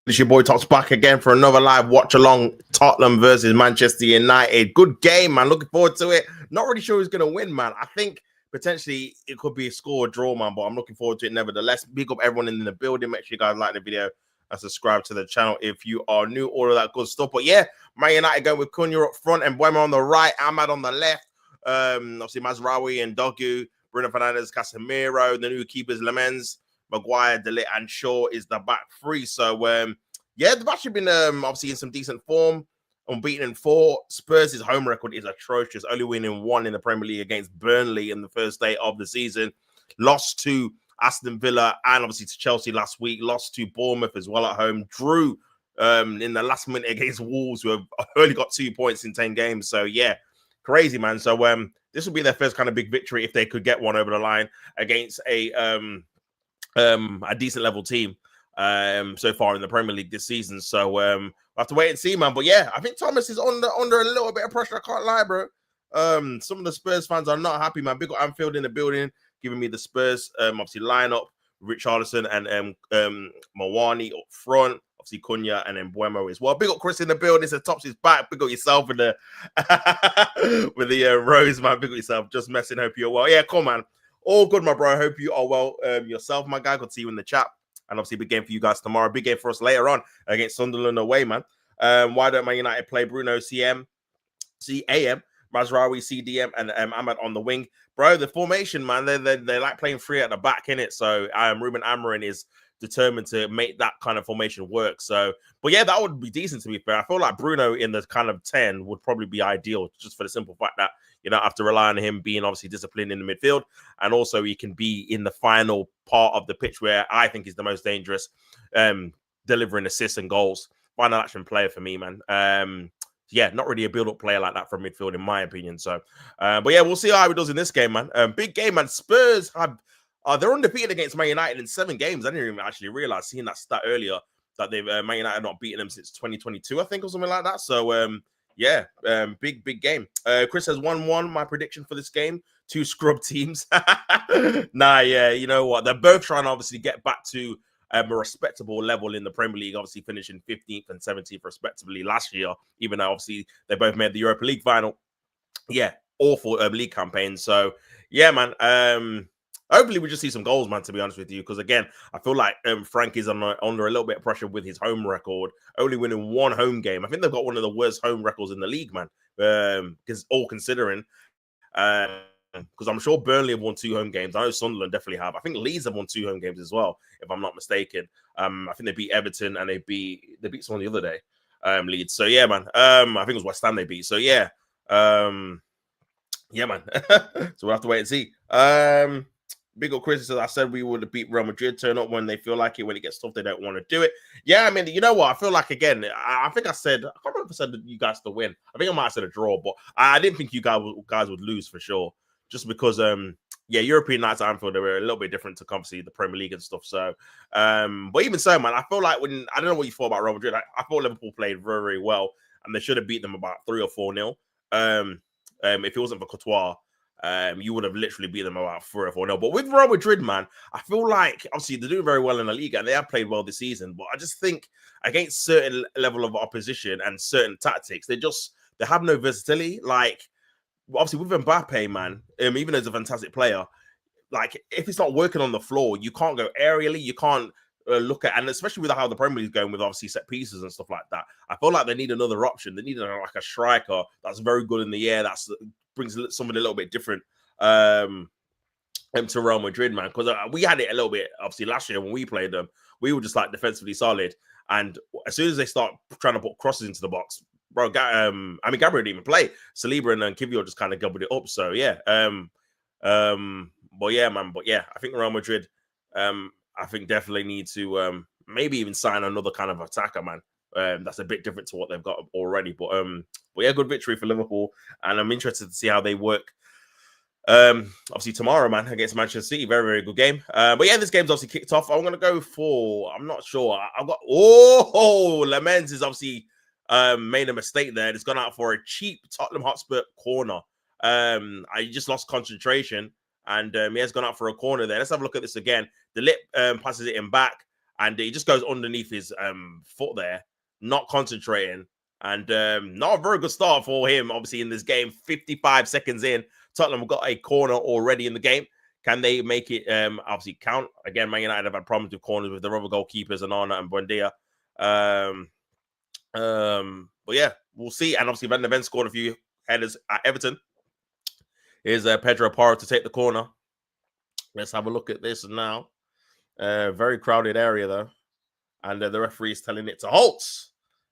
It's your boy Tops back again for another live watch along. Tottenham versus Manchester United. Good game, man. Looking forward to it. Not really sure who's going to win, man. I think potentially it could be a score or draw, man, but I'm looking forward to it nevertheless. Big up everyone in the building. Make sure you guys like the video and subscribe to the channel if you are new. All of that good stuff. But yeah, Man United going with Cunha up front and Buemo on the right, Ahmad on the left. Obviously Mazraoui and Dogu, Bruno Fernandes, Casemiro, the new keepers Lemens, Maguire, De Ligt, and Shaw is the back three. So yeah, they've actually been obviously in some decent form, unbeaten in 4. Spurs' home record is atrocious, only winning 1 in the Premier League against Burnley in the first day of the season. Lost to Aston Villa and obviously to Chelsea last week. Lost to Bournemouth as well at home. Drew in the last minute against Wolves, who have only got 2 points in 10 games. So yeah, crazy, man. So this will be their first kind of big victory if they could get one over the line against a decent level team so far in the Premier League this season. So we'll have to wait and see, man. But yeah, I think Thomas is under a little bit of pressure. I can't lie, bro. Some of the Spurs fans are not happy, man. Big up Anfield in the building, giving me the Spurs obviously lineup, Richarlison and Mawani up front. Obviously Cunha and then Buemo as well. Big up Chris in the building. So Tops is back. Big up yourself with the with the Rose, man. Big up yourself. Just messing. Hope you're well. Yeah, cool, man. All good, my bro. I hope you are well yourself, my guy. Good to see you in the chat. And obviously, big game for you guys tomorrow. Big game for us later on against Sunderland away, man. Why don't Man United play Bruno CM, Mazraoui CDM, and Ahmad on the wing, bro? The formation, man. They like playing 3 at the back, innit? So Ruben Amorim is determined to make that kind of formation work. So, but yeah, that would be decent to be fair. I feel like Bruno in the kind of 10 would probably be ideal, just for the simple fact that you don't have to rely on him being obviously disciplined in the midfield, and also he can be in the final part of the pitch where I think is the most dangerous, delivering assists and goals. Final action player for me, man. Yeah, not really a build-up player like that from midfield, in my opinion. So, but yeah, we'll see how he does in this game, man. Big game, man. Spurs have they're undefeated against Man United in 7 games. I didn't even actually realize, seeing that stat earlier, that they've Man United not beaten them since 2022, I think, or something like that. So, yeah, big game. Chris has 1-1. My prediction for this game: 2 scrub teams. Nah, yeah, you know what? They're both trying to obviously get back to a respectable level in the Premier League, obviously finishing 15th and 17th respectively last year, even though obviously they both made the Europa League final. Yeah, awful league campaign. So, yeah, man. Hopefully we just see some goals, man, to be honest with you. Because, again, I feel like Frank is under a little bit of pressure with his home record, only winning 1 home game. I think they've got one of the worst home records in the league, man, because all considering. Because I'm sure Burnley have won 2 home games. I know Sunderland definitely have. I think Leeds have won 2 home games as well, if I'm not mistaken. I think they beat Everton and they beat someone the other day, Leeds. So, yeah, man. I think it was West Ham they beat. So, yeah. Yeah, man. So we'll have to wait and see. Big up Chris says, I said we would have beat Real Madrid. Turn up when they feel like it. When it gets tough, they don't want to do it. Yeah, I mean, you know what? I feel like, again, I think I said, I can't remember if I said you guys to win. I think I might have said a draw, but I didn't think you guys would lose for sure. Just because, yeah, European nights at Anfield, they were a little bit different to obviously the Premier League and stuff. So, but even so, man, I feel like I don't know what you thought about Real Madrid. I thought Liverpool played very, very well, and they should have beat them about 3 or 4-0. If it wasn't for Courtois, you would have literally beat them about 3 or 4-0. But with Real Madrid, man, I feel like obviously they're doing very well in the league and they have played well this season. But I just think against certain level of opposition and certain tactics, they have no versatility. Like obviously with Mbappe, man, even though he's a fantastic player, like if it's not working on the floor, you can't go aerially, you can't look at, and especially with how the Premier League is going with obviously set pieces and stuff like that. I feel like they need another option. They need like a striker that's very good in the air, that's brings something a little bit different to Real Madrid, man. Because we had it a little bit obviously last year when we played them. We were just like defensively solid, and as soon as they start trying to put crosses into the box, bro, I mean Gabriel didn't even play. Saliba and Kivior just kind of gobbled it up. So yeah, but yeah, man. But yeah, I think Real Madrid, I think definitely need to maybe even sign another kind of attacker, man. That's a bit different to what they've got already. But yeah, good victory for Liverpool, and I'm interested to see how they work. Obviously tomorrow, man, against Manchester City, very, very good game. But yeah, this game's obviously kicked off. I'm gonna go for, I'm not sure. I've got Lemens is obviously made a mistake there. It's gone out for a cheap Tottenham Hotspur corner. I just lost concentration. And he has gone out for a corner there. Let's have a look at this again. The Ligt passes it in back. and he just goes underneath his foot there, not concentrating. And not a very good start for him, obviously, in this game. 55 seconds in, Tottenham got a corner already in the game. Can they make it obviously count? Again, Man United have had problems with corners with their other goalkeepers, Anana and Buendia. But yeah, we'll see. And obviously, Van der Ven scored a few headers at Everton. Here's Pedro Porro to take the corner. Let's have a look at this now. Very crowded area, though. And the referee is telling it to halt.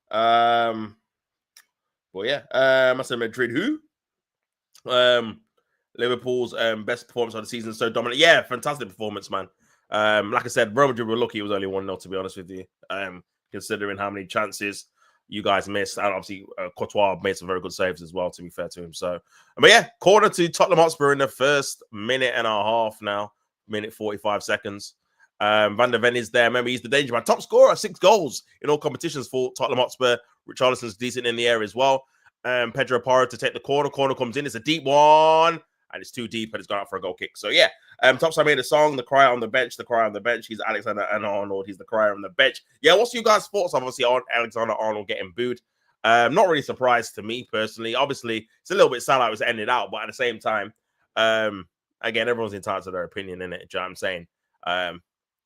Well, yeah. I said Madrid, who? Liverpool's best performance of the season, so dominant. Yeah, fantastic performance, man. Like I said, Real Madrid were lucky it was only 1-0, to be honest with you. Considering how many chances you guys missed. And obviously, Courtois made some very good saves as well, to be fair to him. So, but yeah, corner to Tottenham Hotspur in the first minute and a half now. Minute 45 seconds. Van der Ven is there. Remember, he's the danger man. Top scorer, 6 goals in all competitions for Tottenham Hotspur. Richarlison's decent in the air as well. Pedro Porro to take the corner. Corner comes in. It's a deep one. And it's too deep and it's gone out for a goal kick. So, yeah. Topside made a song, The Cry on the Bench. The Cry on the Bench. He's Alexander Arnold. He's the crier on the bench. Yeah, what's you guys' thoughts, obviously, on Alexander Arnold getting booed? Not really surprised to me, personally. Obviously, it's a little bit sad how it's ended out. But at the same time, again, everyone's entitled to their opinion, innit? Do you know what I'm saying?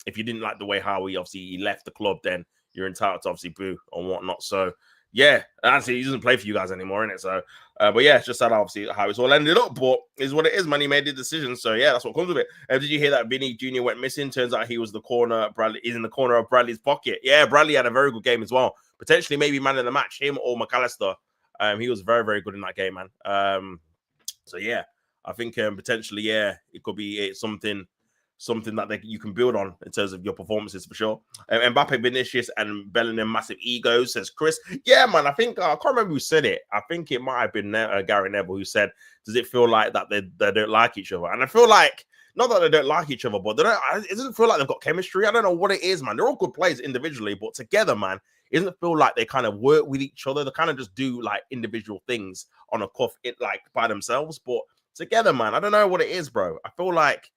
If you didn't like the way how he left the club, then you're entitled to obviously boo and whatnot. So, yeah, actually, he doesn't play for you guys anymore, innit? So, but yeah, it's just sad, obviously, how it's all ended up. But it's what it is, man. He made the decision. So, yeah, that's what comes with it. Did you hear that Vinny Jr. went missing? Turns out he was he's in the corner of Bradley's pocket. Yeah, Bradley had a very good game as well. Potentially, maybe man of the match, him or McAllister. He was very, very good in that game, man. So, yeah, I think potentially, yeah, it could be something that you can build on in terms of your performances for sure. Mbappe, Vinicius, and Bellingham, massive egos, says Chris. Yeah, man, I think, I can't remember who said it. I think it might have been Gary Neville who said, does it feel like that they don't like each other? And I feel like, not that they don't like each other, but it doesn't feel like they've got chemistry. I don't know what it is, man. They're all good players individually, but together, man, it doesn't feel like they kind of work with each other. They kind of just do like individual things on a cuff, like by themselves, but together, man, I don't know what it is, bro. I feel like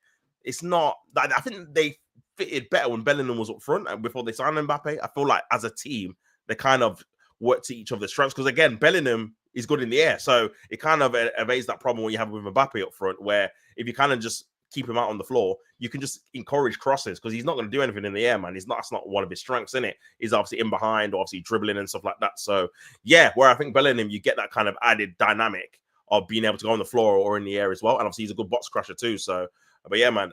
it's not. I think they fitted better when Bellingham was up front and before they signed Mbappe. I feel like as a team, they kind of work to each other's strengths. Because again, Bellingham is good in the air. So it kind of evades that problem when you have with Mbappe up front, where if you kind of just keep him out on the floor, you can just encourage crosses because he's not going to do anything in the air, man. That's not one of his strengths, in it. He's obviously in behind, obviously dribbling and stuff like that. So yeah, where I think Bellingham, you get that kind of added dynamic of being able to go on the floor or in the air as well. And obviously he's a good box crusher too. So, but yeah, man,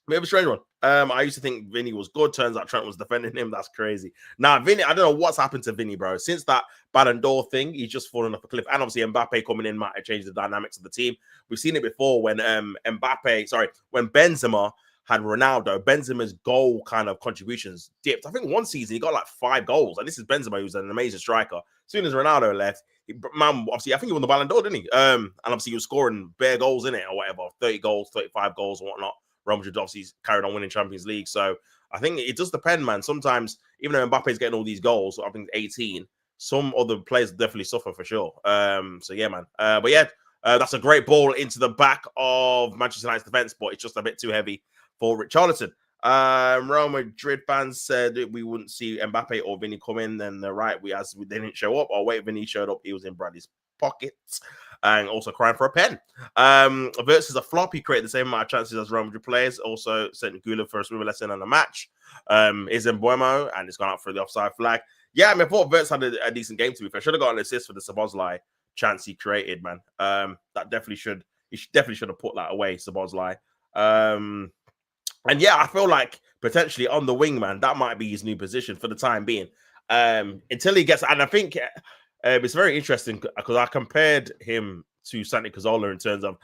bit of a strange one. I used to think Vinny was good. Turns out Trent was defending him. That's crazy. Now, Vinny, I don't know what's happened to Vinny, bro. Since that Ballon d'Or thing, he's just fallen off a cliff. And obviously Mbappe coming in might have changed the dynamics of the team. We've seen it before when when Benzema had Ronaldo, Benzema's goal kind of contributions dipped. I think one season he got like 5 goals. And this is Benzema, who's an amazing striker. As soon as Ronaldo left, obviously, I think he won the Ballon d'Or, didn't he? And obviously he was scoring bare goals in it or whatever, 30 goals, 35 goals and whatnot. Real Madrid obviously carried on winning Champions League. So I think it does depend, man. Sometimes, even though Mbappe's getting all these goals, I think 18, some other players definitely suffer for sure. So yeah, man. But yeah, that's a great ball into the back of Manchester United's defense, but it's just a bit too heavy for Richarlison. Real Madrid fans said we wouldn't see Mbappe or Vinny come in. Then they're right. They didn't show up. Or wait, Vinny showed up. He was in Bradley's pockets and also crying for a pen. Versus a flop, he created the same amount of chances as Real Madrid players. Also sent Gula for a swimmer lesson on the match. Is in Buemo, and it's gone out for the offside flag. Yeah, I mean, I thought Verts had a decent game to be fair. Should have got an assist for the Szoboszlai chance he created, man. That definitely should. He definitely should have put that away, Szoboszlai. And yeah, I feel like potentially on the wing, man, that might be his new position for the time being. Until he gets, and I think it's very interesting because I compared him to Santi Cazorla in terms of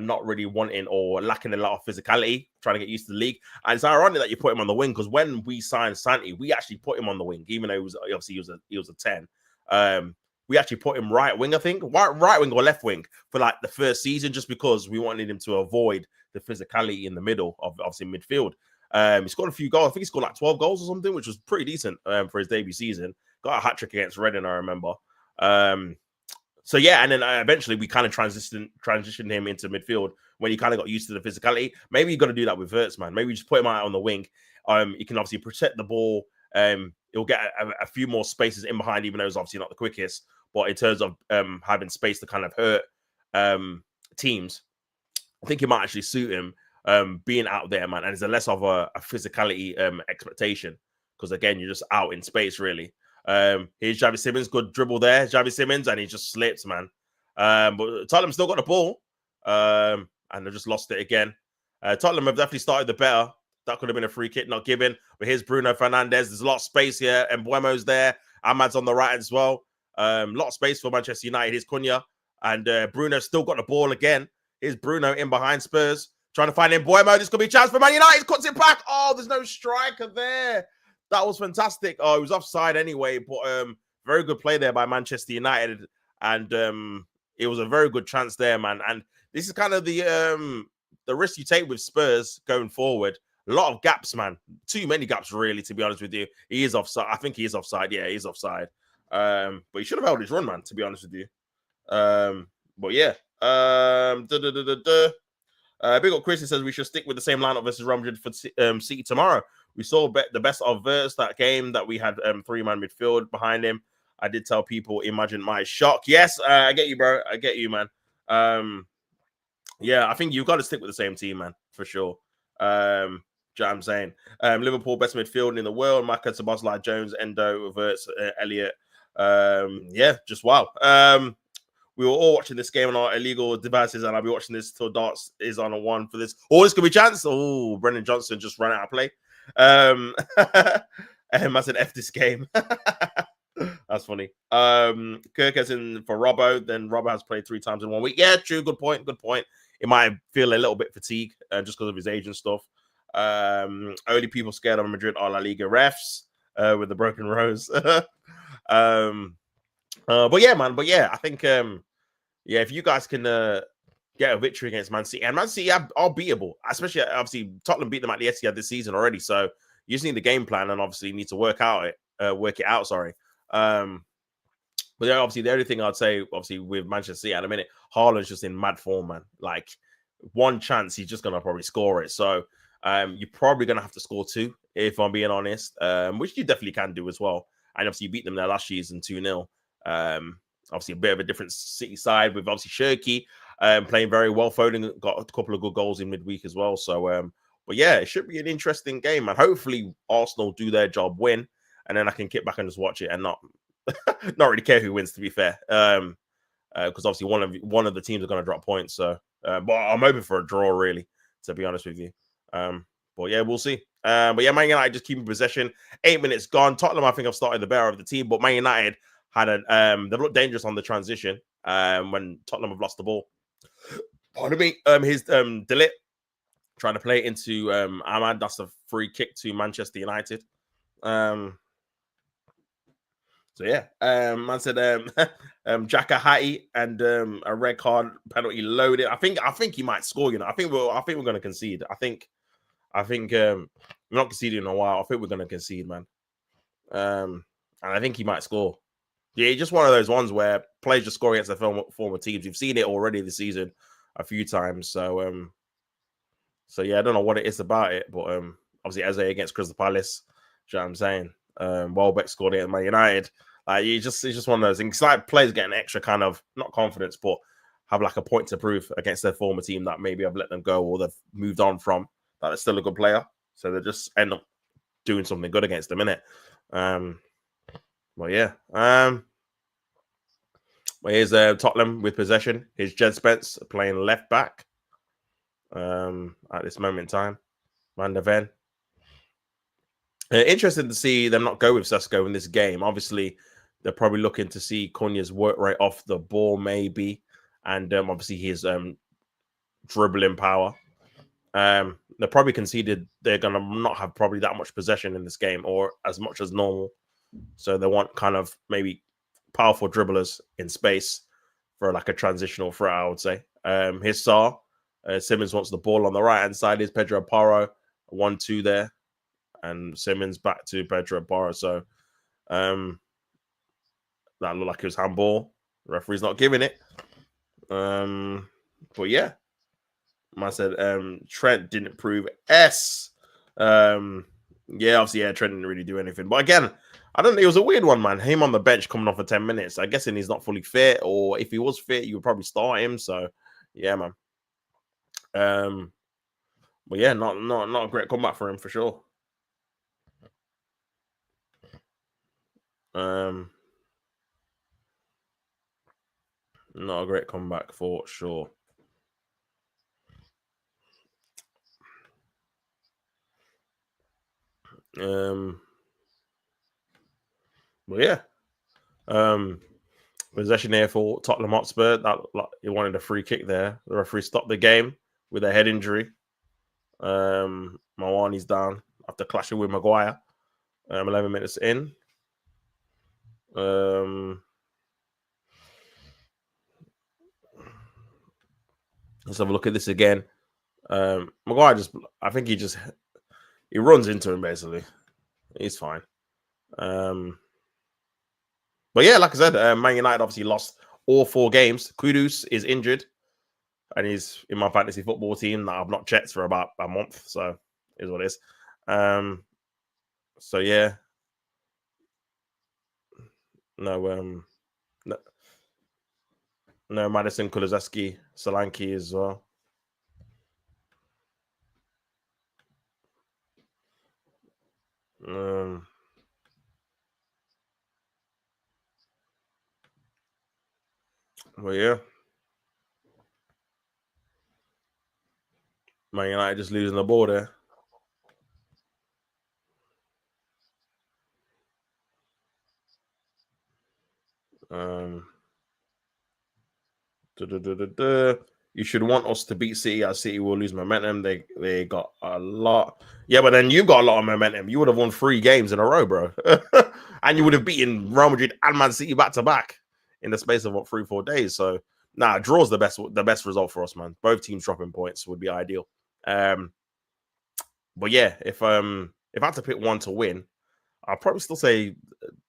not really wanting or lacking a lot of physicality, trying to get used to the league. And it's ironic that you put him on the wing because when we signed Santi, we actually put him on the wing, even though he was a 10. We actually put him right wing, I think, right wing or left wing for like the first season, just because we wanted him to avoid the physicality in the middle of obviously midfield. He scored a few goals. I think he scored like 12 goals or something, which was pretty decent for his debut season. Got a hat-trick against Reading, I remember. So yeah, and then eventually we kind of transitioned him into midfield when he kind of got used to the physicality. Maybe you got to do that with Verts, man. Maybe just put him out on the wing. He can obviously protect the ball. He'll get a few more spaces in behind, even though it's obviously not the quickest. But in terms of having space to kind of hurt teams, I think it might actually suit him being out there, man. And it's a less of a physicality expectation because, again, you're just out in space, really. Here's Xavi Simons, good dribble there, Xavi Simons, and he just slips, man. But Tottenham still got the ball, and they just lost it again. Tottenham have definitely started the better. That could have been a free kick, not given. But here's Bruno Fernandes. There's a lot of space here. And Mbuemo's there. Ahmad's on the right as well. A lot of space for Manchester United. Here's Cunha. And Bruno still got the ball again. Here's Bruno in behind Spurs. Trying to find Mbuemo. This could be a chance for Man United. Cuts it back. Oh, there's no striker there. That was fantastic. Oh, it was offside anyway. But very good play there by Manchester United. And it was a very good chance there, man. And this is kind of the risk you take with Spurs going forward. A lot of gaps, man. Too many gaps, really, to be honest with you. He is offside. I think he is offside. Yeah, he's offside. But he should have held his run, man, to be honest with you. But yeah. Big up Chris says we should stick with the same lineup versus Real Madrid for City tomorrow. We saw the best of Verts that game that we had 3-man midfield behind him. I did tell people, imagine my shock. Yes, I get you, bro. I get you, man. Yeah, I think you've got to stick with the same team, man, for sure. You know what I'm saying? Liverpool best midfield in the world. Maka, Szoboszlai, Jones, Endo, Verts, Elliott. Yeah, just wow. We were all watching this game on our illegal devices, and I'll be watching this till darts is on a 1 for this. Oh, this could be a chance. Oh, Brendan Johnson just ran out of play. I said F this game. That's funny. Kirk has in for Robbo. Then Robbo has played 3 times in 1 week. Yeah, true. Good point. Good point. It might feel a little bit fatigued just because of his age and stuff. Only people scared of Madrid are La Liga refs with the broken rose. But yeah, man. But yeah, I think yeah, if you guys can get a victory against Man City, and Man City are beatable, especially obviously Tottenham beat them at the Etihad this season already. So you just need the game plan, and obviously need to work it out. Sorry. But yeah, obviously the only thing I'd say, obviously with Manchester City at the minute, Haaland's just in mad form, man. Like one chance, he's just gonna probably score it. So you're probably gonna have to score 2, if I'm being honest, which you definitely can do as well. And obviously you beat them there last season 2-0. Obviously a bit of a different City side with obviously Shirky playing very well. Foden got a couple of good goals in midweek as well. So but yeah, it should be an interesting game, and hopefully Arsenal do their job, win, and then I can kick back and just watch it and not really care who wins, to be fair. Because obviously one of the teams are going to drop points. So but I'm hoping for a draw, really, to be honest with you. But yeah, we'll see. But yeah, Man United just keeping possession. 8 minutes gone. Tottenham, I think, have started the better of the team, but Man United had they've looked dangerous on the transition when Tottenham have lost the ball. Pardon me. His De Ligt trying to play it into Ahmad. That's a free kick to Manchester United. So yeah, man said Jaka Hattie and a red card penalty loaded. I think he might score. You know, I think we're going to concede. I think we're not conceding in a while. I think we're going to concede, man. And I think he might score. Yeah, just one of those ones where players just score against their former teams. You've seen it already this season a few times. So yeah, I don't know what it is about it, but obviously Eze against Crystal Palace. You know what I'm saying? Welbeck scored it at Man United. Like it's just one of those things. It's like players getting extra kind of not confidence, but have like a point to prove against their former team that maybe I've let them go or they've moved on from. That they're still a good player, so they just end up doing something good against them, innit? Well, yeah. Well, here's Tottenham with possession. Here's Jed Spence playing left back. At this moment in time, Van der Ven. Interesting to see them not go with Sesko in this game. Obviously, they're probably looking to see Cunha's work rate off the ball, maybe, and obviously his dribbling power. They probably conceded they're gonna not have probably that much possession in this game or as much as normal. So they want kind of maybe powerful dribblers in space for like a transitional threat, I would say. Here's Sarr. Simmons wants the ball on the right hand side. Here's Pedro Porro, 1-2 there, and Simmons back to Pedro Porro. So that looked like it was handball. The referee's not giving it. But yeah, I said Trent didn't prove S. Yeah, obviously, yeah, Trent didn't really do anything. But again, I don't know. It was a weird one, man. Him on the bench coming off for 10 minutes. I guessing he's not fully fit, or if he was fit, you would probably start him. So, yeah, man. Um, but yeah, not a great comeback for him for sure. Um, not a great comeback for sure. Um, but yeah, um, possession here for Tottenham Hotspur. That like, he wanted a free kick there. The referee stopped the game with a head injury. Mawani's down after clashing with Maguire. 11 minutes in. Um, let's have a look at this again. Maguire I think he runs into him basically. He's fine. But yeah, like I said, Man United obviously lost all 4 games. Kudus is injured, and he's in my fantasy football team that I've not checked for about a month. So is what it is. So yeah, no, no, no Madison Kulizeski, Solanke as well. Well, yeah, Man United just losing the ball there. Um, You should want us to beat City as City will lose momentum. They got a lot. Yeah, but then you've got a lot of momentum. You would have won 3 games in a row, bro. And you would have beaten Real Madrid and Man City back to back in the space of what 3-4 days. So draw's the best result for us, man. Both teams dropping points would be ideal. But yeah, if I had to pick one to win, I'll probably still say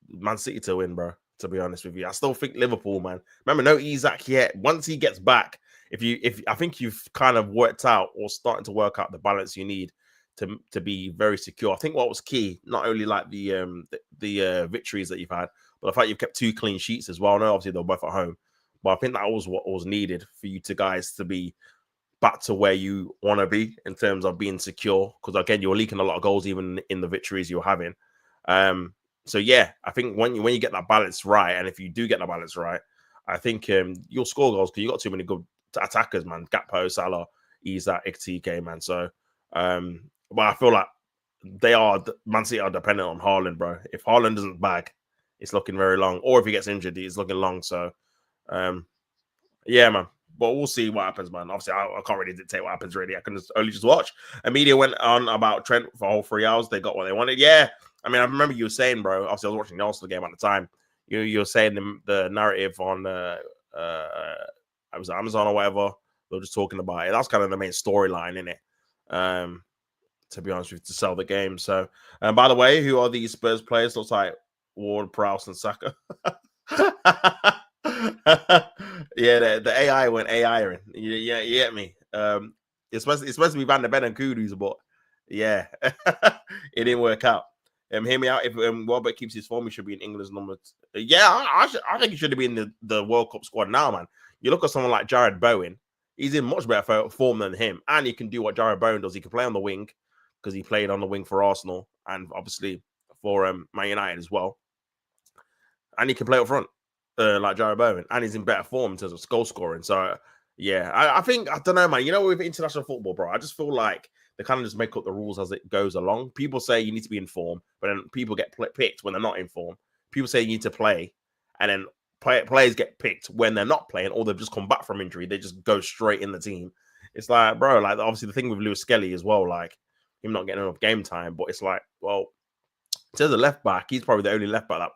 Man City to win, bro. To be honest with you, I still think Liverpool, man. Remember, no Isak yet. Once he gets back, if I think you've kind of worked out or starting to work out the balance you need to be very secure. I think what was key, not only like the victories that you've had, but the fact you've kept 2 clean sheets as well. No, obviously they're both at home, but I think that was what was needed for you to guys to be back to where you want to be in terms of being secure. Because again, you're leaking a lot of goals even in the victories you're having. So yeah, I think when you get that balance right, and if you do get the balance right, I think you'll score goals because you got too many good attackers, man. Gakpo, Salah, Isak, Ekitike, man. So, but I feel like Man City are dependent on Haaland, bro. If Haaland doesn't bag, it's looking very long. Or if he gets injured, it's looking long. So, yeah, man. But we'll see what happens, man. Obviously, I can't really dictate what happens, really. I can only just watch. And media went on about Trent for a whole 3 hours. They got what they wanted. Yeah. I mean, I remember you were saying, bro, obviously I was watching the Arsenal game at the time. You were saying the narrative on I was Amazon or whatever. They were just talking about it. That's kind of the main storyline in it. To be honest with you, to sell the game. So, and by the way, who are these Spurs players? Looks like Ward, Prowse, and Saka. Yeah, the AI went AI in. Yeah, you get me. It's supposed to be Van der Ben and Kudus, but yeah, it didn't work out. Hear me out. If Welbeck keeps his form, he should be in England's number. Yeah, I think he should have been in the World Cup squad now, man. You look at someone like Jared Bowen. He's in much better form than him, and he can do what Jared Bowen does. He can play on the wing because he played on the wing for Arsenal and obviously for Man United as well, and he can play up front like Jared Bowen, and he's in better form in terms of goal scoring. So yeah, I think I don't know, man. You know, with international football, bro, I just feel like they kind of just make up the rules as it goes along. People say you need to be in form, but then people get picked when they're not in form. People say you need to play, and then players get picked when they're not playing, or they've just come back from injury. They just go straight in the team. It's like, bro, like obviously the thing with Lewis Skelly as well, like him not getting enough game time. But it's like, well, in terms of left back, he's probably the only left back that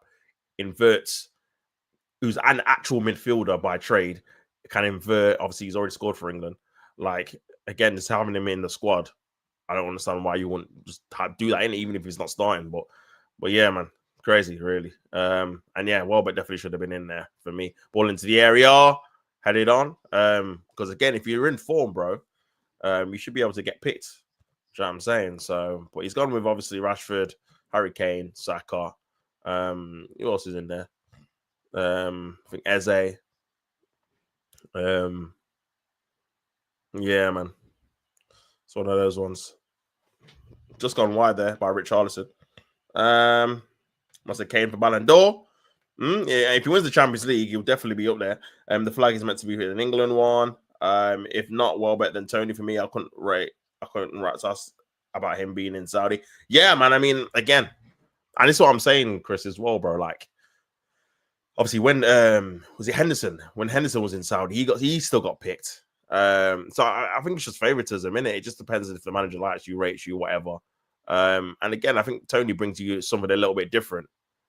inverts, who's an actual midfielder by trade, can invert. Obviously, he's already scored for England. Like again, just having him in the squad, I don't understand why you wouldn't just do that in, even if he's not starting. But yeah, man, crazy, really. And yeah, Welbeck definitely should have been in there for me. Ball into the area, headed on. Because again, if you're in form, bro, you should be able to get picked you know what I'm saying? So, but he's gone with obviously Rashford, Harry Kane, Saka. Who else is in there? I think Eze. Um, yeah, man. It's one of those ones. Just gone wide there by Richarlison. Must have Kane for Ballon d'Or. Yeah, if he wins the Champions League, he'll definitely be up there. The flag is meant to be an England one. If not, well better than Tony for me. I couldn't write us about him being in Saudi. Yeah, man. I mean, again, and this is what I'm saying, Chris, as well, bro. Like, obviously, when was it Henderson? When Henderson was in Saudi, he still got picked. So I think it's just favoritism, innit? It just depends if the manager likes you, rates you, whatever. And again, I think Tony brings you something a little bit different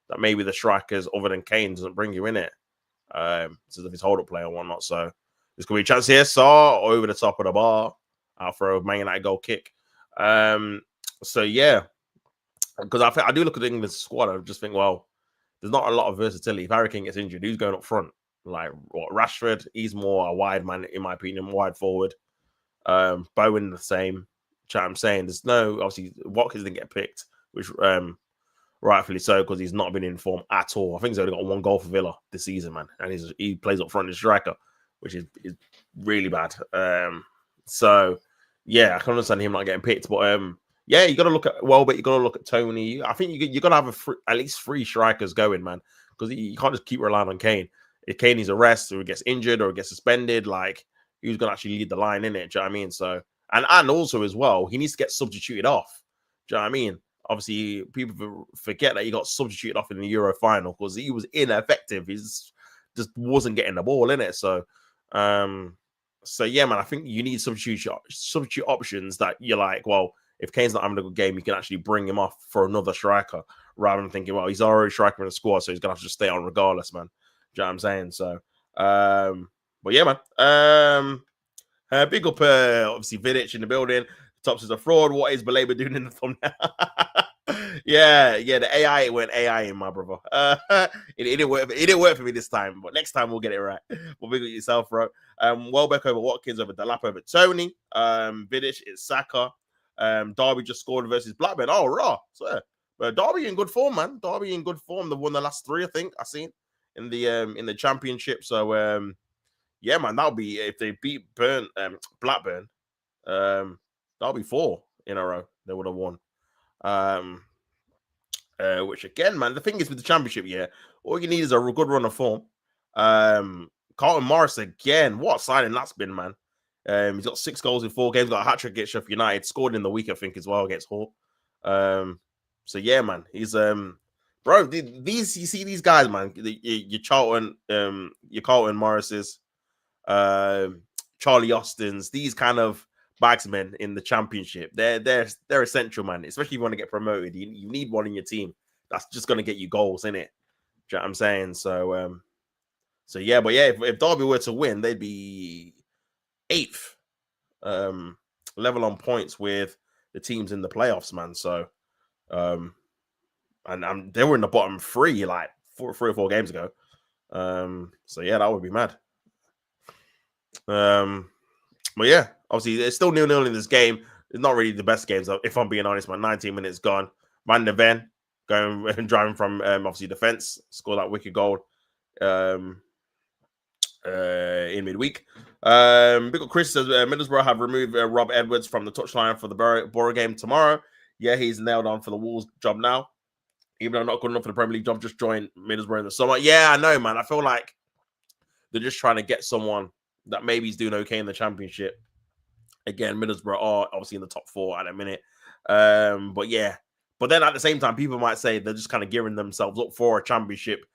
that maybe the strikers other than Kane doesn't bring you in it. Because of his hold up play and whatnot. So there's gonna be a chance here. Saw over the top of the bar. I'll throw a Man United goal kick. So yeah, because I do look at the England squad. I just think, well, there's not a lot of versatility. If Harry Kane gets injured, who's going up front? Like Rashford, he's more a wide man, in my opinion, wide forward. Bowen the same. I'm saying there's no, obviously Watkins didn't get picked, which rightfully so, because he's not been in form at all. I think he's only got one goal for Villa this season, man, and he plays up front as striker, which is really bad. So yeah, I can understand him not getting picked, but yeah, you got to look at Welbeck, you got to look at Tony. I think you got to have at least 3 strikers going, man, because you can't just keep relying on Kane. If Kane needs a rest or he gets injured or gets suspended, like, who's going to actually lead the line in it? Do you know what I mean? So, and also as well, he needs to get substituted off. Do you know what I mean? Obviously, people forget that he got substituted off in the Euro final because he was ineffective. He just wasn't getting the ball in it. So, so yeah, man, I think you need substitute options that you're like, well, if Kane's not having a good game, you can actually bring him off for another striker rather than thinking, well, he's already striker in the squad, so he's gonna have to stay on regardless, man. Do you know what I'm saying? So, but yeah, man. Big up, obviously, Vidic in the building. Tops is a fraud. What is Belabor doing in the thumbnail? yeah, the AI went AI in, my brother. It didn't work. It didn't work for me this time, but next time we'll get it right. Well, big up yourself, bro. Welbeck over Watkins over Delap over Tony. Vidic is Saka. Derby just scored versus Blackburn. Oh, raw. So, but Derby in good form, man. Derby in good form. They won the last 3, I think. I seen in the championship. So, yeah, man, that'll be if they beat Blackburn. That'll be 4 in a row. They would have won. Which again, man, the thing is with the championship, yeah, all you need is a good run of form. Carlton Morris again. What signing that's been, man. He's got 6 goals in 4 games. Got a hat trick against Sheffield United. Scored in the week, I think, as well against Hull. So yeah, man, he's bro. These you see these guys, man. Your Charlton, your Carlton Morrises, Charlie Austins. These kind of bagsmen in the championship. They're essential, man. Especially if you want to get promoted. You need one in your team. That's just gonna get you goals, innit? Do you know what I'm saying? So so yeah, but yeah, if Derby were to win, they'd be 8th, level on points with the teams in the playoffs, man. So and they were in the bottom 3 like 3 or 4 games ago. So yeah, that would be mad. But yeah, obviously it's still 0-0 in this game. It's not really the best games, if I'm being honest, man. 19 minutes gone. Van der Ven going and driving from obviously defense, scored that wicked goal in midweek. Big up Chris says Middlesbrough have removed Rob Edwards from the touchline for the Borough game tomorrow. Yeah, he's nailed on for the Wolves job now. Even though not good enough for the Premier League job, just joined Middlesbrough in the summer. Yeah, I know, man. I feel like they're just trying to get someone that maybe is doing okay in the Championship. Again, Middlesbrough are obviously in the top 4 at a minute. But yeah. But then at the same time, people might say they're just kind of gearing themselves up for a Championship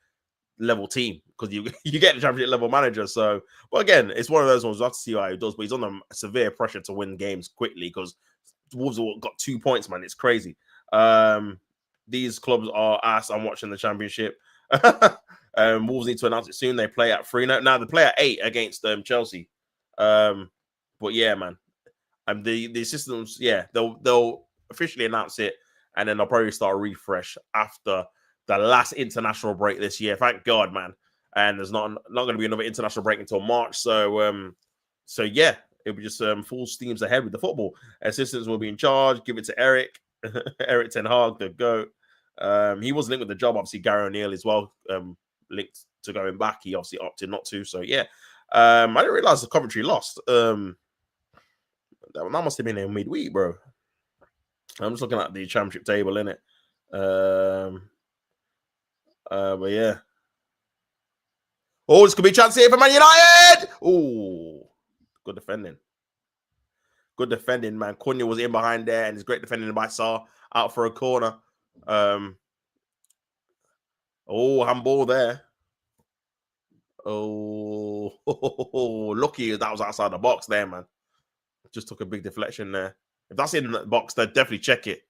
level team because you get the Championship level manager. So, but again, it's one of those ones. We'll have to see how he does. But he's under severe pressure to win games quickly because Wolves have got 2 points, man. It's crazy. These clubs are ass. I'm watching the Championship. Wolves need to announce it soon. They play at 3 now. They play at 8 against Chelsea. But yeah, man. The systems, yeah, they'll officially announce it, and then they'll probably start a refresh after the last international break this year. Thank God, man. And there's not going to be another international break until March. So, so yeah, It'll be just full steams ahead with the football. Assistants will be in charge. Give it to Eric, Eric Ten Hag, the GOAT. He was linked with the job. Obviously, Gary O'Neill as well, linked to going back. He obviously opted not to. So yeah, I didn't realize the Coventry lost. That must have been in midweek, bro. I'm just looking at the championship table, innit? But yeah. Oh, this could be a chance here for Man United. Oh, good defending. Good defending, man. Cunha was in behind there, and it's great defending by Sarr out for a corner. Handball there. Oh, lucky that was outside the box there, man. Just took a big deflection there. If that's in the box, then definitely check it.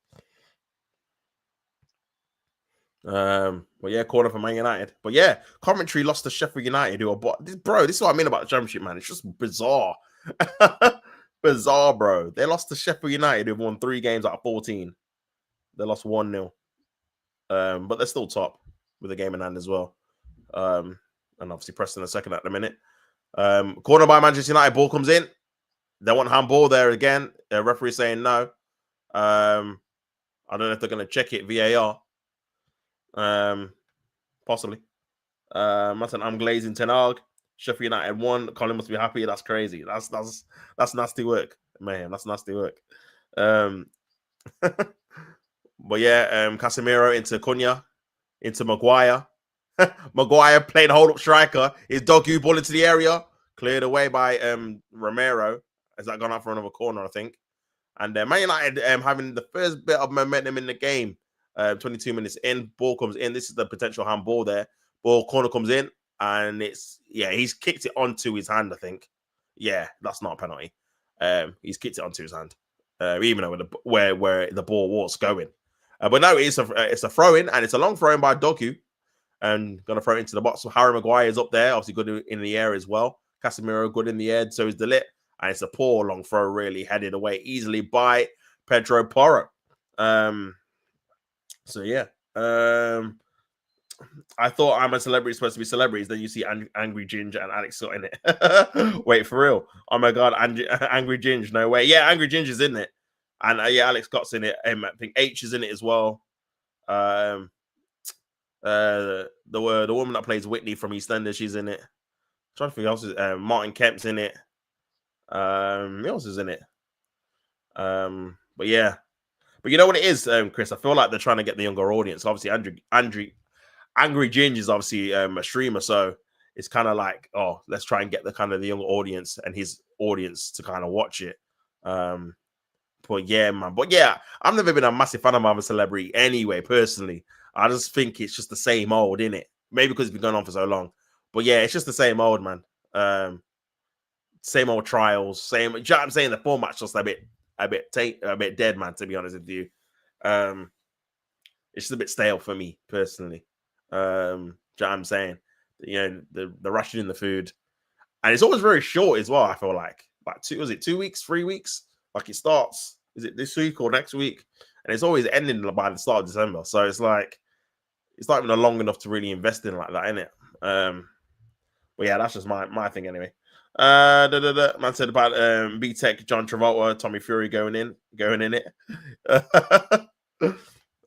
But yeah, corner for Man United. But yeah, Coventry lost to Sheffield United, who are bro. This is what I mean about the Championship, man. It's just bizarre, bizarre, bro. They lost to Sheffield United, who won 3 games out of 14. They lost 1-0. But they're still top with a game in hand as well. And obviously Preston a second at the minute. Corner by Manchester United, ball comes in. They want handball there again. The referee saying no. I don't know if they're going to check it VAR. Possibly. I'm glazing Ten Hag. Sheffield United won. Colin must be happy. That's crazy. That's nasty work, man. That's nasty work. But yeah, Casemiro into Cunha, into Maguire. Maguire playing hold up striker. His doggy ball into the area, cleared away by Romero. Has that gone out for another corner? I think. And Man United having the first bit of momentum in the game. 22 minutes in, ball comes in. This is the potential handball there. Ball corner comes in, and he's kicked it onto his hand. I think. Yeah, that's not a penalty. He's kicked it onto his hand, even though where the ball was going. But no, it's a throw in, and it's a long throw in by Doku, and gonna throw it into the box. So Harry Maguire is up there, obviously good in the air as well. Casemiro good in the air, so is De Ligt, and it's a poor long throw, really headed away easily by Pedro Porro. So yeah, I thought I'm a Celebrity supposed to be celebrities. Then you see Angry Ginger and Alex Scott in it. Wait, for real? Oh my god, Angry Ginger, no way. Yeah, Angry Ginger's in it, and yeah, Alex Scott's in it. I think H is in it as well. The woman that plays Whitney from EastEnders, she's in it. I'm trying to think who else is Martin Kemp's in it. Who else is in it? But yeah. But you know what it is, Chris? I feel like they're trying to get the younger audience. Obviously, Angry Ginger is obviously a streamer, so it's kind of like, oh, let's try and get the kind of the younger audience and his audience to kind of watch it. But yeah, man. But yeah, I've never been a massive fan of Marvel Celebrity anyway, personally. I just think it's just the same old, innit? Maybe because it's been going on for so long. But yeah, it's just the same old, man. Same old trials, same. You know what I'm saying? The format's just a bit dead, man, to be honest with you. It's just a bit stale for me, personally. Do you know what I'm saying? You know, the rushing in the food. And it's always very short as well, I feel like. Like 2 weeks, 3 weeks? Like it starts, is it this week or next week? And it's always ending by the start of December. So it's like, it's not even long enough to really invest in like that, innit? But yeah, that's just my thing anyway. Man said about B-Tech, John Travolta, Tommy Fury going in it.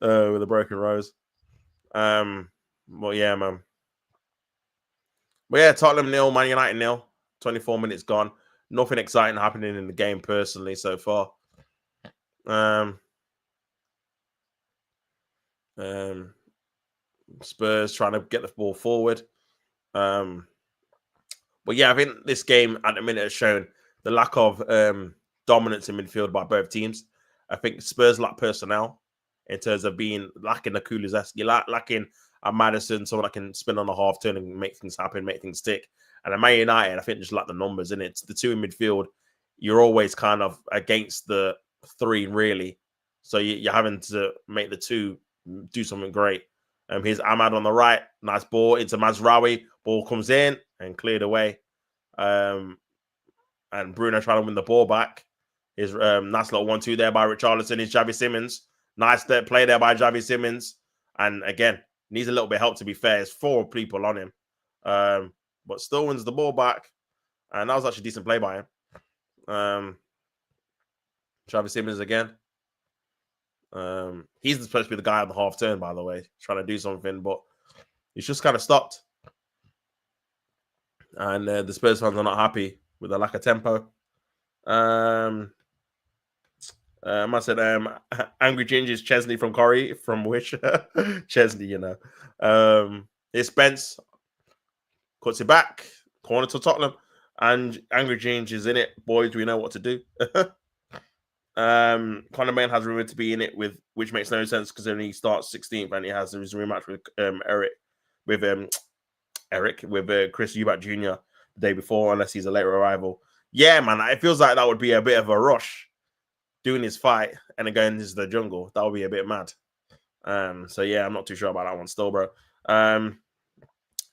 With a broken rose. Well, yeah, man. But yeah, Tottenham 0, Man United 0. 24 minutes gone. Nothing exciting happening in the game personally so far. Spurs trying to get the ball forward. But yeah, I think this game at the minute has shown the lack of dominance in midfield by both teams. I think Spurs lack personnel in terms of lacking a Kulusevski, lacking a Madison, someone that can spin on a half turn and make things happen, make things stick. And at Man United, I think just lack the numbers in it. The two in midfield, you're always kind of against the three, really. So you're having to make the two do something great. Here's Ahmad on the right. Nice ball into Mazraoui. Ball comes in and cleared away. And Bruno trying to win the ball back. His nice little 1-2 there by Richarlison. Is Javi Simmons. Nice play there by Javi Simmons. And again, needs a little bit of help, to be fair. There's 4 people on him. But still wins the ball back. And that was actually a decent play by him. Travis Simmons again. He's supposed to be the guy on the half turn, by the way, trying to do something, but he's just kind of stopped. And the Spurs fans are not happy with the lack of tempo. I said, Angry Ginger's Chesney from Corey, from which Chesney, you know. It's Spence, cuts it back, corner to Tottenham, and Angry Ginger is in it. Boys, we know what to do. Conor Main has rumored to be in it with, which makes no sense because only he starts 16th and he has his rematch with Eric with Chris Eubank Jr. the day before, unless he's a later arrival. Yeah, man, it feels like that would be a bit of a rush doing his fight and then going into the jungle. That would be a bit mad. So yeah, I'm not too sure about that one still, bro.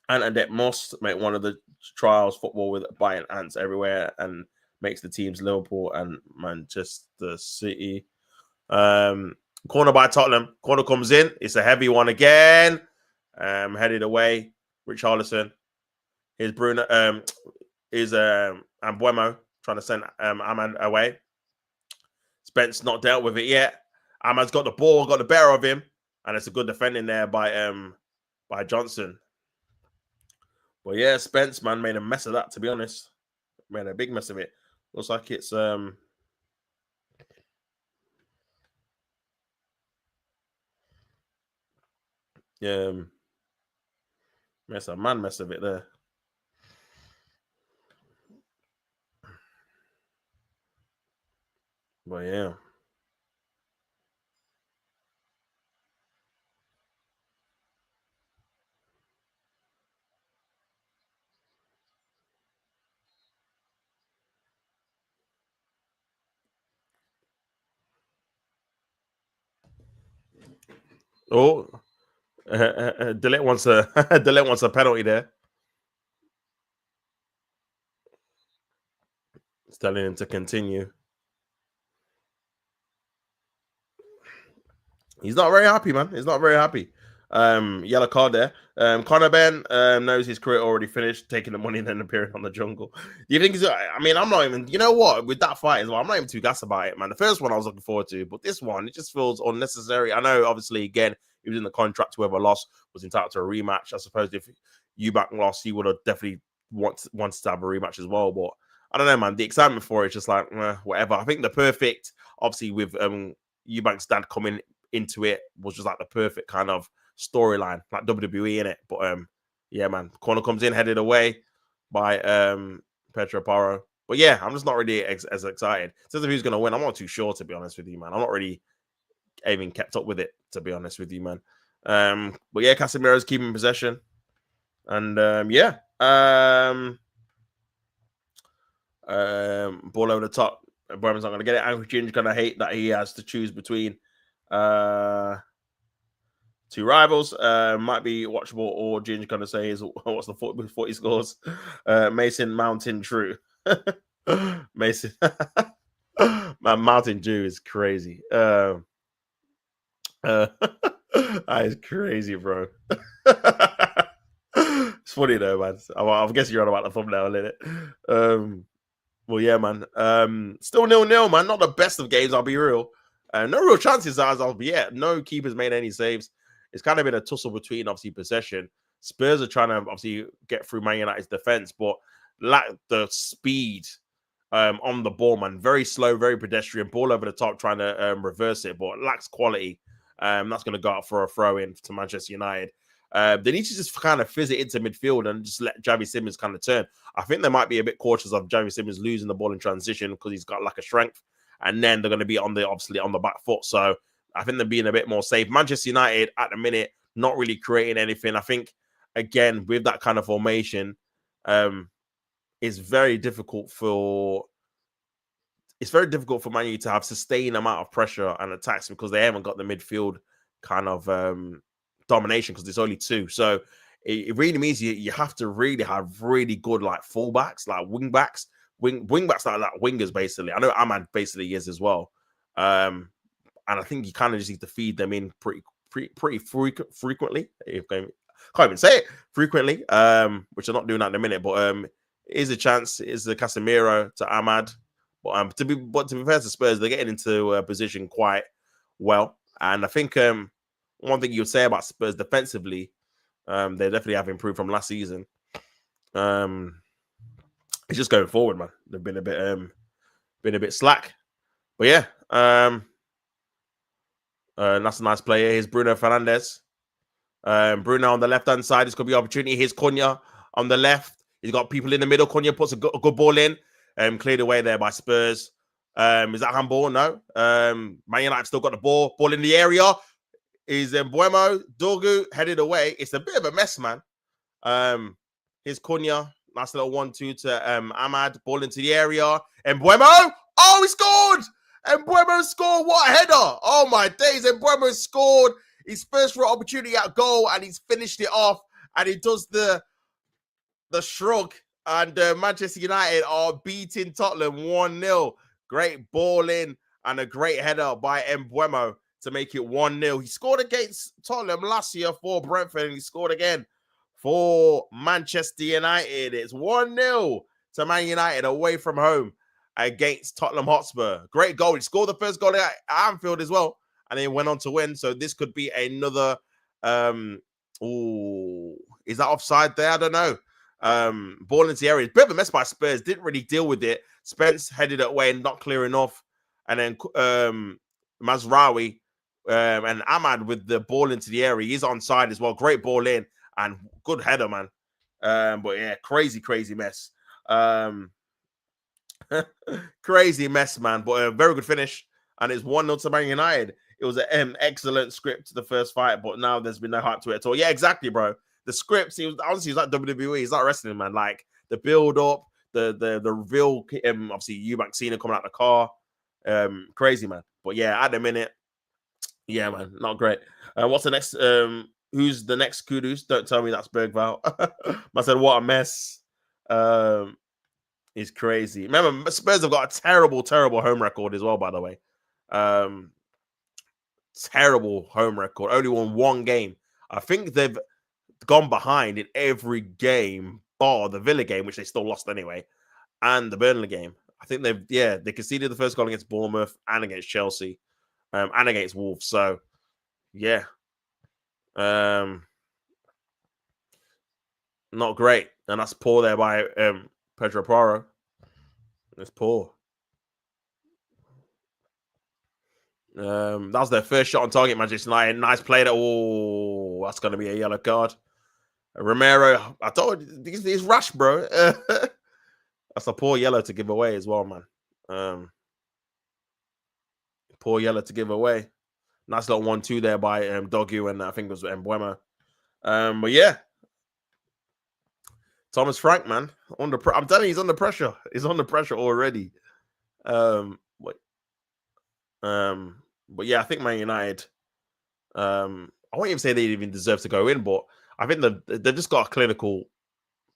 Antoinette must make one of the trials football with biting ants everywhere and makes the teams Liverpool and Manchester City. Corner by Tottenham. Corner comes in. It's a heavy one again. Headed away. Richarlison. Here's Bruno. Is Ambuemo trying to send Ahmad away. Spence not dealt with it yet. Ahmad's got the ball, got the better of him, and it's a good defending there by Johnson. But yeah, Spence, man, made a mess of that, to be honest. Made a big mess of it. Looks like it's mess of it there. But yeah. Oh, Delete wants a penalty there. It's telling him to continue. He's not very happy, man. He's not very happy. Yellow card there. Conor Ben knows his career already finished, taking the money and then appearing on the jungle. Do you think I mean, I'm not even, you know what, with that fight as well, I'm not even too gassed about it, man. The first one I was looking forward to, but this one, it just feels unnecessary. I know, obviously, again, he was in the contract, whoever lost was entitled to a rematch. I suppose if Eubank lost, he would have definitely wanted to have a rematch as well. But I don't know, man. The excitement for it is just like, whatever. I think the perfect, obviously, with Eubank's dad coming into it was just like the perfect kind of storyline, like WWE in it. But yeah, man, corner comes in, headed away by Pedro Porro. But yeah, I'm just not really as excited. In terms of who's going to win, I'm not too sure, to be honest with you, man. I'm not really even kept up with it, to be honest with you, man. But yeah, Casemiro's keeping possession. And yeah. Ball over the top. Bremen's not going to get it. Angry Ginger's going to hate that he has to choose between two rivals. Might be watchable, or Ginger's going to say is what's the 40 scores. Mason Mountain Drew. Mason. Man, Mountain Drew is crazy. That is crazy, bro. It's funny though, man. I guess you're on about the thumbnail, innit? Well, yeah, man. Still 0-0, man. Not the best of games, I'll be real. No real chances as of yet. No keepers made any saves. It's kind of been a tussle between, obviously, possession. Spurs are trying to, obviously, get through Man United's defense, but lack the speed on the ball, man. Very slow, very pedestrian. Ball over the top, trying to reverse it, but lacks quality. That's going to go out for a throw-in to Manchester United. They need to just kind of fizz it into midfield and just let Javi Simmons kind of turn. I think they might be a bit cautious of Javi Simmons losing the ball in transition because he's got lack of strength, and then they're going to be obviously on the back foot. So I think they're being a bit more safe. Manchester United at the minute not really creating anything. I think again with that kind of formation, it's very difficult for Man U to have sustained amount of pressure and attacks because they haven't got the midfield kind of domination because there's only two. So it really means you have to really have really good like fullbacks, like wingbacks, wingbacks like wingers basically. I know Ahmad basically is as well, and I think you kind of just need to feed them in pretty frequently. Can't even say it frequently, which I'm not doing that in a minute. But is a chance. Is the Casemiro to Ahmad? But to be fair to Spurs, they're getting into a position quite well, and I think one thing you would say about Spurs defensively, they definitely have improved from last season. It's just going forward, man. They've been a bit slack, but yeah, that's a nice player. Here's Bruno Fernandes. Bruno on the left hand side. This could be opportunity. Here's Cunha on the left. He's got people in the middle. Cunha puts a good ball in. Cleared away there by Spurs. Is that handball? No. Man United still got the ball. Ball in the area. Is Mbuemo Dorgu headed away? It's a bit of a mess, man. Here's Cunha. Nice little 1-2 to Ahmad. Ball into the area. Mbuemo. Oh, he scored! Mbuemo scored. What a header! Oh my days! Mbuemo scored his first real opportunity at goal, and he's finished it off. And he does the shrug. And Manchester United are beating Tottenham 1-0. Great ball in and a great header by Mbuemo to make it 1-0. He scored against Tottenham last year for Brentford, and he scored again for Manchester United. It's 1-0 to Man United away from home against Tottenham Hotspur. Great goal. He scored the first goal at Anfield as well, and then went on to win. So this could be another. Is that offside there? I don't know. Ball into the area. Bit of a mess by Spurs. Didn't really deal with it. Spence headed it away and not clear enough. And then Mazraoui and Ahmad with the ball into the area. He's onside as well. Great ball in and good header, man. But yeah, crazy mess. Crazy mess, man. But a very good finish. And it's 1-0 to Man United. It was an excellent script to the first fight, but now there's been no hype to it at all. Yeah, exactly, bro. The scripts, he was like WWE. He's not wrestling, man. Like the build up, the reveal. Obviously, Eubank Cena coming out the car. Crazy, man. But yeah, at the minute, yeah, man, not great. What's the next? Who's the next Kudus? Don't tell me that's Bergvall. I said, what a mess. He's crazy. Remember, Spurs have got a terrible home record as well, by the way. Terrible home record. Only won one game. I think they've gone behind in every game, bar the Villa game, which they still lost anyway, and the Burnley game. I think they conceded the first goal against Bournemouth and against Chelsea, and against Wolves. So, yeah, not great, and that's poor there by Pedro Porro. It's poor. That was their first shot on target, Manchester United. Nice play. Oh, that's going to be a yellow card. Romero, I told you, he's rash, bro. That's a poor yellow to give away as well, man. Poor yellow to give away. Nice little 1-2 there by Dogu and I think it was Mbuemo. But yeah, Thomas Frank, man, I'm telling you, he's under pressure. He's under pressure already. But yeah, I think Man United. I won't even say they even deserve to go in, but I think they've just got a clinical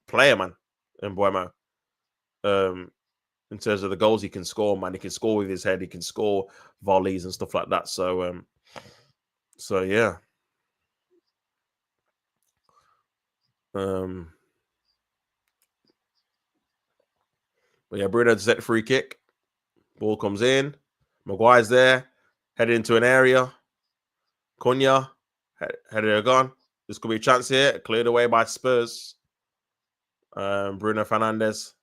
player, man, Mbuemo. In terms of the goals he can score, man, he can score with his head, he can score volleys and stuff like that. So yeah. But yeah, Bruno to set the free kick. Ball comes in. Maguire's there, headed into an area. Cunha headed gone. This could be a chance here. Cleared away by Spurs. Bruno Fernandes.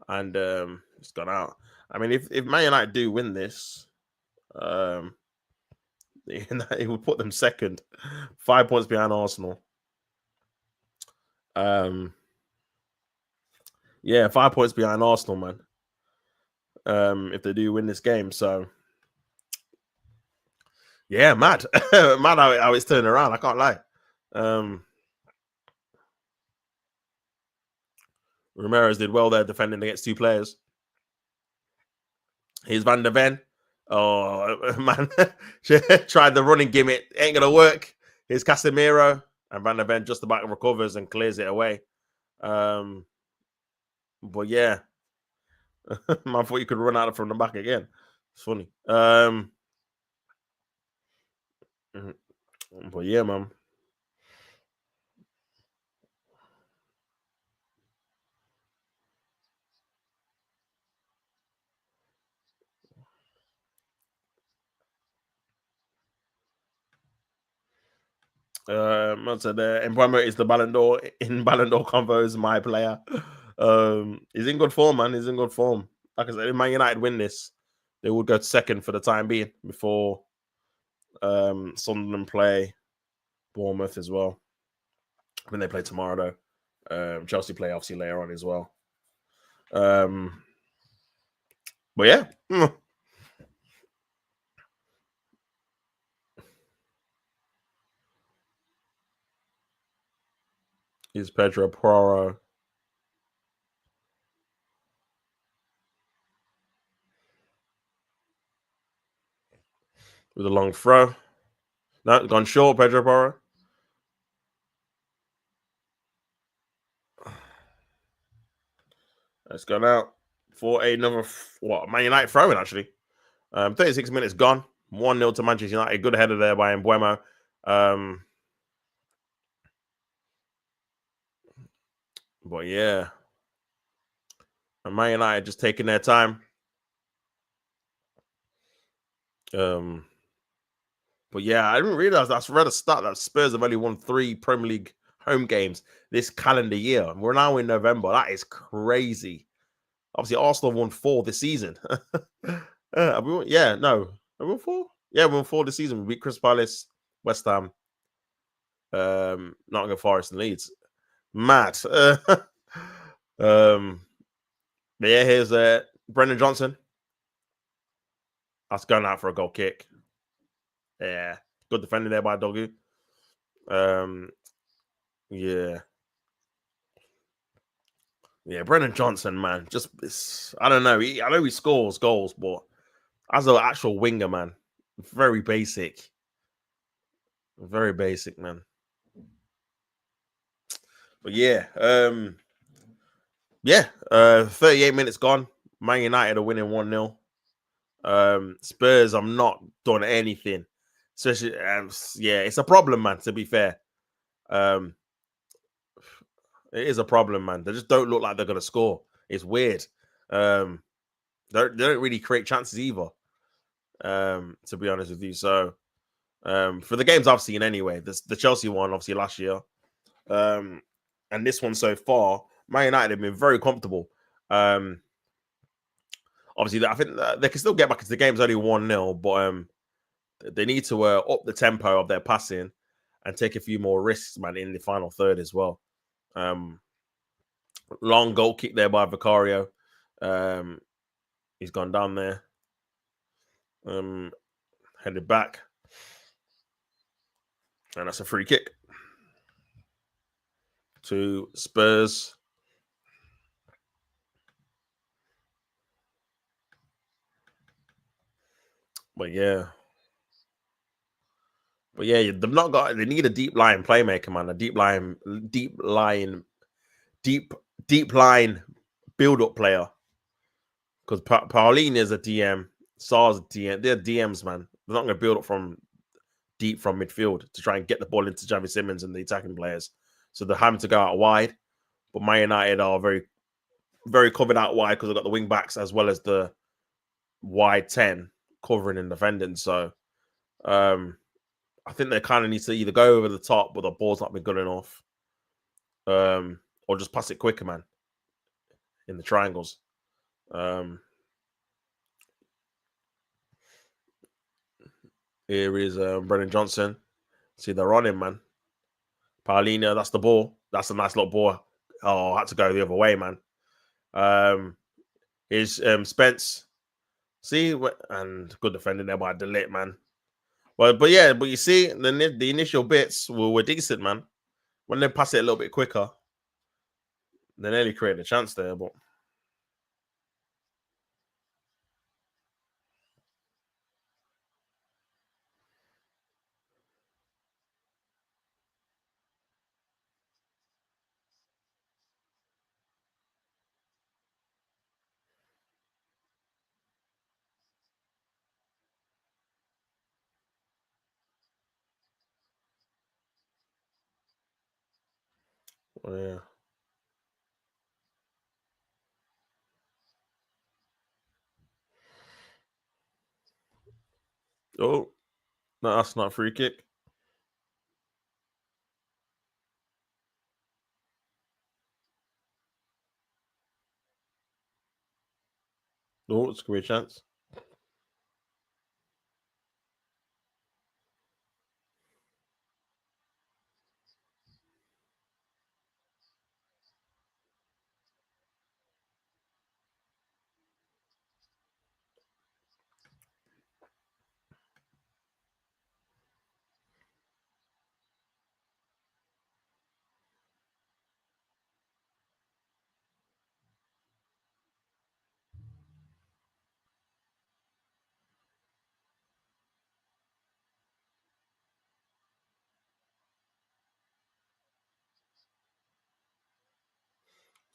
And it's gone out. I mean, if Man United do win this, it would put them second, 5 points behind Arsenal. Yeah, 5 points behind Arsenal, man. If they do win this game, so yeah, mad, mad how it's turning around. I can't lie. Ramirez did well there defending against two players. Here's Van der Ven. Oh man, tried the running gimmick, ain't gonna work. Here's Casemiro, and Van der Ven just about recovers and clears it away. But yeah, man, I thought you could run out from the back again. It's funny. But yeah, man. I said Mbama is the Ballon d'Or in Ballon d'Or convos, my player. He's in good form, man. He's in good form. Like I said, if Man United win this, they would go second for the time being before Sunderland play Bournemouth as well. When they play tomorrow, though. Chelsea play obviously later on as well. But yeah. Is Pedro Porro. With a long throw. No, gone short, Pedro Porro. It's gone out for another Man United throwing actually. 36 minutes gone. 1-0 to Manchester United. Good header there by Mbeumo. But yeah. And Man United just taking their time. But yeah, I didn't realize that's read a stat that Spurs have only won 3 Premier League home games this calendar year. We're now in November. That is crazy. Obviously, Arsenal won 4 this season. Yeah, no. Have we won 4? Yeah, we won 4 this season. We beat Crystal Palace, West Ham, Nottingham Forest, and Leeds. Mad. But yeah, here's Brendan Johnson. That's going out for a goal kick. Yeah. Good defending there by Dogu. Yeah. Yeah, Brendan Johnson, man. I don't know. I know he scores goals, but as an actual winger, man, very basic. Very basic, man. But yeah, 38 minutes gone. Man United are winning 1-0. Spurs, I'm not doing anything. Especially, yeah, it's a problem, man, to be fair. Um, it is a problem, man. They just don't look like they're going to score. It's weird. Um, they don't really create chances either, to be honest with you. So, for the games I've seen anyway, the Chelsea one, obviously, last year, and this one so far, Man United have been very comfortable. Obviously, I think they can still get back into the games only 1-0, but they need to up the tempo of their passing and take a few more risks, man, in the final third as well. Long goal kick there by Vicario. He's gone down there. Headed back. And that's a free kick to Spurs. But yeah. They've not got. They need a deep line playmaker, man. A deep deep line build up player. Because Pauline is a DM, Sar's a DM. They're DMs, man. They're not going to build up from deep from midfield to try and get the ball into Javi Simmons and the attacking players. So they're having to go out wide. But Man United are very, very covered out wide because they've got the wing backs as well as the wide 10 covering and defending. So I think they kind of need to either go over the top, but the ball's not been good enough, or just pass it quicker, man, in the triangles. Here is Brennan Johnson. See, they're on him, man. Paulina, that's the ball. That's a nice little ball. Oh, I had to go the other way, man. Here's Spence. See, and good defending there by Delit, man. But you see, the initial bits were decent, man. When they pass it a little bit quicker, they nearly created a chance there. But yeah. Oh, no, that's not a free kick. Oh, it's gonna be a chance.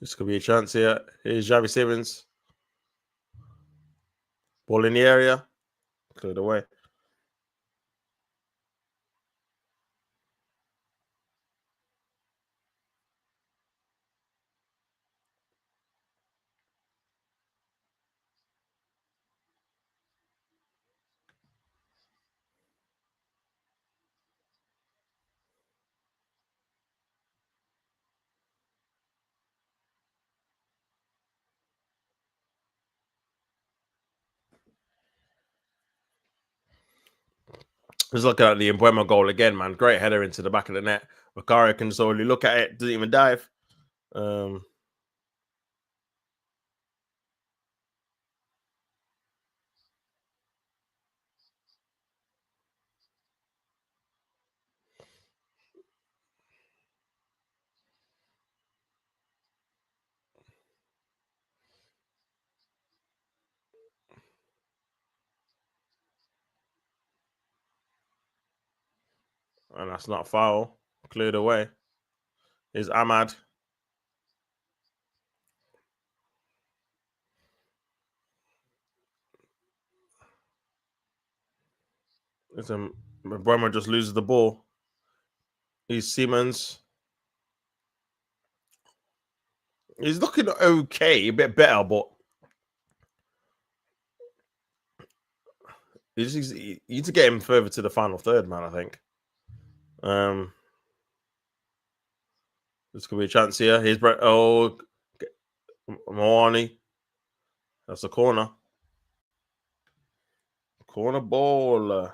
This could be a chance here. Here's Javi Simmons. Ball in the area. Cleared away. Just looking at the Embuemo goal again, man. Great header into the back of the net. Macario can just only look at it, doesn't even dive. And that's not foul. Cleared away. Is Ahmad. Embuemo just loses the ball. He's Siemens. He's looking okay, a bit better, but you need to get him further to the final third, man. I think. This could be a chance here. Here's Brett. Oh, Moani. That's a corner. Corner ball.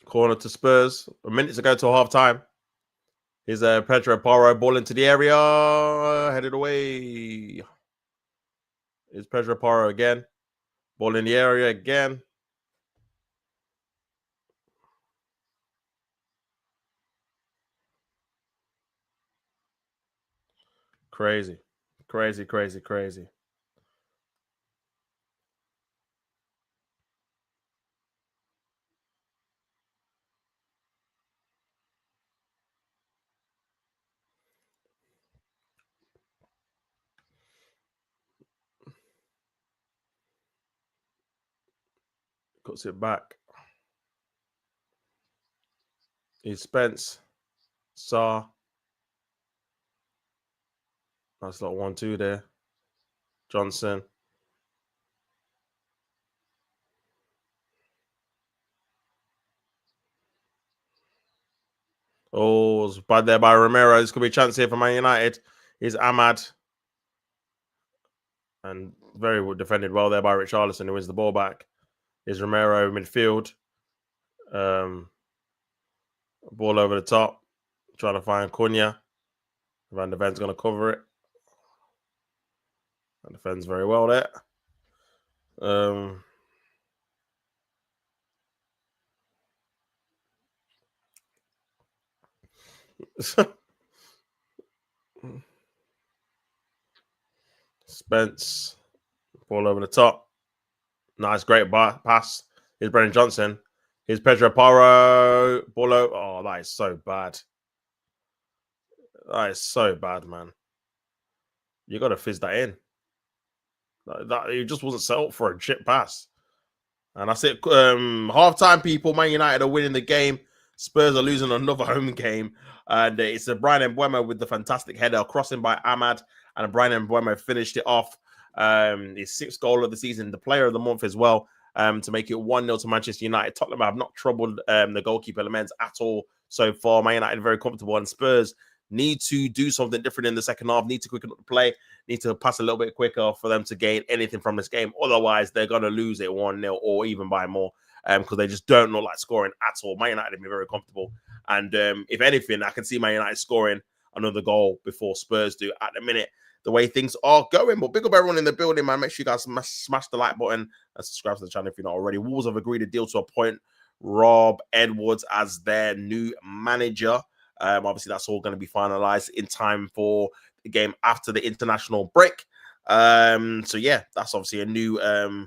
Corner to Spurs. A minute to go to half time. Here's Pedro Porro ball into the area. Headed away. Here's Pedro Porro again. Ball in the area again. Crazy. Crazy, crazy, crazy. Cuts it back. He's Spence. Saw. That's like 1-2 there. Johnson. Oh, it's bad there by Romero. This could be a chance here for Man United. Is Ahmad. And very well defended well there by Richarlison, who wins the ball back. Is Romero midfield. Ball over the top. Trying to find Cunha. Van de Ven's going to cover it. And defends very well there. Spence. Ball over the top. Nice, great pass. Here's Brennan Johnson. Here's Pedro Porro. Ball over. Oh, that is so bad. That is so bad, man. You got to fizz that in. That it just wasn't set up for a chip pass. And that's it. Half time, people. Man United are winning the game. Spurs are losing another home game. And it's a Brian Mbeumo with the fantastic header crossing by Ahmad. And Brian Mbeumo finished it off. His sixth goal of the season, the player of the month as well, to make it 1-0 to Manchester United. Tottenham have not troubled the goalkeeper Lamens at all so far. Man United very comfortable. And Spurs need to do something different in the second half, need to quicken up the play, need to pass a little bit quicker for them to gain anything from this game. Otherwise, they're going to lose it 1-0 or even by more because they just don't look like scoring at all. Man United have been very comfortable. And if anything, I can see Man United scoring another goal before Spurs do at the minute, the way things are going. But big up everyone in the building, man. Make sure you guys smash the like button and subscribe to the channel if you're not already. Wolves have agreed a deal to appoint Rob Edwards as their new manager. Obviously, that's all going to be finalized in time for the game after the international break. So yeah, that's obviously a new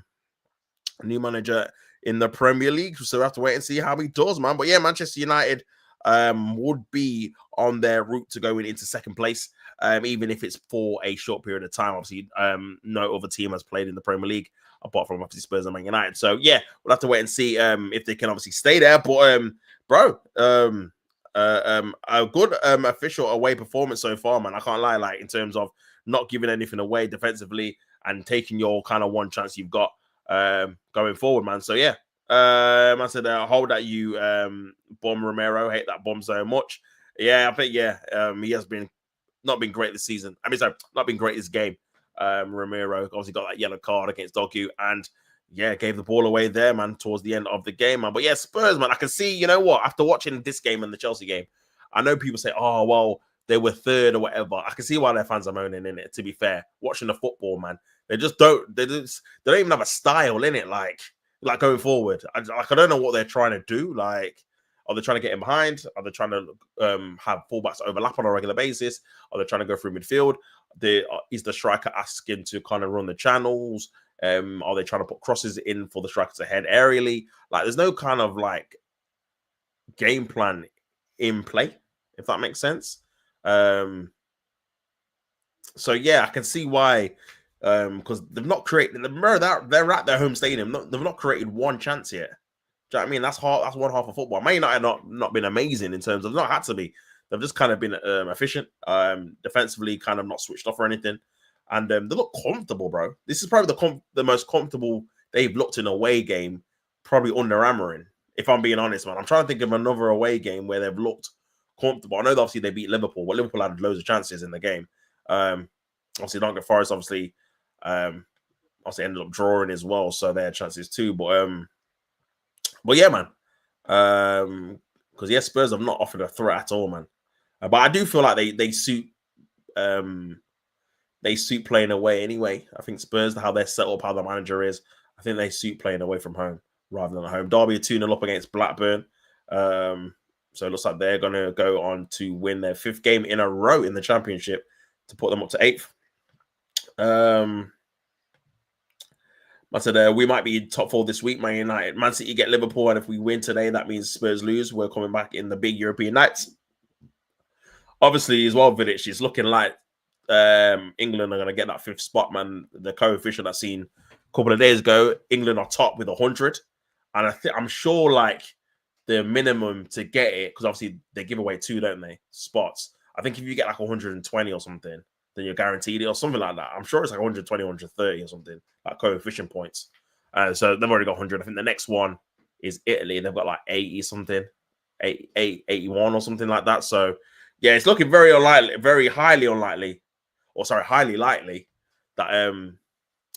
manager in the Premier League. So we have to wait and see how he does, man. But yeah, Manchester United would be on their route to going into second place, even if it's for a short period of time. Obviously, no other team has played in the Premier League apart from obviously Spurs and Man United. So yeah, we'll have to wait and see if they can obviously stay there. But a good official away performance so far, man. I can't lie, like in terms of not giving anything away defensively and taking your kind of one chance you've got going forward, man. So yeah, I said hold that you bomb Romero, hate that bomb so much. Yeah, I think he has not been great this season. I mean, sorry, not been great this game. Romero obviously got that yellow card against Dogu and yeah, gave the ball away there, man, towards the end of the game, man. But yeah, Spurs, man, I can see, you know what, after watching this game and the Chelsea game, I know people say, oh, well, they were third or whatever. I can see why their fans are moaning in it, to be fair. Watching the football, man, they don't even have a style in it, like going forward. I don't know what they're trying to do. Like, are they trying to get in behind? Are they trying to have fullbacks overlap on a regular basis? Are they trying to go through midfield? Is the striker asking to kind of run the channels? Are they trying to put crosses in for the striker to head aerially? Like, there's no kind of like game plan in play, if that makes sense. So yeah, I can see why. Because they've not created. They're at their home stadium. They've not created one chance yet. Do you know what I mean? That's one half of football. Man United not been amazing in terms of, not had to be. They've just kind of been efficient, defensively, kind of not switched off or anything. And they look comfortable, bro. This is probably the most comfortable they've looked in a away game, probably under Amorim, if I'm being honest, man. I'm trying to think of another away game where they've looked comfortable. I know obviously they beat Liverpool, but Liverpool had loads of chances in the game. Obviously, Nottingham Forest obviously ended up drawing as well, so they had chances too. But yeah, man. Because yeah, Spurs have not offered a threat at all, man. But I do feel like they suit playing away anyway. I think Spurs, how they're set up, how the manager is, I think they suit playing away from home rather than at home. Derby are 2-0 up against Blackburn. So it looks like they're going to go on to win their 5th game in a row in the Championship to put them up to 8th. I said we might be top 4 this week, Man United. Man City get Liverpool, and if we win today, that means Spurs lose. We're coming back in the big European nights. Obviously, as well, Vidic, it's looking like England are going to get that 5th spot, man. The coefficient I seen a couple of days ago, England are top with 100. And I'm sure like the minimum to get it, because obviously they give away 2, don't they? Spots. I think if you get like 120 or something, then you're guaranteed it or something like that. I'm sure it's like 120, 130 or something, like coefficient points. So they've already got 100. I think the next one is Italy. They've got like 80 something, 81 or something like that. So yeah, it's looking very unlikely, highly likely that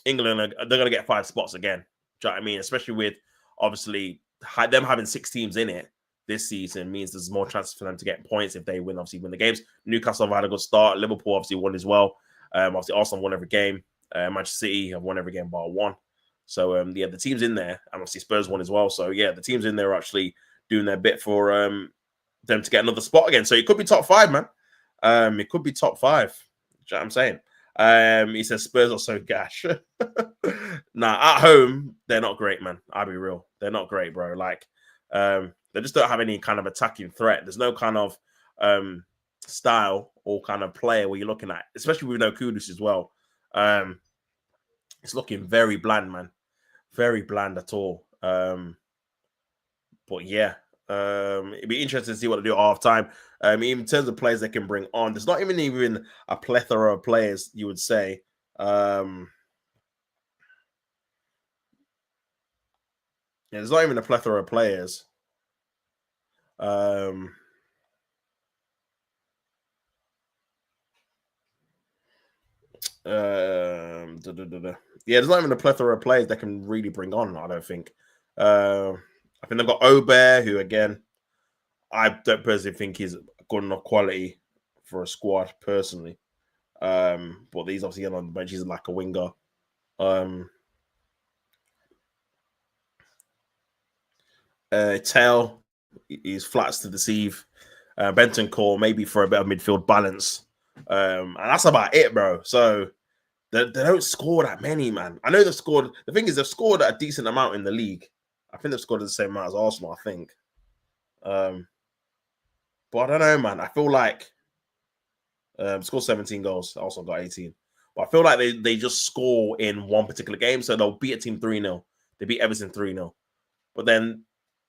England they're going to get 5 spots again. Do you know what I mean? Especially with obviously them having 6 teams in it this season means there's more chances for them to get points if they win the games. Newcastle have had a good start. Liverpool obviously won as well. Obviously Arsenal won every game. Manchester City have won every game bar 1. So yeah, the teams in there, and obviously Spurs won as well. So yeah, the teams in there are actually doing their bit for them to get another spot again. So it could be top 5, man. It could be top 5. Do you know what I'm saying? He says Spurs are so gash. Nah, at home, they're not great, man. I'll be real. They're not great, bro. Like, they just don't have any kind of attacking threat. There's no kind of style or kind of player where you're looking at, especially with no Kudus as well. It's looking very bland, man. Very bland at all. But yeah, it'd be interesting to see what they do at half time. In terms of players they can bring on, there's not even a plethora of players, you would say. Yeah, there's not even a plethora of players. Yeah, there's not even a plethora of players that can really bring on. I don't think. I think they've got Obear, who again, I don't personally think he's good enough quality for a squad personally. But he's obviously on the bench. He's like a winger. Tail, he's flats to deceive. Benton Core maybe for a bit of midfield balance. And that's about it, bro. So they don't score that many, man. I know they've scored. The thing is, they've scored a decent amount in the league. I think they've scored the same amount as Arsenal, I think. But I don't know, man. I feel like scored 17 goals. Arsenal got 18. But I feel like they just score in one particular game. So they'll beat a team 3-0. They beat Everton 3-0. But then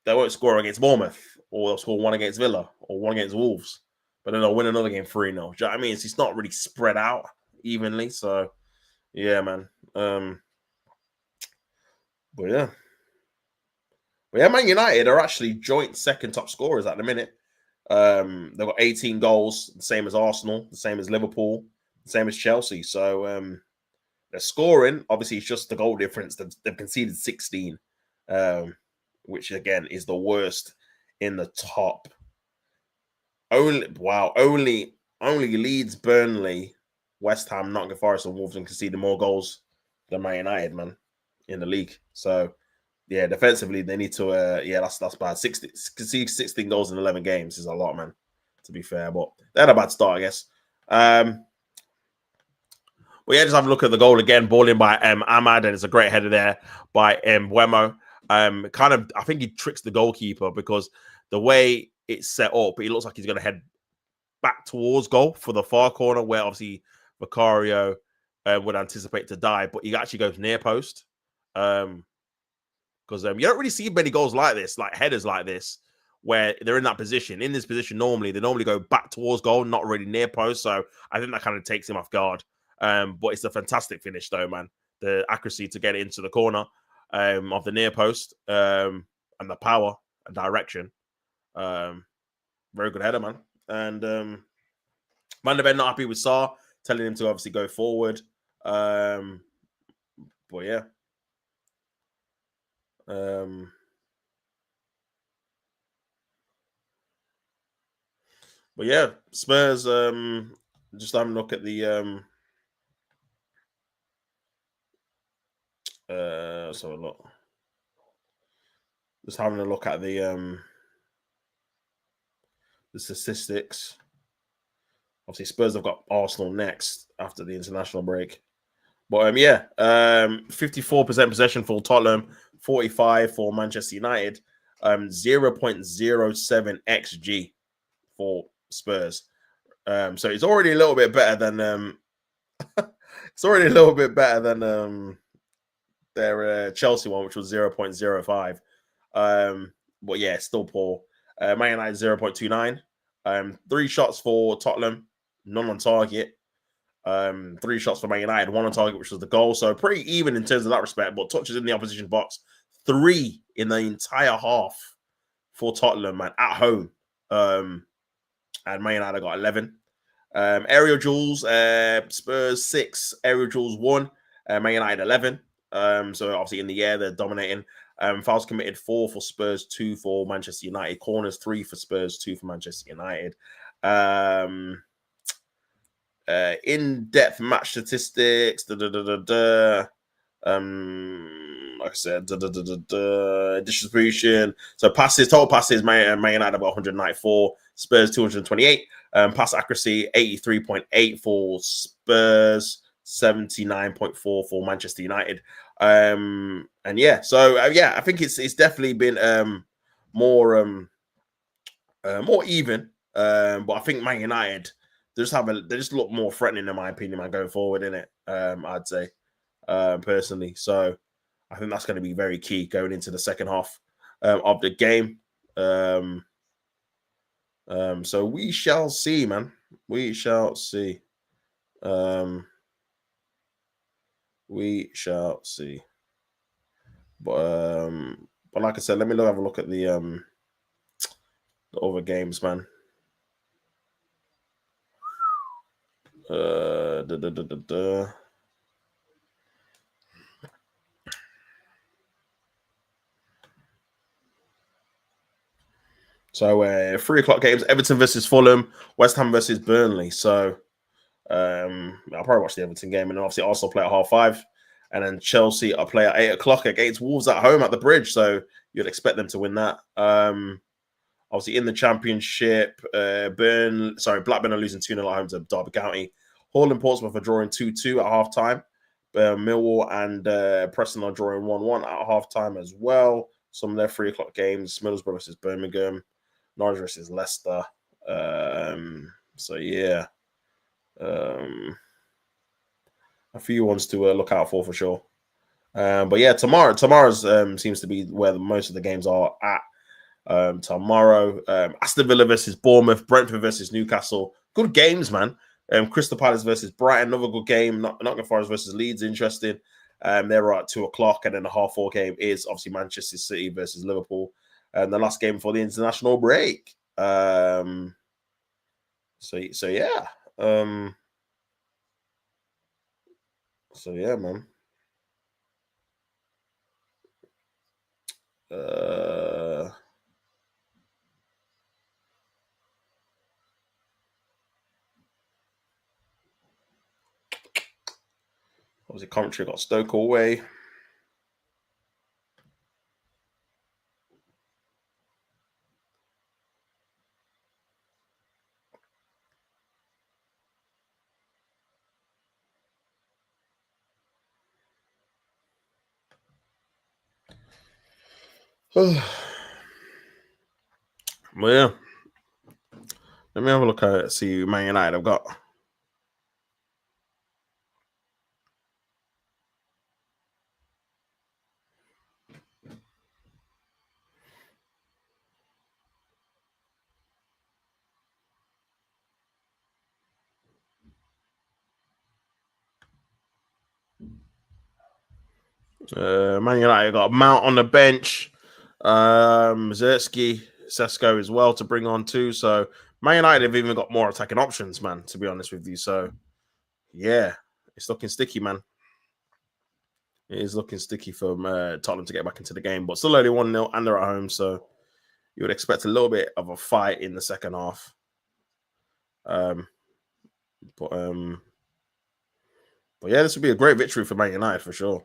they won't score against Bournemouth, or they'll score one against Villa, or one against Wolves. But then they'll win another game 3-0. Do you know what I mean? It's not really spread out evenly. So, yeah, man. But yeah. But yeah, Man United are actually joint second top scorers at the minute. They've got 18 goals, the same as Arsenal, the same as Liverpool, the same as Chelsea. So they're scoring. Obviously, it's just the goal difference. They've conceded 16, which again is the worst in the top. Only Leeds, Burnley, West Ham, Nottingham Forest, and Wolves conceded more goals than Man United, man, in the league. So yeah, defensively they need to. That's bad. 16 goals in 11 games is a lot, man. To be fair, but they had a bad start, I guess. Well, yeah, just have a look at the goal again. Ball in by Ahmad, and it's a great header there by Wemo. I think he tricks the goalkeeper because the way it's set up, it looks like he's going to head back towards goal for the far corner, where obviously Vicario would anticipate to die, but he actually goes near post. Because you don't really see many goals like this, like headers like this, where they're in that position. In this position, they normally go back towards goal, not really near post. So I think that kind of takes him off guard. But it's a fantastic finish, though, man. The accuracy to get it into the corner of the near post and the power and direction. Very good header, man. And Van de Ven not happy with Sarr, telling him to obviously go forward. But yeah. But yeah, Spurs, just having a look at the look. Just having a look at the statistics. Obviously, Spurs have got Arsenal next after the international break. But 54% possession for Tottenham, 45 for Manchester United, 0.07 XG for Spurs. So it's already a little bit better than their Chelsea one, which was 0.05. But yeah, still poor. Man United 0.29. 3 shots for Tottenham, none on target. 3 shots for Man United, 1 on target, which was the goal. So pretty even in terms of that respect, but touches in the opposition box, 3 in the entire half for Tottenham, man, at home. And Man United got 11. Aerial duels, Spurs 6, aerial duels 1, Man United 11. So obviously in the air, they're dominating. Fouls committed 4 for Spurs, 2 for Manchester United. Corners 3 for Spurs, 2 for Manchester United. In-depth match statistics. Like I said, distribution. So total passes, Man United about 194, Spurs 228. Pass accuracy 83.8 for Spurs, 79.4 for Manchester United. And yeah, so I think it's definitely been more even But I think Man United they just look more threatening in my opinion, man, going forward in it. I'd say personally. So I think that's going to be very key going into the second half of the game. So we shall see, man. We shall see. We shall see. But like I said, let me have a look at the other games, man. Da, da, da, da, da. So 3 o'clock games: Everton versus Fulham, West Ham versus Burnley. So I'll probably watch the Everton game, and obviously Arsenal play at 5:30, and then Chelsea are play at 8 o'clock against Wolves at home at the Bridge. So you'd expect them to win that. Obviously in the Championship, Blackburn are losing 2-0 at home to Derby County. Hull and Portsmouth are drawing 2-2 at half time. Millwall and Preston are drawing 1-1 at half time as well. Some of their 3 o'clock games: Middlesbrough versus Birmingham, Norwich versus Leicester. So yeah. A few ones to look out for sure. But yeah, tomorrow's seems to be where most of the games are at. Tomorrow, Aston Villa versus Bournemouth, Brentford versus Newcastle. Good games, man. Crystal Palace versus Brighton, another good game. Nottingham Forest versus Leeds, interesting. They're at 2 o'clock, and then the 4:30 game is obviously Manchester City versus Liverpool, and the last game for the international break. So yeah. So yeah, man. Obviously, Coventry got Stoke away. Well, yeah. Let me have a look at it, see who Man United have got. Man United got Mount on the bench. Zerski, Sesko as well to bring on too. So Man United have even got more attacking options, man, to be honest with you. So yeah, it's looking sticky, man. It is looking sticky for Tottenham to get back into the game, but still only 1-0 and they're at home. So you would expect a little bit of a fight in the second half. But yeah, this would be a great victory for Man United for sure.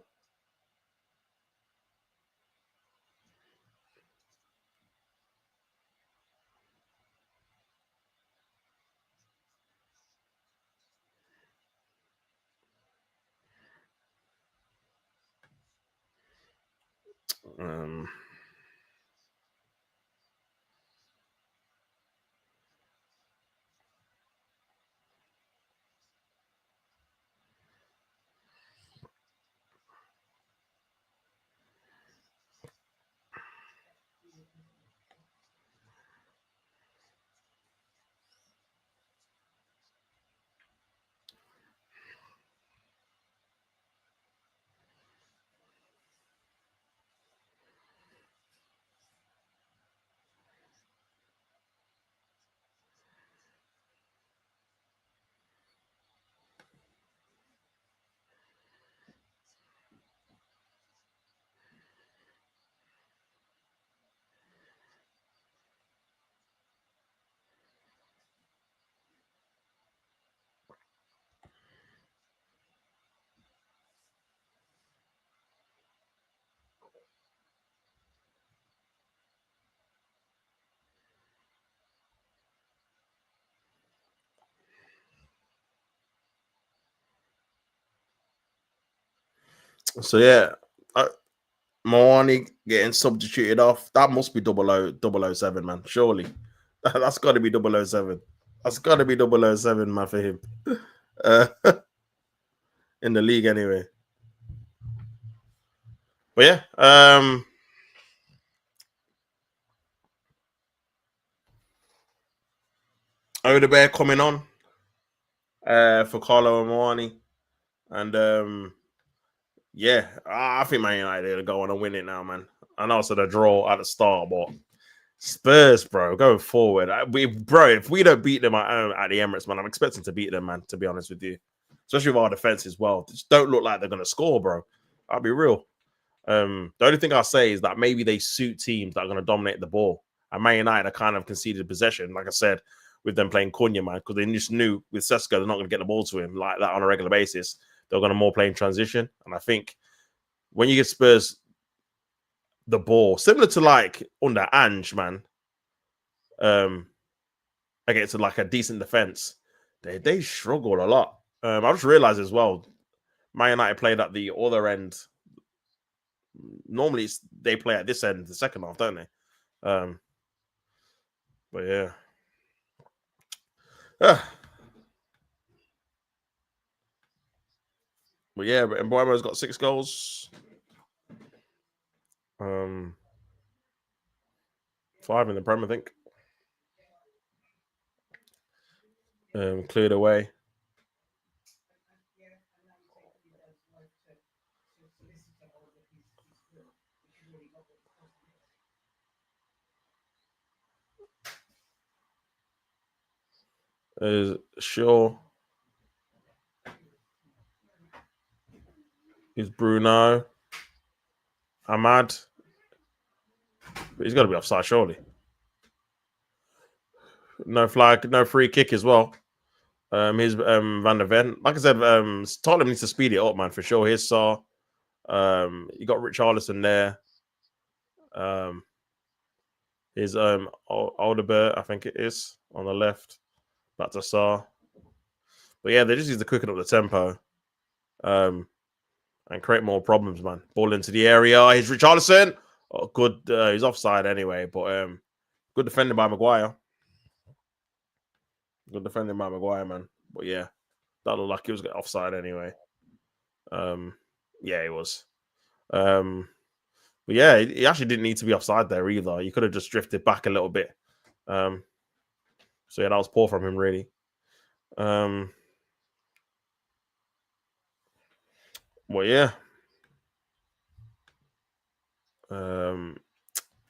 So yeah, Moani getting substituted off. That must be 007, man. Surely That's got to be 007. That's got to be 007, man, for him. Uh, in the league, anyway. But yeah, Odebear coming on for Carlo Amani. And yeah, I think Man United are going to win it now, man. And also the draw at the start, but Spurs, bro, going forward. If we don't beat them at the Emirates, man, I'm expecting to beat them, man, to be honest with you. Especially with our defense as well. They just don't look like they're going to score, bro. I'll be real. The only thing I'll say is that maybe they suit teams that are going to dominate the ball. And Man United are kind of conceded possession, like I said, with them playing Cunha, man, because they just knew with Sesko, they're not going to get the ball to him like that on a regular basis. They're going to more play in transition. And I think when you get Spurs the ball, similar to like under Ange, man, against like a decent defense, they struggled a lot. I just realized as well, Man United played at the other end. Normally they play at this end, the second half, don't they? But yeah. But yeah, but Mbuemo's got 6 goals. 5 in the Prem, I think. Cleared away. Shaw. Is Bruno. Ahmad. But he's got to be offside, surely. No flag, no free kick as well. Here's Van der Ven. Like I said, Tottenham needs to speed it up, man, for sure. Here's Saar. You got Richarlison there. Here's Alderbert, I think it is, on the left. Back to Saar. But yeah, they just need to quicken up the tempo. And create more problems, man. Ball into the area. Here's Richarlison. Oh, good. He's offside anyway, but good defending by Maguire. Good defending by Maguire, man. But yeah, that looked like he was offside anyway. Yeah, he was. But yeah, he actually didn't need to be offside there either. You could have just drifted back a little bit. So yeah, that was poor from him, really. Well, yeah.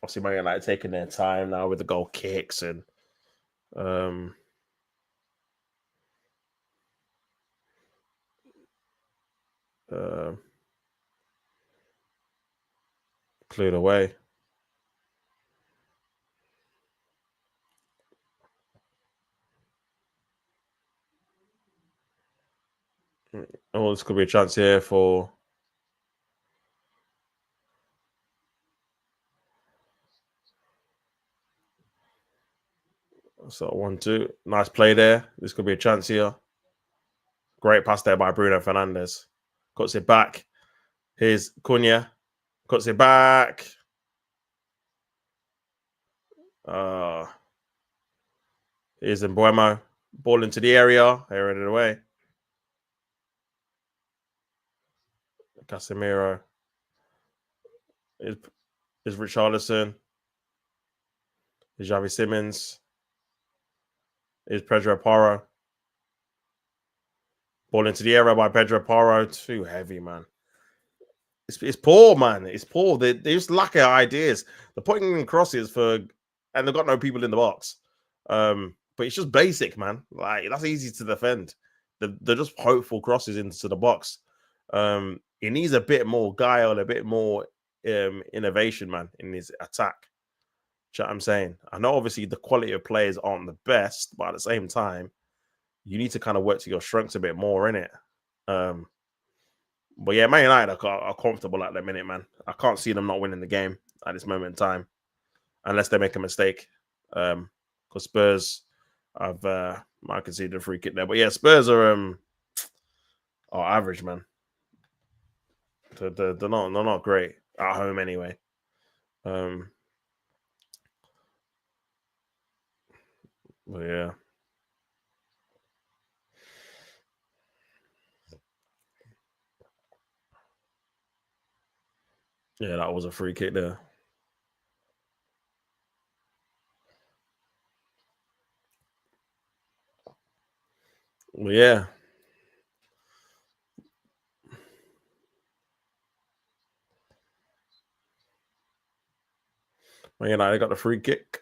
Obviously, Man United taking their time now with the goal kicks and cleared away. Oh, this could be a chance here for. So 1-2. Nice play there. This could be a chance here. Great pass there by Bruno Fernandes. Cuts it back. Here's Cunha. Cuts it back. Here's Mbuemo. Ball into the area. Airing it away. Casemiro. Here's Richarlison. Here's Javi Simmons. Here's Pedro Porro. Ball into the area by Pedro Porro. Too heavy, man. It's poor, man. It's poor. They just lack of ideas. They're putting in crosses and they've got no people in the box. But it's just basic, man. Like that's easy to defend. They're just hopeful crosses into the box. He needs a bit more guile, a bit more innovation, man, in his attack. Do you know what I'm saying? I know obviously the quality of players aren't the best, but at the same time, you need to kind of work to your strengths a bit more, innit? But yeah, Man United are comfortable at the minute, man. I can't see them not winning the game at this moment in time, unless they make a mistake. Because Spurs I can see the free kick there, but yeah, Spurs are average, man. They're not great at home anyway. But yeah. Yeah, that was a free kick there. But yeah. Man United got the free kick.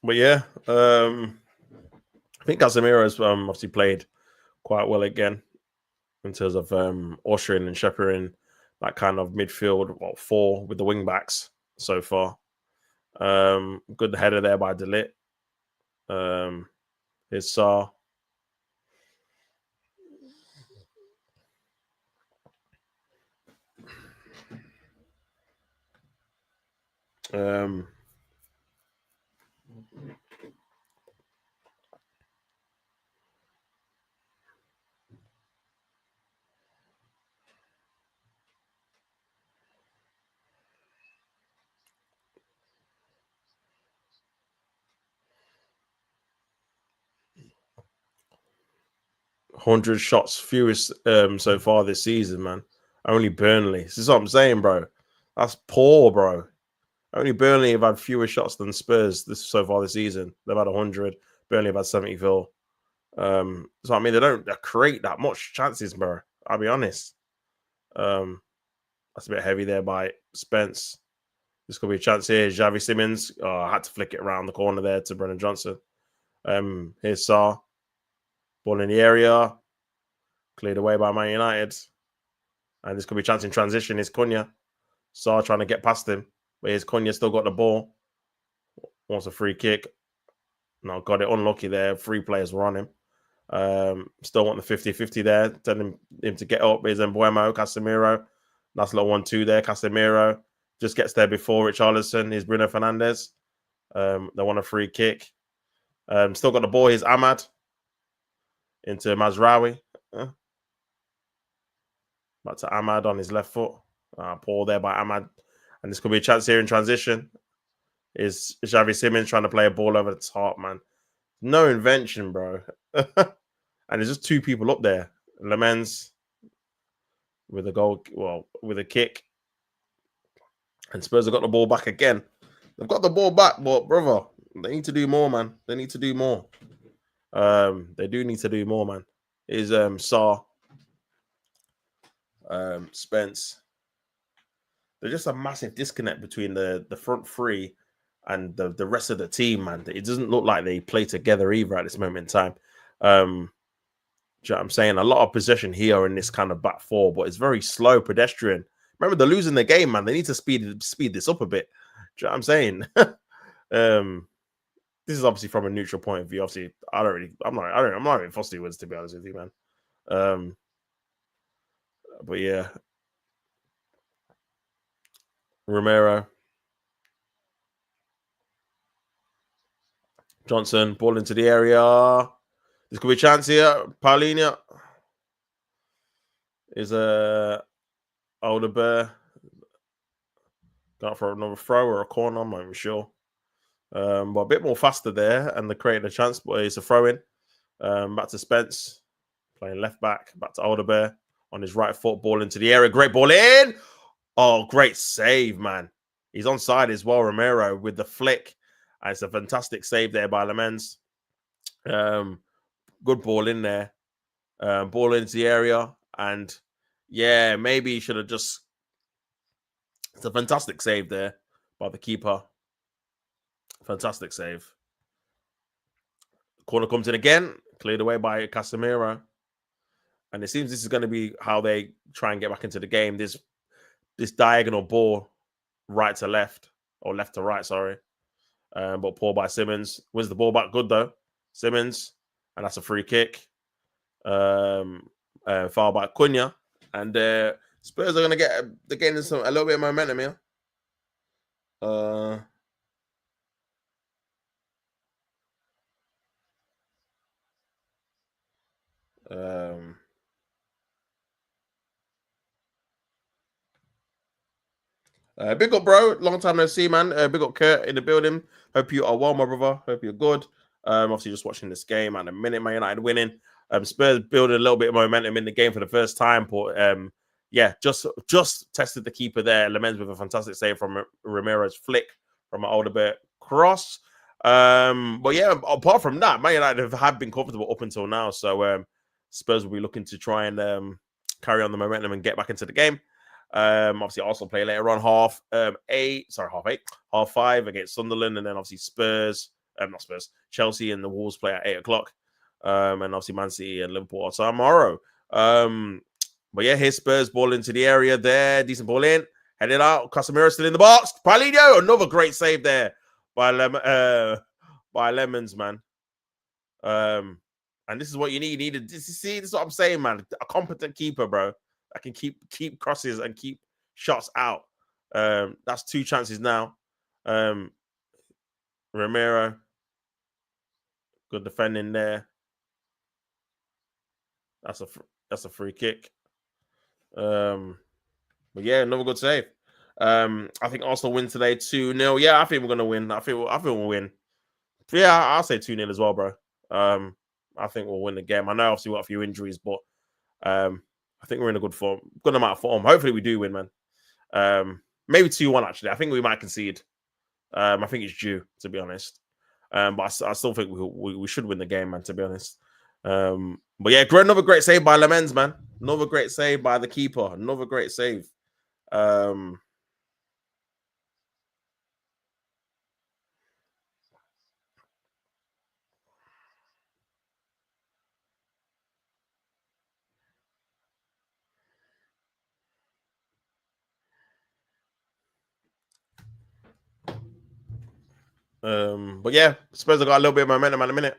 But yeah, I think Casemiro's obviously played quite well again in terms of ushering and shepherding that kind of midfield four with the wing backs so far. Good header there by Delit. Here's Saar. Um, 100 shots, fewest so far this season, man. Only Burnley. This is what I'm saying, bro. That's poor, bro. Only Burnley have had fewer shots than Spurs this so far this season. They've had 100. Burnley have had 74. So I mean, they don't create that much chances, bro. I'll be honest. Um, that's a bit heavy there by Spence. This could be a chance here. Xavi Simmons. Oh, I had to flick it around the corner there to Brennan Johnson. Here's Saar. Ball in the area. Cleared away by Man United. And this could be a chance in transition. It's Cunha. Saar trying to get past him. But here's Cunha still got the ball. Wants a free kick. No, got it unlucky there. 3 players were on him. Still want the 50-50 there. Telling him to get up. Here's Mbuemo, Casemiro. Nice little 1-2 there. Casemiro just gets there before Richarlison. Here's Bruno Fernandes. They want a free kick. Still got the ball. Here's Ahmad into Mazraoui. Back to Ahmad on his left foot. Paul there by Ahmad. And this could be a chance here in transition. Is Xavi Simmons trying to play a ball over the top, man. No invention, bro. And there's just 2 people up there. Lemens with a goal, well, with a kick. And Spurs have got the ball back again. They've got the ball back, but brother, they need to do more, man. They need to do more. They do need to do more, man. Is Saar, Spence. There's just a massive disconnect between the front 3 and the rest of the team, man. It doesn't look like they play together either at this moment in time. Do you know what I'm saying? A lot of possession here in this kind of back 4, but it's very slow pedestrian. Remember, they're losing the game, man. They need to speed this up a bit. Do you know what I'm saying? This is obviously from a neutral point of view. Obviously, I'm not even fussy with, to be honest with you, man. But yeah, Romero, Johnson, ball into the area. This could be a chance here. Paulinho is a older bear. Got for another throw or a corner. I'm not even sure. But a bit more faster there, and they're creating a chance, but it's a throw in. Back to Spence, playing left back. Back to Alderbear on his right foot, ball into the area. Great ball in. Oh, great save, man. He's onside as well, Romero, with the flick. And it's a fantastic save there by Lemens. Good ball in there. Ball into the area. And yeah, maybe he should have just. It's a fantastic save there by the keeper. Fantastic save. Corner comes in again, cleared away by Casemiro. And it seems this is going to be how they try and get back into the game. This diagonal ball, right to left, or left to right, sorry. But Paul by Simmons. Wins the ball back good, though. Simmons. And that's a free kick. Foul by Cunha. And Spurs are going to get they're getting a little bit of momentum here. Um, Big up, bro. Long time no see, man. Big up, Kurt, in the building. Hope you are well, my brother. Hope you're good. Obviously, just watching this game at the minute, Man United winning. Spurs building a little bit of momentum in the game for the first time, but yeah, just tested the keeper there. Lamens with a fantastic save from Ramiro's flick from an Alderbert cross. But yeah, apart from that, Man United have been comfortable up until now. So Spurs will be looking to try and carry on the momentum and get back into the game. Obviously, Arsenal play later on half five against Sunderland, and then obviously not Spurs, Chelsea and the Wolves play at 8 o'clock. And obviously Man City and Liverpool are tomorrow. But yeah, here's Spurs ball into the area there, decent ball in, headed out. Casemiro still in the box. Paulinho, another great save there by Lemons, man. And this is what you need. You need see, this is what I'm saying, man. A competent keeper, bro. I can keep crosses and keep shots out. That's 2 chances now. Romero, good defending there. That's a free kick. But yeah, another good save. I think Arsenal win today 2-0. Yeah, I think we're gonna win. I think we'll win. Yeah, I'll say 2-0 as well, bro. I think we'll win the game. I know obviously we've got a few injuries, but I think we're in a good amount of form. Hopefully we do win, man. Maybe 2-1 actually. I think we might concede. I think it's due, to be honest. But I still think we should win the game, man, to be honest. But yeah, another great save by Lamens, man. Another great save by the keeper. Another great save. But yeah, Spurs have got a little bit of momentum at a minute.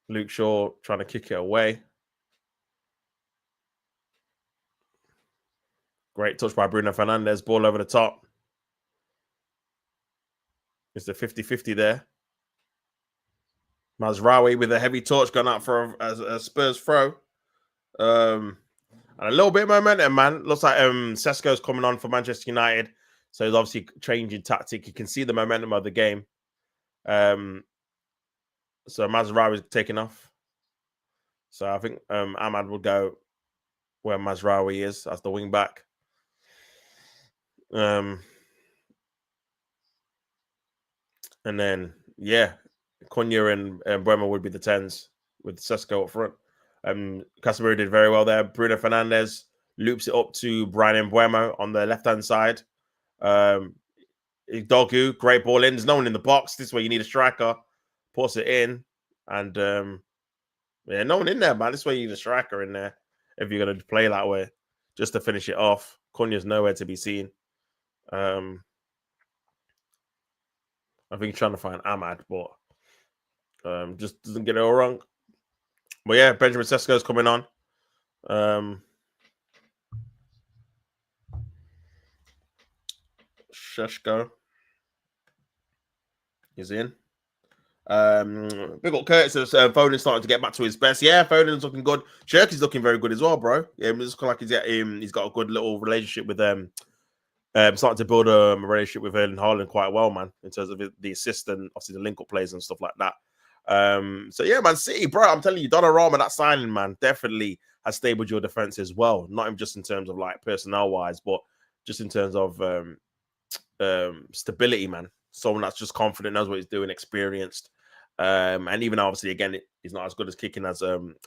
Luke Shaw trying to kick it away. Great touch by Bruno Fernandes. Ball over the top. It's the 50-50 there. Mazraoui with a heavy touch gone out for a Spurs throw. And a little bit of momentum, man. Looks like Sesko's coming on for Manchester United. So he's obviously changing tactic. You can see the momentum of the game. So Mazraoui is taking off. So I think Ahmad will go where Mazraoui is as the wing back. And then, yeah, Cunha and Bremer would be the 10s with Sesko up front. Casemiro did very well there. Bruno Fernandes loops it up to Brian Mbeumo on the left-hand side. Dogu, great ball in. There's no one in the box. This is where you need a striker. Puts it in. And, yeah, no one in there, man. This is where you need a striker in there if you're going to play that way, just to finish it off. Cunha's nowhere to be seen. I think he's trying to find Ahmad, but just doesn't get it all wrong. But yeah, Benjamin Sesko's coming on. Sheshko is in. Big up Curtis. Foden's starting to get back to his best. Yeah, Foden's looking good. Shirky's looking very good as well, bro. Yeah, it's looking like he's got a good little relationship with starting to build a relationship with Erling Haaland quite well, man, in terms of the assist and obviously the link-up plays and stuff like that. So yeah, Man City, bro, I'm telling you, Donnarumma, that signing, man, definitely has stabled your defense as well. Not even just in terms of like personnel-wise, but just in terms of stability, man. Someone that's just confident, knows what he's doing, experienced. And even obviously, again, he's not as good as kicking as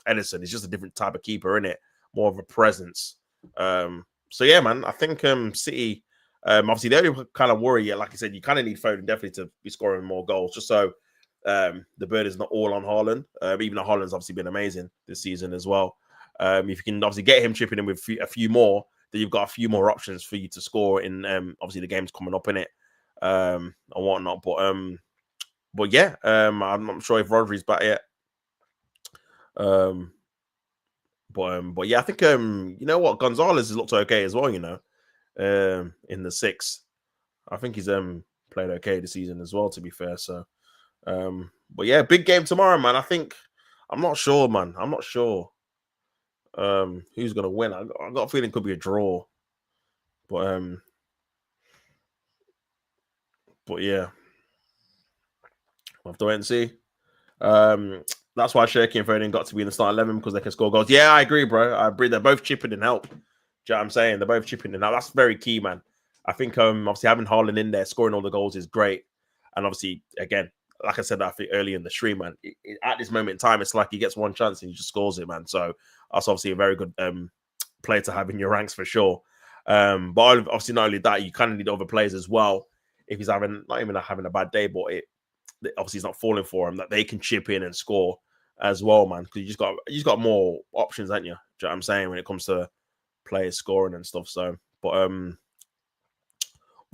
Edison. He's just a different type of keeper, in it, more of a presence. So yeah, man, I think City. Obviously, the only kind of worry, like I said, you kind of need Foden definitely to be scoring more goals, just so the bird is not all on Haaland. Even though Haaland's obviously been amazing this season as well. If you can obviously get him chipping in with a few more, then you've got a few more options for you to score in obviously the games coming up in it and whatnot. But yeah, I'm not sure if Rodri's back yet. But yeah, I think you know what, Gonzalez has looked okay as well. You know, in the 6, I think he's played okay this season as well. To be fair, so but yeah, big game tomorrow, man. I think I'm not sure, man. I'm not sure who's gonna win. I got a feeling it could be a draw. But yeah, we'll have to wait and see. That's why Shirky and Foden got to be in the start 11 because they can score goals. Yeah, I agree, bro. I agree. They're both chipping in help. Do you know what I'm saying? They're both chipping in. Now that's very key, man. I think obviously having Haaland in there scoring all the goals is great. And obviously, again, like I said, I think earlier in the stream, man, at this moment in time, it's like he gets one chance and he just scores it, man. So that's obviously a very good player to have in your ranks for sure. But obviously, not only that, you kind of need other players as well. If he's having not even having a bad day, but obviously it's not falling for him, that they can chip in and score as well, man. Because you just got more options, haven't you? Do you know what I'm saying when it comes to players scoring and stuff. So, but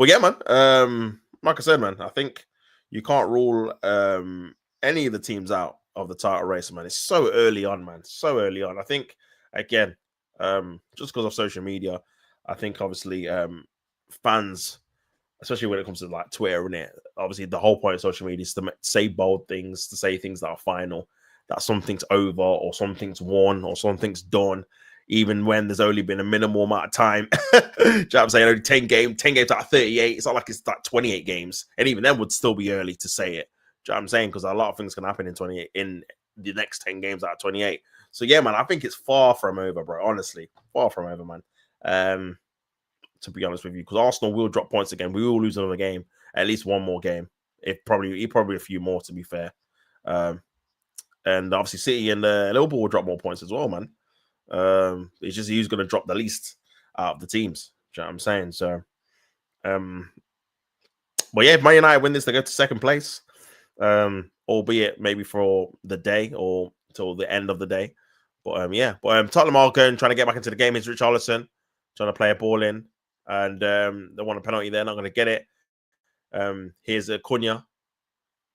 yeah, man. Like I said, man, I think you can't rule any of the teams out of the title race, man. It's so early on, man. So early on. I think again, just because of social media, I think obviously fans, especially when it comes to like Twitter, and it obviously the whole point of social media is to say bold things, to say things that are final, that something's over or something's won or something's done, even when there's only been a minimal amount of time. Do you know what I'm saying? Only 10 games out of 38. It's not like it's like 28 games, and even then would still be early to say it. Do you know what I'm saying? Because a lot of things can happen in 28 in the next 10 games out of 28. So yeah, man, I think it's far from over, bro. Honestly, far from over, man. To be honest with you, because Arsenal will drop points again. We will lose another game, at least one more game. Probably a few more, to be fair. And obviously City and Liverpool will drop more points as well, man. It's just who's going to drop the least out of the teams. Do you know what I'm saying? So, but yeah, if Man United win this, they go to second place. Albeit maybe for the day or till the end of the day. But yeah, but Tottenham are going trying to get back into the game. It's Richarlison trying to play a ball in, and they want a penalty. They're not going to get it. Here's a Cunha.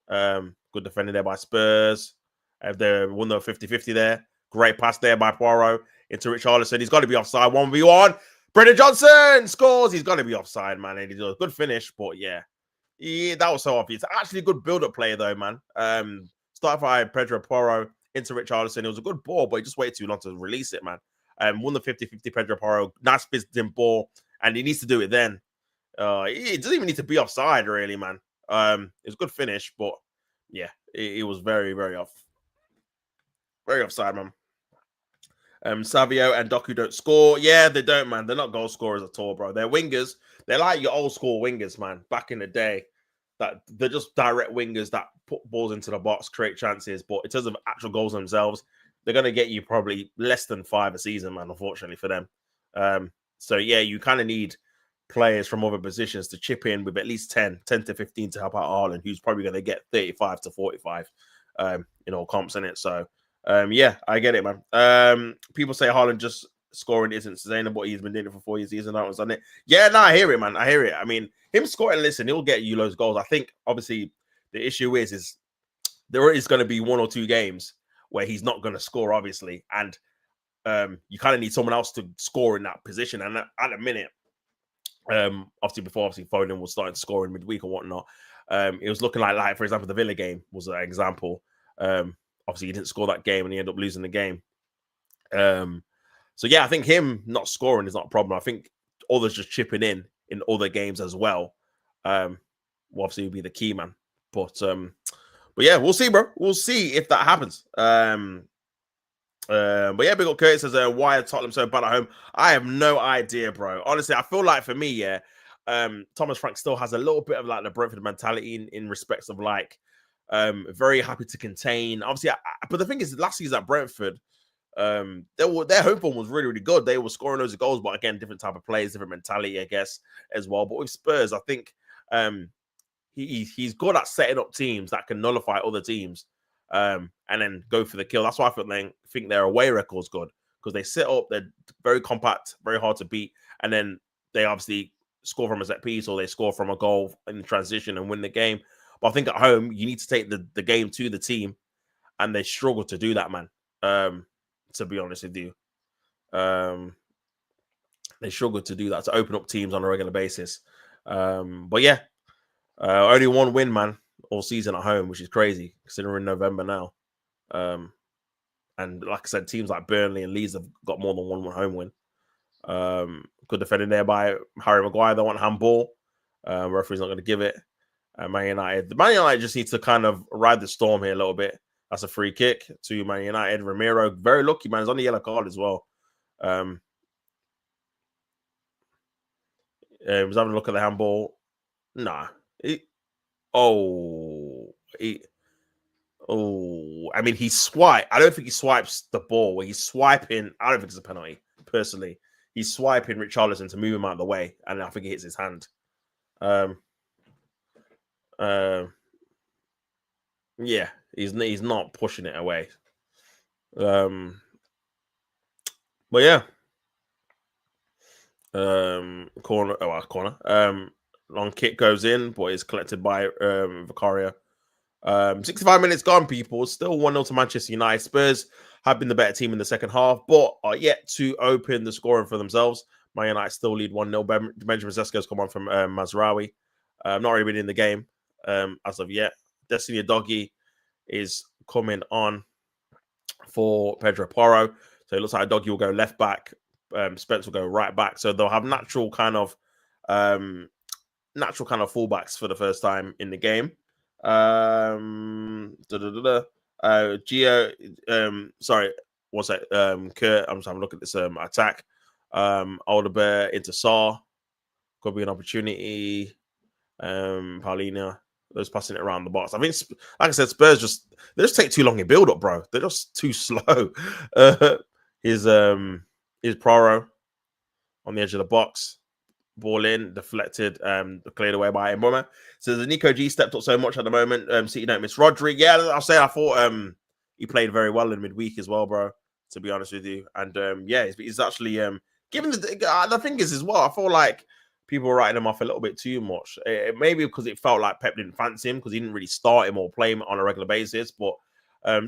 Good defending there by Spurs. They won the 50-50 there. Great pass there by Poirot into Richarlison. He's got to be offside. 1v1. Brendan Johnson scores. He's got to be offside, man. And he does a good finish, but yeah, that was so obvious. Actually, a good build-up play though, man. Started by Pedro Porro into Richarlison. It was a good ball, but he just waited too long to release it, man. Won the 50-50 Pedro Porro. Nice visiting ball, and he needs to do it then. It doesn't even need to be offside, really, man. It was a good finish, but yeah, it was very, very offside, man. Savio and Doku don't score. Yeah, they don't, man. They're not goal scorers at all, bro. They're wingers. They're like your old school wingers, man. Back in the day, that they're just direct wingers that put balls into the box, create chances. But in terms of actual goals themselves, they're gonna get you probably less than 5 a season, man. Unfortunately for them. So yeah, you kind of need players from other positions to chip in with at least 10 to 15 to help out Haaland, who's probably going to get 35 to 45 comps in it. So yeah, I get it, man. People say Haaland just scoring isn't sustainable. He's been doing it for 4 years. He's not done it. Yeah, no, I hear it, man. I hear it. I mean, him scoring, listen, he'll get you loads of goals. I think obviously the issue is there is going to be 1 or 2 games where he's not going to score, obviously, and you kind of need someone else to score in that position. And at a minute, obviously Foden was starting scoring midweek or whatnot. It was looking like for example, the Villa game was an example. Obviously he didn't score that game and he ended up losing the game. So yeah, I think him not scoring is not a problem. I think others just chipping in other games as well. Will obviously be the key, man. But yeah, we'll see, bro. We'll see if that happens. But yeah, big up Curtis says, why are Tottenham so bad at home? I have no idea, bro. Honestly, I feel like for me, yeah, Thomas Frank still has a little bit of like the Brentford mentality in respects of like very happy to contain. Obviously, but the thing is, last season at Brentford, their home form was really, really good. They were scoring loads of goals, but again, different type of players, different mentality, I guess, as well. But with Spurs, I think he's good at setting up teams that can nullify other teams. And then go for the kill. That's why I think their away record's good because they sit up, they're very compact, very hard to beat, and then they obviously score from a set piece or they score from a goal in the transition and win the game. But I think at home, you need to take the game to the team, and they struggle to do that, man. To be honest with you, they struggle to do that, to open up teams on a regular basis. But yeah, only 1 win, man, all season at home, which is crazy considering November now. And like I said, teams like Burnley and Leeds have got more than one home win. Good defending there by Harry Maguire. They want handball. Referee's not going to give it. Man United just need to kind of ride the storm here a little bit. That's a free kick to Man United. Ramiro, very lucky, man. He's on the yellow card as well. Was having a look at the handball. Nah. I mean, he swiped. I don't think he swipes the ball. Where he's swiping, I don't think it's a penalty, personally. He's swiping Richarlison to move him out of the way, and I think he hits his hand. Yeah, he's not pushing it away. But yeah. Corner. Long kick goes in, but it's collected by Vicario. 65 minutes gone, people. Still 1-0 to Manchester United. Spurs have been the better team in the second half, but are yet to open the scoring for themselves. Man United still lead 1-0. Benjamin Sesko's come on from Mazraoui. Not really been in the game as of yet. Destiny Doggy is coming on for Pedro Porro. So it looks like Doggy will go left back. Spence will go right back. So they'll have natural kind of fullbacks for the first time in the game. Kurt, I'm just having a look at this attack. Alderbear into Saar. Could be an opportunity. Paulina. Those passing it around the box. I think, like I said, Spurs they just take too long in build up, bro. They're just too slow. Is Proro on the edge of the box. Ball in, deflected, cleared away by Mboma. So the Nico G stepped up so much at the moment. City don't miss Rodri. Yeah, I'll say I thought he played very well in midweek as well, bro. To be honest with you, and he's actually given the thing is as well. I feel like people were writing him off a little bit too much. Maybe because it felt like Pep didn't fancy him because he didn't really start him or play him on a regular basis. But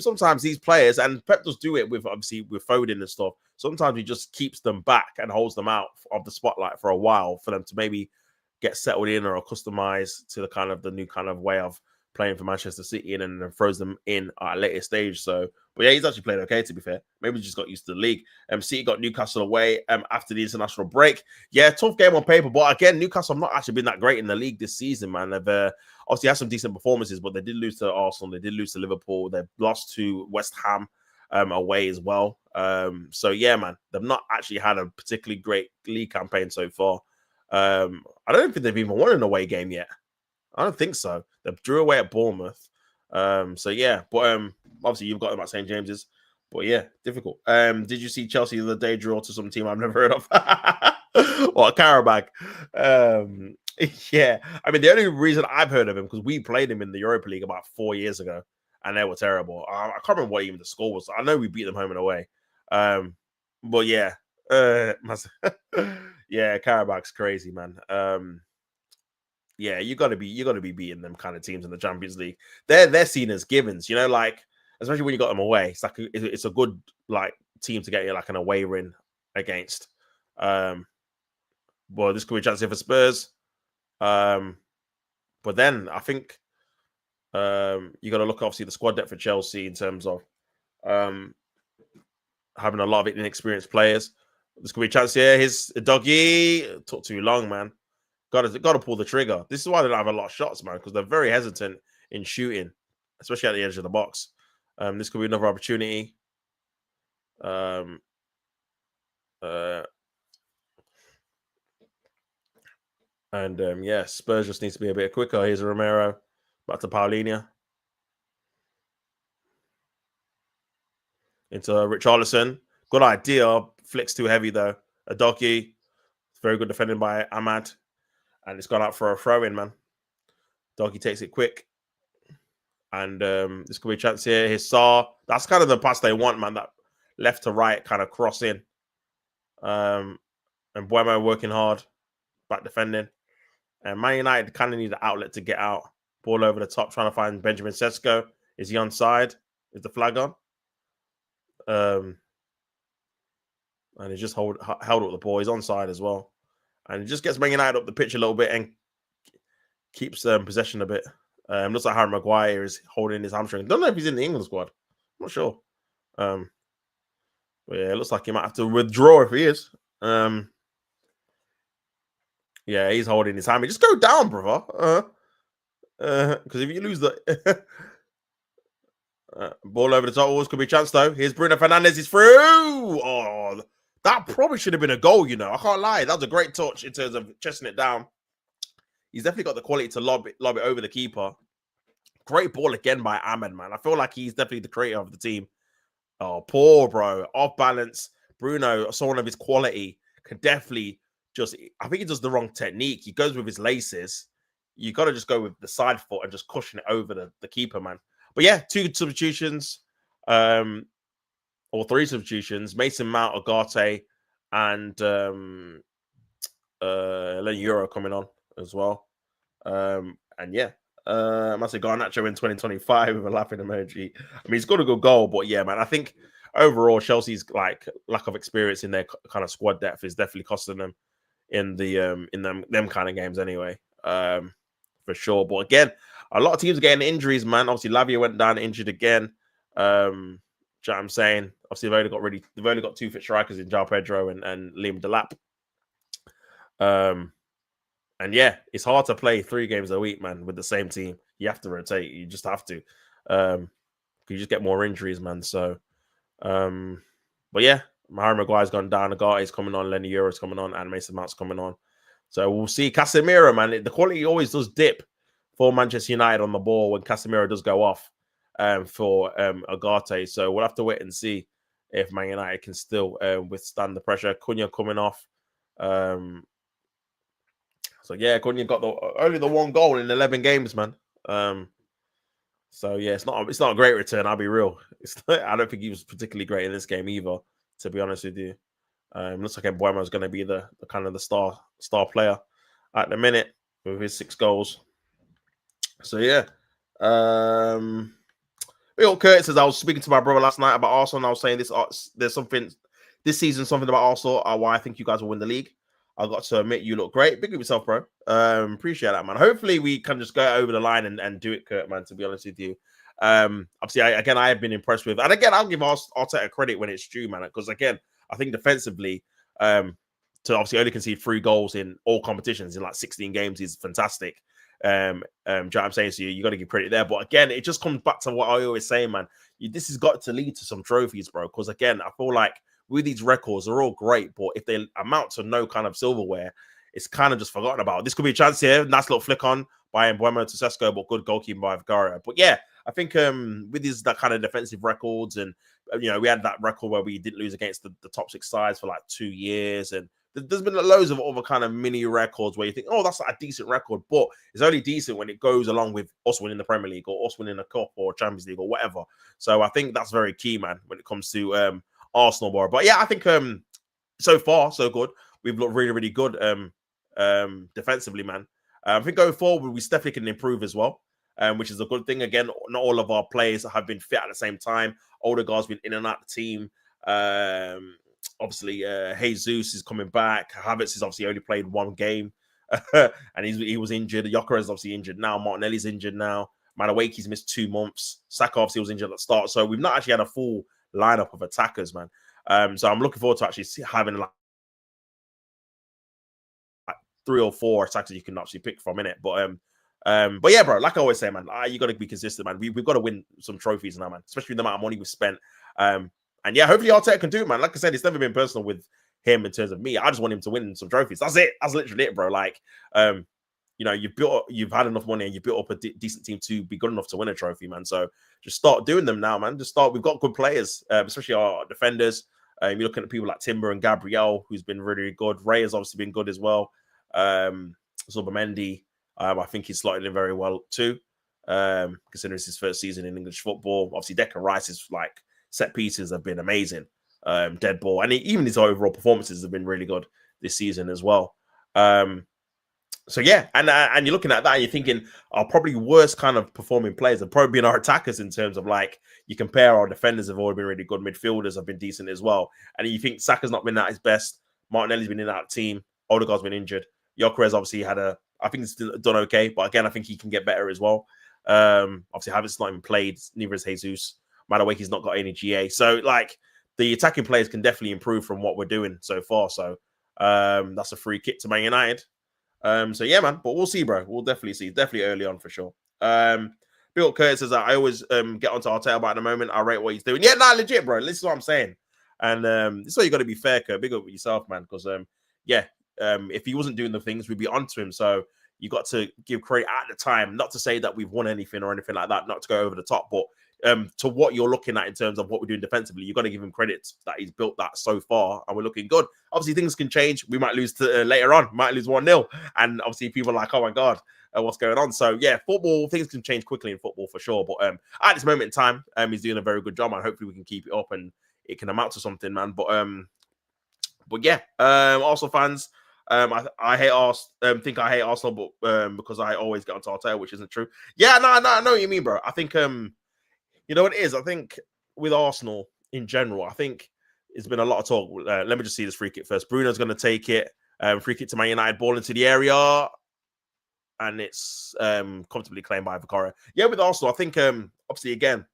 sometimes these players, and Pep does do it with Foden and stuff. Sometimes he just keeps them back and holds them out of the spotlight for a while for them to maybe get settled in or accustomized to the new kind of way of playing for Manchester City, and then throws them in at a later stage. So, but yeah, he's actually played okay, to be fair. Maybe he just got used to the league. City got Newcastle away after the international break. Yeah, tough game on paper, but again, Newcastle have not actually been that great in the league this season, man. They've obviously had some decent performances, but they did lose to Arsenal. They did lose to Liverpool. They've lost to West Ham away as well. So yeah, man, they've not actually had a particularly great league campaign so far. I don't think they've even won an away game yet. I don't think so. They drew away at Bournemouth. So yeah, but obviously you've got them at St. James's. But yeah, difficult. Did you see Chelsea the other day draw to some team I've never heard of? Or Karabakh? Yeah. I mean, the only reason I've heard of him because we played him in the Europa League about 4 years ago, and they were terrible. I can't remember what even the score was. I know we beat them home and away. But yeah. Yeah, Karabak's crazy, man. Yeah, you gotta be beating them kind of teams in the Champions League. They're seen as givens, like especially when you got them away. It's like it's a good team to get you like an away win against. Well, this could be a chance here for Spurs. But then I think you got to look obviously the squad depth for Chelsea in terms of having a lot of inexperienced players. This could be a chance here. His Doggy took too long, man. Got to pull the trigger. This is why they don't have a lot of shots, man, because they're very hesitant in shooting, especially at the edge of the box. This could be another opportunity. Spurs just needs to be a bit quicker. Here's Romero. Back to Paulinho. Into Richarlison. Good idea. Flicks too heavy, though. A Doggy. Very good defending by Ahmad. And it's gone out for a throw-in, man. Doggy takes it quick. And this could be a chance here. Here's Saar. That's kind of the pass they want, man. That left to right kind of cross in. And Buemo working hard. Back defending. And Man United kind of need an outlet to get out. Ball over the top, trying to find Benjamin Sesko. Is he onside? Is the flag on? And he just held up the ball. He's onside as well. And it just gets Man United up the pitch a little bit and keeps possession a bit. Looks like Harry Maguire is holding his hamstring. Don't know if he's in the England squad. I'm not sure. But yeah, it looks like he might have to withdraw if he is. Yeah, he's holding his hammy. Just go down, brother. Because if you lose the ball over the top, always could be a chance though. Here's Bruno Fernandes. He's through. Oh, that probably should have been a goal. You know, I can't lie. That was a great touch in terms of chesting it down. He's definitely got the quality to lob it over the keeper. Great ball again by Ahmed, man. I feel like he's definitely the creator of the team. Oh, poor bro, off balance. Bruno, someone of his quality, could definitely I think he does the wrong technique. He goes with his laces. You got to just go with the side foot and just cushion it over the keeper, man. But yeah, 2 substitutions, or 3 substitutions. Mason Mount, Agate, and Len Euro coming on as well. And yeah, I must say Garnacho in 2025 with a laughing emoji. I mean, he's got a good goal, but yeah, man, I think overall Chelsea's like lack of experience in their kind of squad depth is definitely costing them in them kind of games anyway, for sure. But again, a lot of teams are getting injuries, man. Obviously, Lavia went down injured again. Do you know what I'm saying? Obviously, they've only got 2 fit strikers in João Pedro and Liam Delap. And yeah, it's hard to play 3 games a week, man, with the same team. You have to rotate. You just have to. You just get more injuries, man. So, but yeah, Harry Maguire's gone down. Agate's coming on. Lenny Euro's coming on. And Mason Mount's coming on. So we'll see. Casemiro, man, the quality always does dip for Manchester United on the ball when Casemiro does go off for Agate. So we'll have to wait and see if Man United can still withstand the pressure. Cunha coming off. So yeah, Cunha got only the 1 goal in 11 games, man. So yeah, it's not a great return. I'll be real. I don't think he was particularly great in this game either, to be honest with you. Looks like Mbeumo is going to be the kind of the star player at the minute with his 6 goals. So yeah, Bill Curtis says I was speaking to my brother last night about Arsenal, and I was saying there's something this season, something about Arsenal why I think you guys will win the league. I got to admit, you look great. Big up yourself, bro. Appreciate that, man. Hopefully, we can just go over the line and do it, Kurt, man, to be honest with you. Obviously, I have been impressed with, and again, I'll give Arteta credit when it's due, man, because again, I think defensively, to obviously only concede 3 goals in all competitions in like 16 games is fantastic. Do you know what I'm saying? So you got to give credit there. But again, it just comes back to what I always say, man. This has got to lead to some trophies, bro. Because again, I feel like with these records, they're all great, but if they amount to no kind of silverware, it's kind of just forgotten about. This could be a chance here. Nice little flick on by Mbeumo to Sesko, but good goalkeeping by Vigaria. But yeah, I think with that kind of defensive records, and we had that record where we didn't lose against the top 6 sides for like 2 years, and there's been loads of other kind of mini records where you think, oh, that's a decent record, but it's only decent when it goes along with us winning the Premier League or us winning a cup or Champions League or whatever. So I think that's very key, man, when it comes to Arsenal bar. But yeah, I think so far so good. We've looked really, really good defensively, man. I think going forward, we definitely can improve as well, which is a good thing. Again, not all of our players have been fit at the same time. Odegaard's been in and out of the team. Obviously, Jesus is coming back. Havertz has obviously only played 1 game, and he was injured. Yoker is obviously injured now. Martinelli's injured now. Madueke's missed 2 months. Saka obviously was injured at the start. So we've not actually had a full lineup of attackers, man. So I'm looking forward to actually having like 3 or 4 attackers you can actually pick from in it. But yeah, bro, like I always say, man, you got to be consistent, man. We've got to win some trophies now, man, especially with the amount of money we've spent. And yeah, hopefully Arteta can do it, man. Like I said, it's never been personal with him in terms of me. I just want him to win some trophies. That's it. That's literally it, bro. Like, you've had enough money and you built up a decent team to be good enough to win a trophy, man. So just start doing them now, man. We've got good players, especially our defenders. You're looking at people like Timber and Gabriel, who's been really, really good. Ray has obviously been good as well. Zubimendi, I think he's slotted in very well too, considering it's his first season in English football. Obviously, Declan Rice's set pieces have been amazing. Dead ball, and even his overall performances have been really good this season as well. So yeah, and you're looking at that and you're thinking our probably worst kind of performing players have probably been our attackers in terms of like you compare our defenders have already been really good, midfielders have been decent as well, and you think Saka's not been at his best, Martinelli's been in that team, Odegaard's been injured, Gyökeres obviously I think it's done okay, but again I think he can get better as well. Obviously Havertz not even played, neither has Jesus. Madueke's not got any GA, so like the attacking players can definitely improve from what we're doing so far. So that's a free kick to Man United. So yeah, man. But we'll see, bro. We'll definitely see. Definitely early on for sure. Bill Curtis says that I always get onto Arteta about the moment. I rate what he's doing. Yeah, nah, legit, bro. This is what I'm saying. And this is why you got to be fair, Kurt. Big up with yourself, man. Because if he wasn't doing the things, we'd be onto him. So you got to give credit at the time, not to say that we've won anything or anything like that, not to go over the top, but to what you're looking at in terms of what we're doing defensively, you've got to give him credit that he's built that so far, and we're looking good. Obviously, things can change. We might lose later on, might lose 1-0, and obviously people are like, oh my God, what's going on? So yeah, football, things can change quickly in football for sure. But at this moment in time, he's doing a very good job, and hopefully we can keep it up and it can amount to something, man. But yeah, Arsenal fans, I hate Arsenal. Think I hate Arsenal, but because I always get on Arteta, which isn't true. Yeah, no, I know what you mean, bro. I think you know what it is. I think with Arsenal in general, I think it's been a lot of talk. Let me just see this free kick first. Bruno's going to take it. Free kick to Man United, ball into the area, and it's comfortably claimed by Vicario. Yeah, with Arsenal, I think obviously again,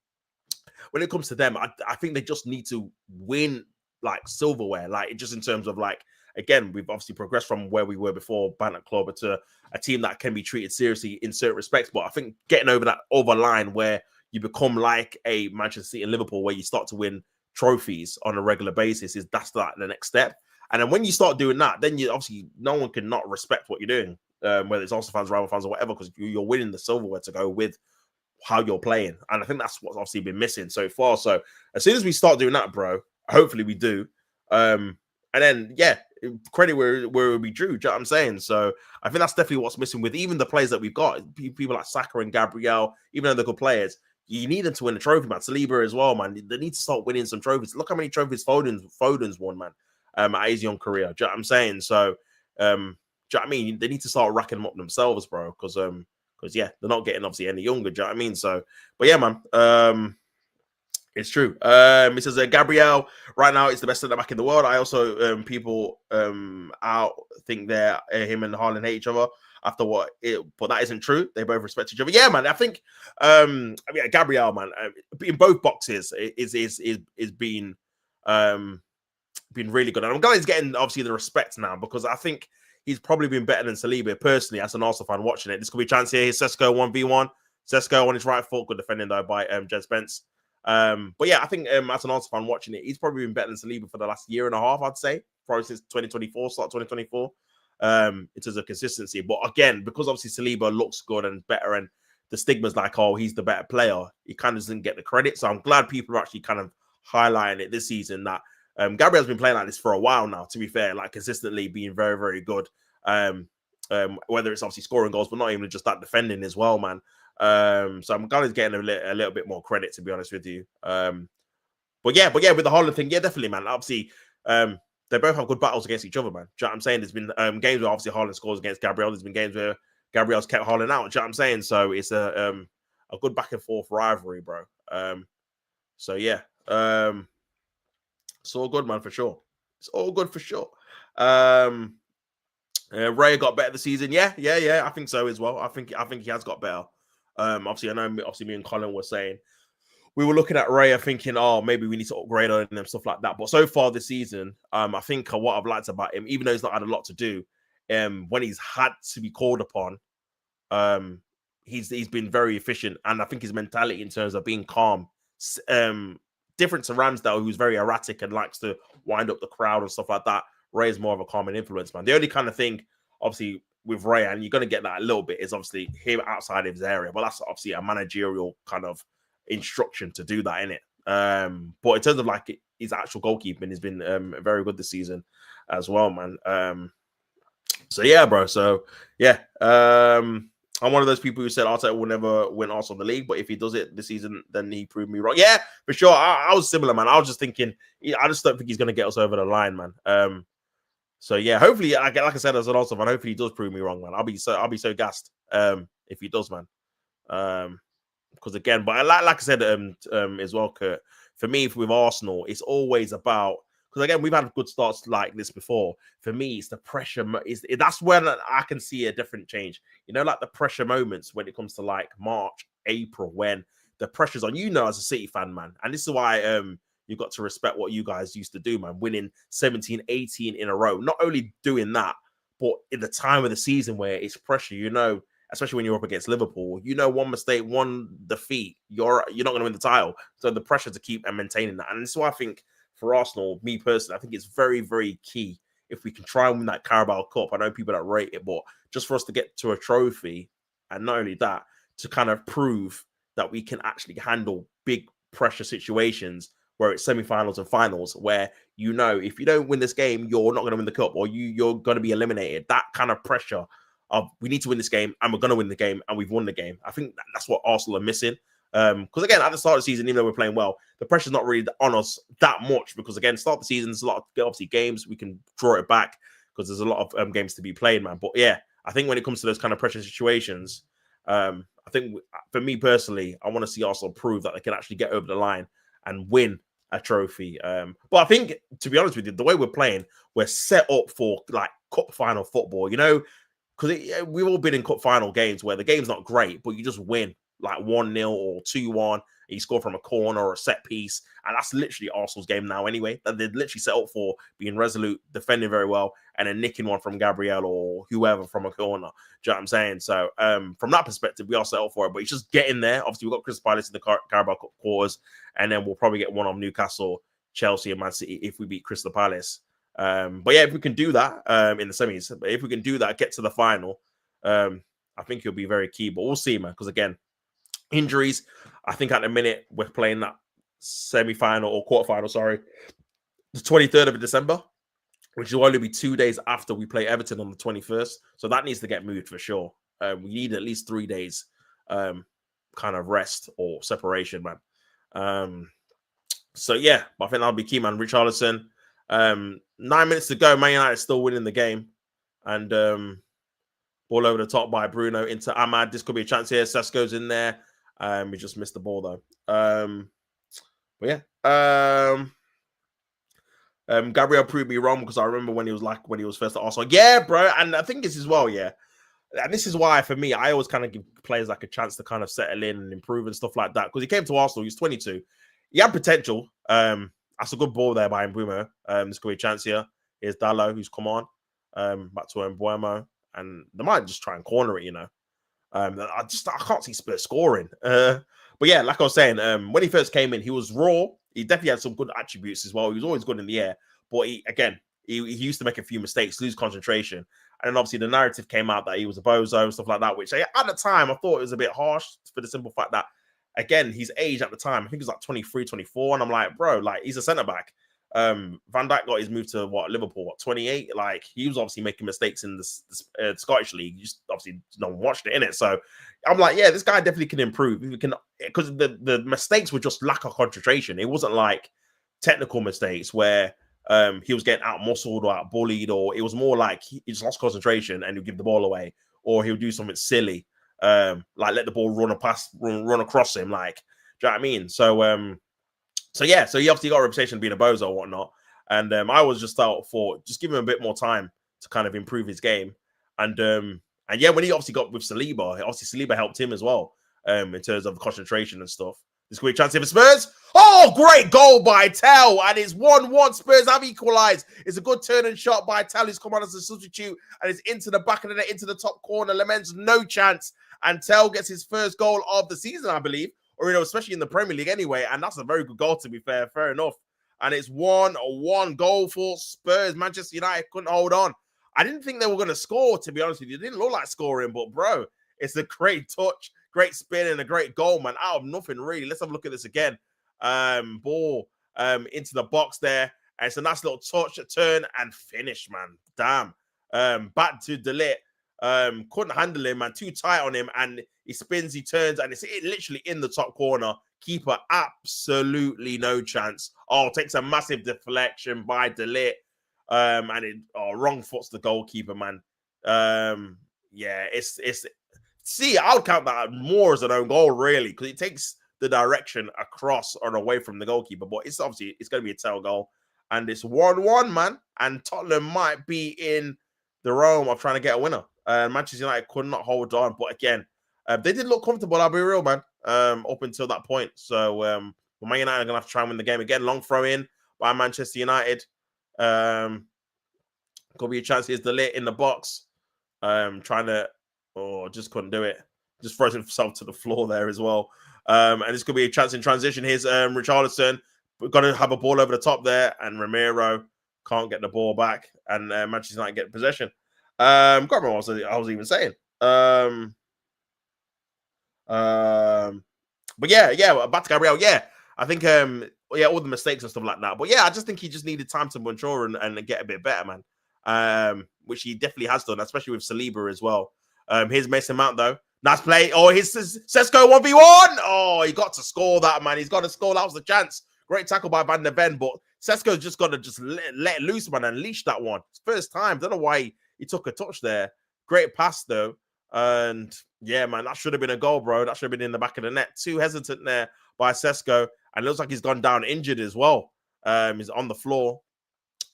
when it comes to them, I think they just need to win like silverware, like just in terms of like, again, we've obviously progressed from where we were before, Banter Club, to a team that can be treated seriously in certain respects. But I think getting over that line where you become like a Manchester City and Liverpool, where you start to win trophies on a regular basis, that's like the next step. And then when you start doing that, then you obviously no one can not respect what you're doing, whether it's Arsenal fans, rival fans, or whatever, because you're winning the silverware to go with how you're playing. And I think that's what's obviously been missing so far. So as soon as we start doing that, bro, hopefully we do. And then, yeah, credit where it will be due. Do you know what I'm saying? So I think that's definitely what's missing with even the players that we've got. People like Saka and Gabriel, even though they're good players, you need them to win a trophy, man. Saliba as well, man. They need to start winning some trophies. Look how many trophies Foden's won, man, at his young career. Do you know what I'm saying? So, do you know what I mean? They need to start racking them up themselves, bro, because yeah, they're not getting obviously any younger. Do you know what I mean? So, but yeah, man. It's true. It says Gabriel right now is the best centre back in the world. I also people out think they're him and Haaland hate each other after but that isn't true. They both respect each other. Yeah, man. I think Gabriel, man, in both boxes is being really good. And I'm glad he's getting obviously the respect now, because I think he's probably been better than Saliba personally as an Arsenal fan watching it. This could be a chance here. Here's Sesko 1v1. Sesko on his right foot, good defending though by Jed Spence. But yeah, I think as an Arsenal fan watching it, he's probably been better than Saliba for the last year and a half, I'd say, probably since 2024, start 2024, in terms of consistency. But again, because obviously Saliba looks good and better, and the stigma's like, oh, he's the better player, he kind of doesn't get the credit. So I'm glad people are actually kind of highlighting it this season that Gabriel's been playing like this for a while now, to be fair, like consistently being very, very good. Whether it's obviously scoring goals, but not even just that, defending as well, man. So I'm glad he's getting a little bit more credit, to be honest with you. But yeah, with the Haaland thing, yeah, definitely, man. Obviously, they both have good battles against each other, man. Do you know what I'm saying? There's been games where obviously Haaland scores against Gabriel. There's been games where Gabriel's kept Haaland out. Do you know what I'm saying? So it's a good back and forth rivalry, bro. So yeah, it's all good, man, for sure. It's all good for sure. Ray got better this season. Yeah. I think so as well. I think he has got better. Obviously, I know. Obviously, me and Colin were saying we were looking at Raya thinking, oh, maybe we need to upgrade on him and stuff like that. But so far this season, I think what I've liked about him, even though he's not had a lot to do, when he's had to be called upon, he's been very efficient. And I think his mentality in terms of being calm, different to Ramsdale, who's very erratic and likes to wind up the crowd and stuff like that. Ray is more of a calming influence, man. The only kind of thing, obviously, with Ray, and you're going to get that a little bit, is obviously him outside of his area. But that's obviously a managerial kind of instruction to do that, innit? But in terms of like his actual goalkeeping, he's been very good this season as well, man. So yeah, bro. So yeah, I'm one of those people who said Arteta will never win Arsenal the league, but if he does it this season, then he proved me wrong. Yeah, for sure. I was similar, man. I was just thinking, I just don't think he's going to get us over the line, man. So yeah, hopefully, like I said, as an Arsenal fan, hopefully he does prove me wrong, man. I'll be so gassed if he does, man. Because again, but like I said as well, Kurt, for me with Arsenal, it's always about, because again, we've had good starts like this before. For me, it's the pressure. That's when I can see a different change. You know, like the pressure moments when it comes to like March, April, when the pressure's on. You know, as a City fan, man, and this is why you've got to respect what you guys used to do, man. Winning 17, 18 in a row. Not only doing that, but in the time of the season where it's pressure, especially when you're up against Liverpool, one mistake, one defeat, you're not going to win the title. So the pressure to keep and maintaining that. And so I think for Arsenal, me personally, I think it's very, very key if we can try and win that Carabao Cup. I know people that rate it, but just for us to get to a trophy, and not only that, to kind of prove that we can actually handle big pressure situations where it's semi-finals and finals, where if you don't win this game, you're not going to win the cup, or you're going to be eliminated. That kind of pressure of we need to win this game, and we're going to win the game, and we've won the game. I think that's what Arsenal are missing. Because again, at the start of the season, even though we're playing well, the pressure's not really on us that much. Because again, start of the season, there's a lot of obviously games we can draw it back because there's a lot of games to be played, man. But yeah, I think when it comes to those kind of pressure situations, I think for me personally, I want to see Arsenal prove that they can actually get over the line and win a trophy. But I think, to be honest with you, the way we're playing, we're set up for like cup final football, because we've all been in cup final games where the game's not great, but you just win like 1-0 or 2-1. You score from a corner or a set piece. And that's literally Arsenal's game now anyway. That they're literally set up for being resolute, defending very well, and then nicking one from Gabriel or whoever from a corner. Do you know what I'm saying? So from that perspective, we are set up for it. But it's just getting there. Obviously, we've got Crystal Palace in the Carabao Cup quarters. And then we'll probably get one on Newcastle, Chelsea, and Man City if we beat Crystal Palace. But yeah, if we can do that in the semis, if we can do that, get to the final, I think it'll be very key. But we'll see, man. Because again, injuries, I think at the minute we're playing that semi-final or quarter-final, the 23rd of December, which will only be 2 days after we play Everton on the 21st. So that needs to get moved for sure. We need at least 3 days kind of rest or separation, man. So yeah, I think that'll be key, man. Richarlison, 9 minutes to go. Man United still winning the game. And ball over the top by Bruno into Ahmad. This could be a chance here. Sesko's in there. We just missed the ball though. But yeah. Gabriel proved me wrong because I remember when he was first at Arsenal. Yeah, bro. And I think this as well, yeah. And this is why, for me, I always kind of give players like a chance to kind of settle in and improve and stuff like that. Because he came to Arsenal, he was 22. He had potential. That's a good ball there by Mbeumo. This could be a chance here. Here's Dallo, who's come on. Back to Mbeumo. And they might just try and corner it, I can't see Spurs scoring. But yeah, like I was saying, when he first came in, he was raw. He definitely had some good attributes as well. He was always good in the air. But he used to make a few mistakes, lose concentration. And then obviously the narrative came out that he was a bozo and stuff like that, which at the time I thought it was a bit harsh for the simple fact that, again, his age at the time, I think he was like 23, 24. And I'm like, bro, like he's a centre-back. Van Dijk got his move to Liverpool, 28. Like he was obviously making mistakes in the Scottish league. You just obviously no one watched it in it. So I'm like, yeah, this guy definitely can improve. We can, because the mistakes were just lack of concentration. It wasn't like technical mistakes where he was getting out muscled or out bullied, or it was more like he just lost concentration and he'll give the ball away, or he'll do something silly, like let the ball run across him. Like, do you know what I mean? So yeah, so he obviously got a reputation of being a bozo or whatnot. And I was just out for just give him a bit more time to kind of improve his game. And yeah, when he obviously got with Saliba, obviously Saliba helped him as well in terms of concentration and stuff. This could be a chance here for Spurs. Oh, great goal by Tell. And it's 1-1. Spurs have equalized. It's a good turn and shot by Tell, who's come on as a substitute. And it's into the back of the net, into the top corner. Lemens, no chance. And Tell gets his first goal of the season, I believe. Or, especially in the Premier League anyway. And that's a very good goal, to be fair. Fair enough. And it's 1-1 goal for Spurs. Manchester United couldn't hold on. I didn't think they were going to score, to be honest with you. It didn't look like scoring, but, bro, it's a great touch, great spin, and a great goal, man. Out of nothing, really. Let's have a look at this again. Ball into the box there. And it's a nice little touch, a turn, and finish, man. Damn. Back to De Ligt. Couldn't handle him, man. Too tight on him, and he spins, he turns, and it's literally in the top corner. Keeper absolutely no chance. Oh, takes a massive deflection by De Ligt. And it wrong foot's the goalkeeper, man. Yeah, it's see, I would count that more as an own goal, really, because it takes the direction across or away from the goalkeeper. But it's going to be a tail goal, and it's 1-1, man. And Tottenham might be in the realm of trying to get a winner. Manchester United could not hold on, but again, they did look comfortable. I'll be real, man. Up until that point. So But Man United are going to have to try and win the game again. Long throw in by Manchester United. Could be a chance. Here's the lit in the box. Trying to, just couldn't do it. Just throws himself to the floor there as well. And this could be a chance in transition. Here's Richarlison. We're going to have a ball over the top there. And Ramiro can't get the ball back. And Manchester United get possession. Can't remember what I was even saying. But yeah, back to Gabriel. Yeah, I think all the mistakes and stuff like that. But yeah, I just think he just needed time to mature and get a bit better, man. Which he definitely has done, especially with Saliba as well. Here's Mason Mount though. Nice play. Oh, here's Sesko 1v1. Oh, he got to score that, man. He's got to score. That was the chance. Great tackle by Van der Ven, but Sesko's just got to just let it loose, man, and unleash that one. First time. Don't know why he took a touch there. Great pass though. And yeah, man, that should have been a goal, bro. That should have been in the back of the net. Too hesitant there by Sesko. And it looks like he's gone down injured as well. He's on the floor.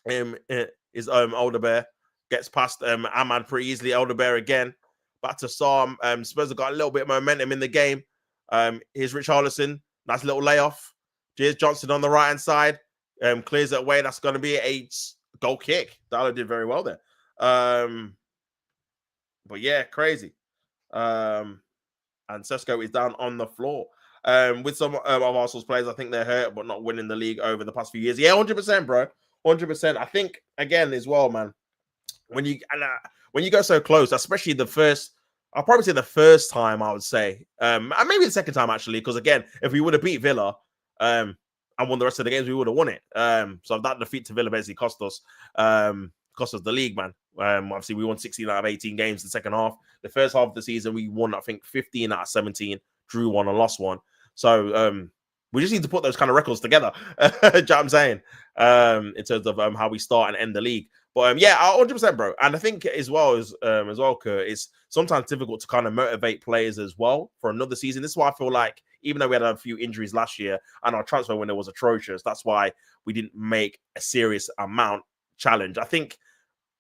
His Older Bear gets past Ahmad pretty easily. Older Bear again. Back to Sam. Spurs have got a little bit of momentum in the game. Here's Richarlison. Nice little layoff. Here's Johnson on the right-hand side. Clears it away. That's going to be a goal kick. Dallo did very well there. But yeah, crazy. And Sesko is down on the floor. With some of Arsenal's players, I think they're hurt, but not winning the league over the past few years. Yeah, 100%, bro. 100%. I think, again, as well, man, when you go so close, especially I'll probably say the first time, I would say, and maybe the second time, actually, because, again, if we would have beat Villa and won the rest of the games, we would have won it. So that defeat to Villa basically cost us the league, man. Obviously, we won 16 out of 18 games in the second half. The first half of the season, we won, I think, 15 out of 17, drew one and lost one. So we just need to put those kind of records together. Do you know what I'm saying? In terms of how we start and end the league. But yeah, 100%, bro. And I think as well, Kurt, it's sometimes difficult to kind of motivate players as well for another season. This is why I feel like, even though we had a few injuries last year and our transfer window was atrocious, that's why we didn't make a serious amount challenge. I think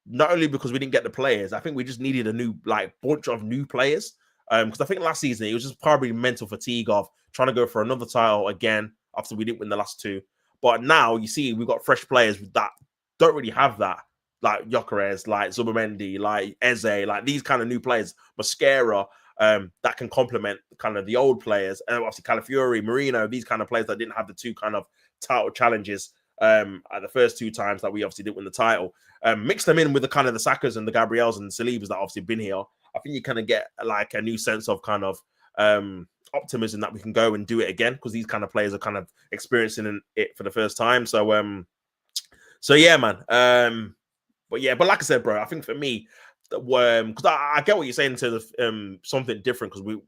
not only because we didn't get the players, I think we just needed a new bunch of new players. Because I think last season it was just probably mental fatigue of trying to go for another title again after we didn't win the last two. But now you see we've got fresh players that don't really have that, like Gyökeres, like Zubimendi, like Eze, like these kind of new players, Mosquera, that can complement kind of the old players, and obviously Calafiori, Marino, these kind of players that didn't have the two kind of title challenges at the first two times that we obviously didn't win the title. Mix them in with the kind of the Sakas and the Gabriels and the Salibas that obviously been here. I think you kind of get like a new sense of kind of optimism that we can go and do it again, because these kind of players are kind of experiencing it for the first time. So yeah, man. But like I said, bro, I think for me, because I get what you're saying to the something different, because we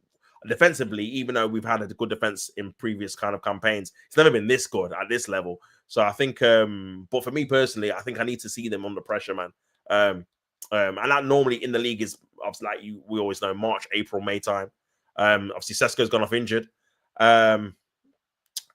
defensively, even though we've had a good defense in previous kind of campaigns, it's never been this good at this level. So I think, but for me personally, I think I need to see them under pressure, man. And that normally in the league is obviously, like we always know, March, April, May time. Obviously Sesko's gone off injured. And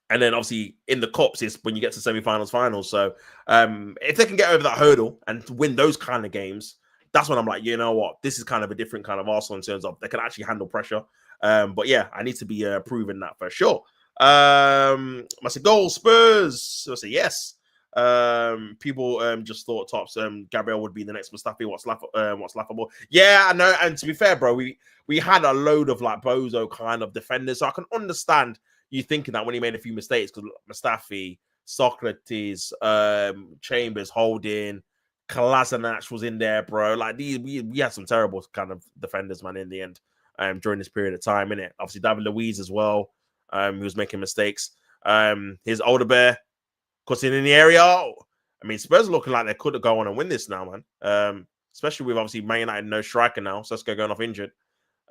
then obviously in the cups is when you get to semi-finals, finals. So if they can get over that hurdle and win those kind of games, that's when I'm like, you know what, this is kind of a different kind of Arsenal in terms of they can actually handle pressure. But yeah, I need to be proving that for sure. I say goal Spurs. I say yes. People just thought tops Gabriel would be the next Mustafi. What's laughable? Yeah, I know. And to be fair, bro, we had a load of like bozo kind of defenders, so I can understand you thinking that when he made a few mistakes, because Mustafi, Socrates, Chambers, Holding, Kolasinac was in there, bro. Like we had some terrible kind of defenders, man, in the end, during this period of time, innit? Obviously, David Luiz as well. He was making mistakes. His older bear cutting in the area. I mean, Spurs are looking like they could go on and win this now, man. Especially with obviously Man United no striker now, Sesko going off injured.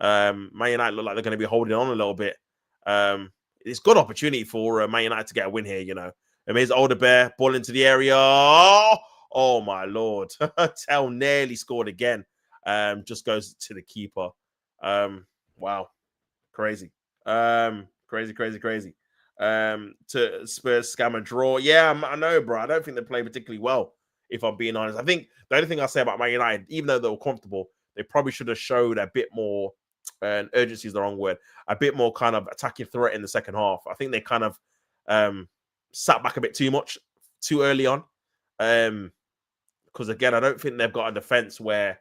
Man United look like they're going to be holding on a little bit. It's a good opportunity for Man United to get a win here, you know. Here's Older Bear, ball into the area. Oh my Lord. Tell nearly scored again. Just goes to the keeper. Wow. Crazy. Crazy. To Spurs scam and draw. Yeah, I know, bro. I don't think they play particularly well, if I'm being honest. I think the only thing I say about Man United, even though they were comfortable, they probably should have showed a bit more, and urgency is the wrong word, a bit more kind of attacking threat in the second half. I think they kind of sat back a bit too much, too early on. Because again, I don't think they've got a defense where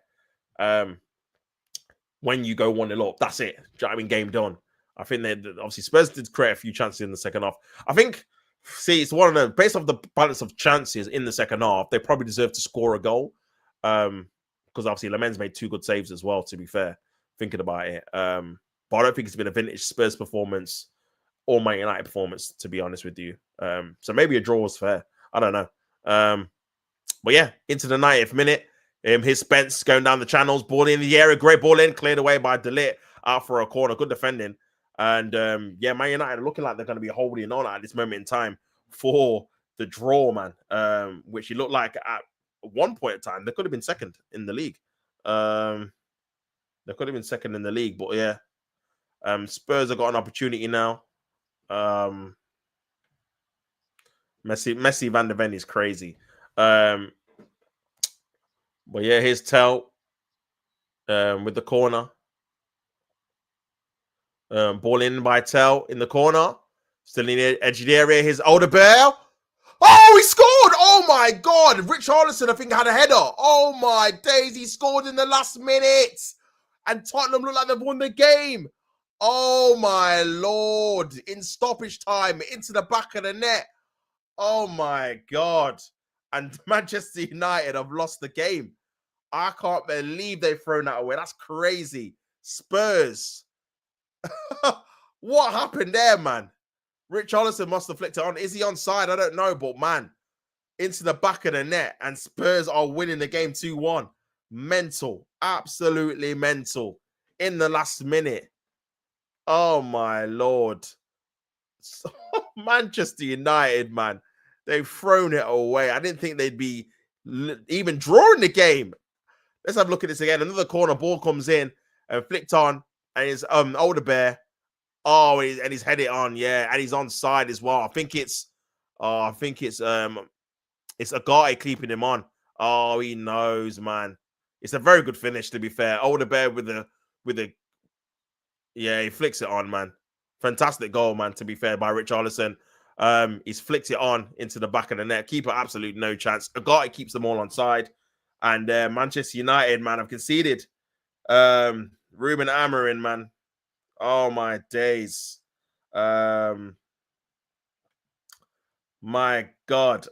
when you go 1-0 up, that's it. Do you know what I mean? Game done. I think they obviously Spurs did create a few chances in the second half. I think, it's one of the based off the balance of chances in the second half, they probably deserve to score a goal. Because obviously Lamens made 2 good saves as well, to be fair, thinking about it. But I don't think it's been a vintage Spurs performance or Man United performance, to be honest with you. So maybe a draw was fair. I don't know. But yeah, into the 90th minute. His Spence going down the channels, ball in the area, great ball in, cleared away by Delit, out for a corner, good defending. And yeah, Man United are looking like they're going to be holding on at this moment in time for the draw, man. Which it looked like at one point in time, they could have been second in the league. They could have been second in the league, but yeah. Spurs have got an opportunity now. Messi Van der Ven is crazy. But yeah, here's Tell with the corner. Ball in by Tell in the corner. Still in the edge of the area. Here's Alderweireld. Oh, he scored! Oh my God! Richarlison, I think, had a header. Oh my days, he scored in the last minute. And Tottenham look like they've won the game. Oh my Lord. In stoppage time, into the back of the net. Oh my God. And Manchester United have lost the game. I can't believe they've thrown that away. That's crazy. Spurs. What happened there, man? Richarlison must have flicked it on. Is he onside? I don't know, but man, into the back of the net, and Spurs are winning the game 2-1. Mental. Absolutely mental. In the last minute. Oh, my Lord. So, Manchester United, man. They've thrown it away. I didn't think they'd be even drawing the game. Let's have a look at this again. Another corner ball comes in and flicked on, and it's Alderweireld. Oh, and he's headed on, yeah, and he's on side as well. I think it's Agate keeping him on. Oh, he knows, man. It's a very good finish, to be fair. Alderweireld with the yeah, he flicks it on, man. Fantastic goal, man. To be fair, by Richarlison. He's flicked it on into the back of the net. Keeper absolute no chance. Agate keeps them all on side. And Manchester United, man, have conceded. Ruben Amorim, man. Oh, my days. My God.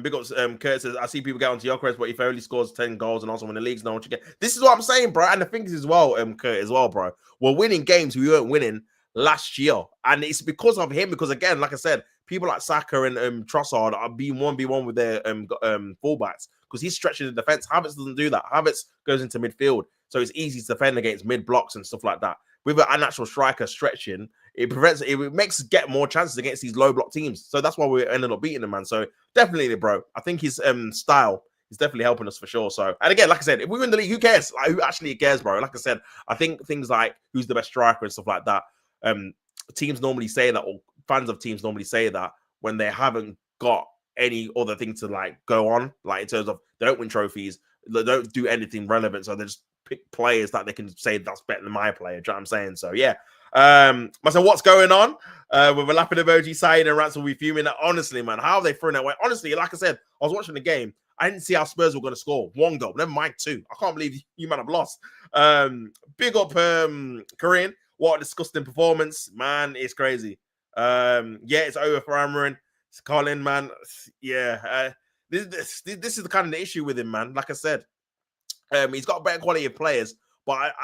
Big ups, Kurt says, I see people get onto Gyökeres, but if he only scores 10 goals and also win the leagues, no one should get. This is what I'm saying, bro. And the thing is as well, Kurt, as well, bro. We're winning games we weren't winning last year. And it's because of him, because again, like I said, people like Saka and Trossard are being 1v1 with their fullbacks because he's stretching the defense. Havertz doesn't do that. Havertz goes into midfield. So it's easy to defend against mid blocks and stuff like that. With an unnatural striker stretching, it makes us get more chances against these low block teams. So that's why we ended up beating them, man. So definitely, bro. I think his style is definitely helping us for sure. So, and again, like I said, if we win the league, who cares? Like, who actually cares, bro? Like I said, I think things like who's the best striker and stuff like that. Teams normally say that, or fans of teams normally say that when they haven't got any other thing to like go on, like in terms of they don't win trophies, they don't do anything relevant, so they just pick players that they can say that's better than my player. Do you know what I'm saying? So yeah. So what's going on? With a laughing emoji, Saeed and Rats will be fuming. Honestly, man, how have they thrown that away? Honestly, like I said, I was watching the game. I didn't see how Spurs were going to score 1 goal. Never mind 2. I can't believe you man have lost. Big up Korean. What a disgusting performance, man. It's crazy. Yeah, it's over for Amorim. It's Colin, man. Yeah, this is the kind of the issue with him, man. Like I said, he's got better quality of players, but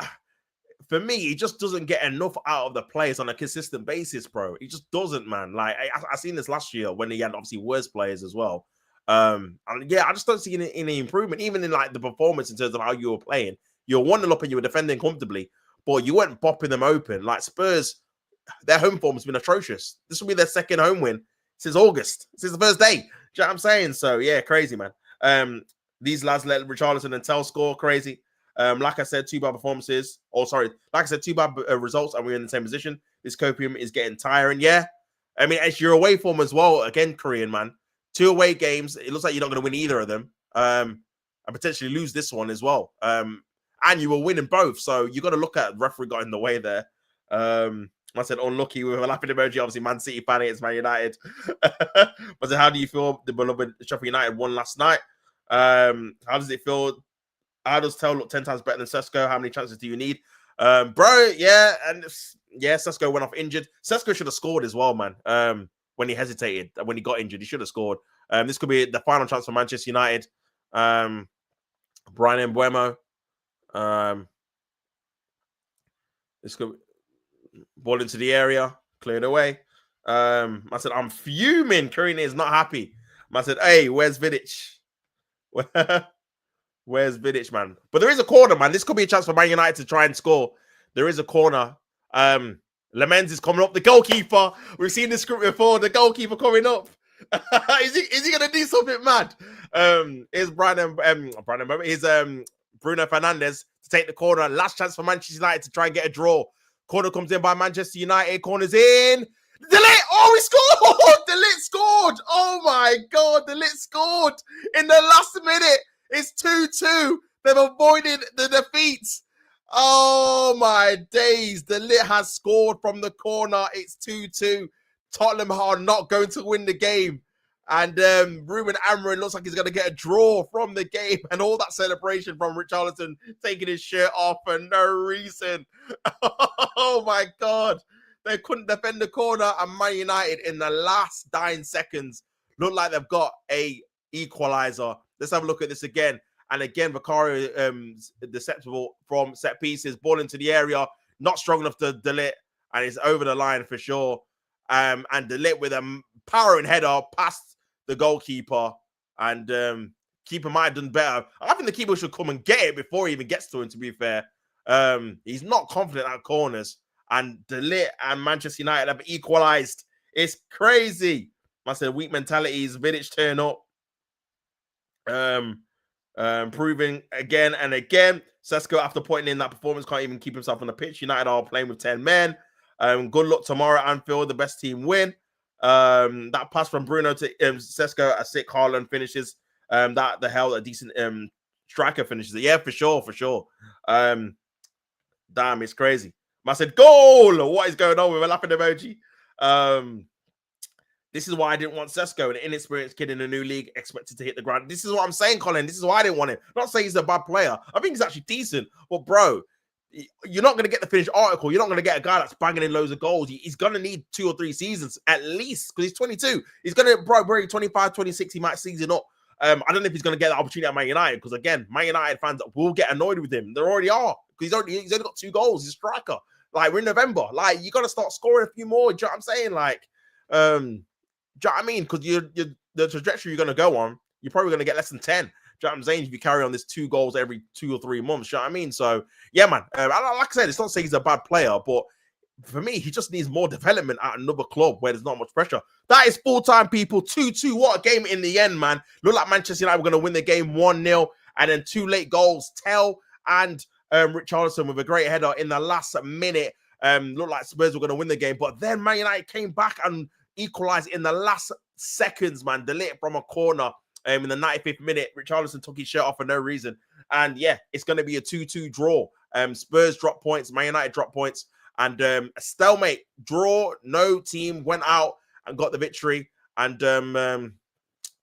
for me, he just doesn't get enough out of the players on a consistent basis, bro. He just doesn't, man. Like I seen this last year when he had obviously worse players as well. And yeah, I just don't see any improvement, even in like the performance in terms of how you were playing. You're 1-0 up and you were defending comfortably, but you weren't bopping them open. Like Spurs, their home form has been atrocious. This will be their second home win since August, since the first day. Do you know what I'm saying? So yeah, crazy, man. These lads let Richarlison and Tell score, crazy. Like I said, 2 bad performances. Like I said, 2 bad results, and we're in the same position. This copium is getting tiring. Yeah, I mean, it's your away form as well. Again, Korean, man. 2 away games. It looks like you're not going to win either of them. And potentially lose this one as well. And you were winning both, so you got to look at referee got in the way there. I said unlucky with a laughing emoji. Obviously, Man City fan, it's Man United. But how do you feel the beloved Sheffield United won last night? How does it feel? How does Tell look 10 times better than Sesko? How many chances do you need? Bro, yeah, and yeah, Sesko went off injured. Sesko should have scored as well, man. When he hesitated, when he got injured, he should have scored. This could be the final chance for Manchester United. Brian Mbuemo. This could ball into the area, cleared away. I said, I'm fuming. Karina is not happy. I said, hey, where's Vidic? Where's Vidic, man? But there is a corner, man. This could be a chance for Man United to try and score. There is a corner. Lamens is coming up. The goalkeeper. We've seen this script before. The goalkeeper coming up. is he gonna do something mad? Here's Bruno Fernandes to take the corner. Last chance for Manchester United to try and get a draw. Corner comes in by Manchester United. Corner's in. De Ligt! Oh, he scored! De Ligt scored! Oh my God, De Ligt scored in the last minute. It's 2-2. They've avoided the defeats. Oh my days. De Ligt has scored from the corner. It's 2-2. Tottenham are not going to win the game. And Ruben Amorim looks like he's going to get a draw from the game. And all that celebration from Richarlison taking his shirt off for no reason. Oh my God. They couldn't defend the corner. And Man United in the last dying seconds look like they've got a equalizer. Let's have a look at this again. And again, Vicario deceptible from set pieces. Ball into the area. Not strong enough to De Ligt. And it's over the line for sure. And De Ligt with a powering header past the goalkeeper. And keeper might have done better. I think the keeper should come and get it before he even gets to him, to be fair. He's not confident at corners. And De Ligt and Manchester United have equalized. It's crazy. I said weak mentalities. Vidic turn up. Proving again and again. Sesko, after pointing in that performance, can't even keep himself on the pitch. United are playing with 10 men. Good luck tomorrow at Anfield. The best team win. That pass from Bruno to Sesko, a sick Haaland finishes. That the hell a decent striker finishes it. Yeah, for sure. Damn, it's crazy. I said, goal! What is going on with a laughing emoji? This is why I didn't want Sesko, an inexperienced kid in a new league, expected to hit the ground. This is what I'm saying, Colin. This is why I didn't want him. I'm not saying he's a bad player. I think he's actually decent. But, bro, you're not going to get the finished article. You're not going to get a guy that's banging in loads of goals. He's going to need 2 or 3 seasons at least because he's 22. He's going to, bro, 25, 26, he might season up. I don't know if he's going to get that opportunity at Man United because, again, Man United fans will get annoyed with him. They already are because he's only got 2 goals. He's a striker. Like, we're in November. Like, you got to start scoring a few more. Do you know what I'm saying? Like, do you know what I mean? Because the trajectory you're going to go on, you're probably going to get less than 10. Do you know what I'm saying? If you carry on this 2 goals every 2 or 3 months, do you know what I mean? So, yeah, man. Like I said, it's not saying he's a bad player, but for me, he just needs more development at another club where there's not much pressure. That is full-time, people. 2-2. What a game in the end, man. Look like Manchester United were going to win the game 1-0. And then 2 late goals. Tell and Richarlison with a great header in the last minute. Looked like Spurs were going to win the game. But then Man United came back and equalized in the last seconds, man. De Ligt from a corner in the 95th minute. Richarlison took his shirt off for no reason. And yeah, it's going to be a 2-2 draw. Spurs drop points. Man United drop points. And a stalemate draw. No team went out and got the victory. And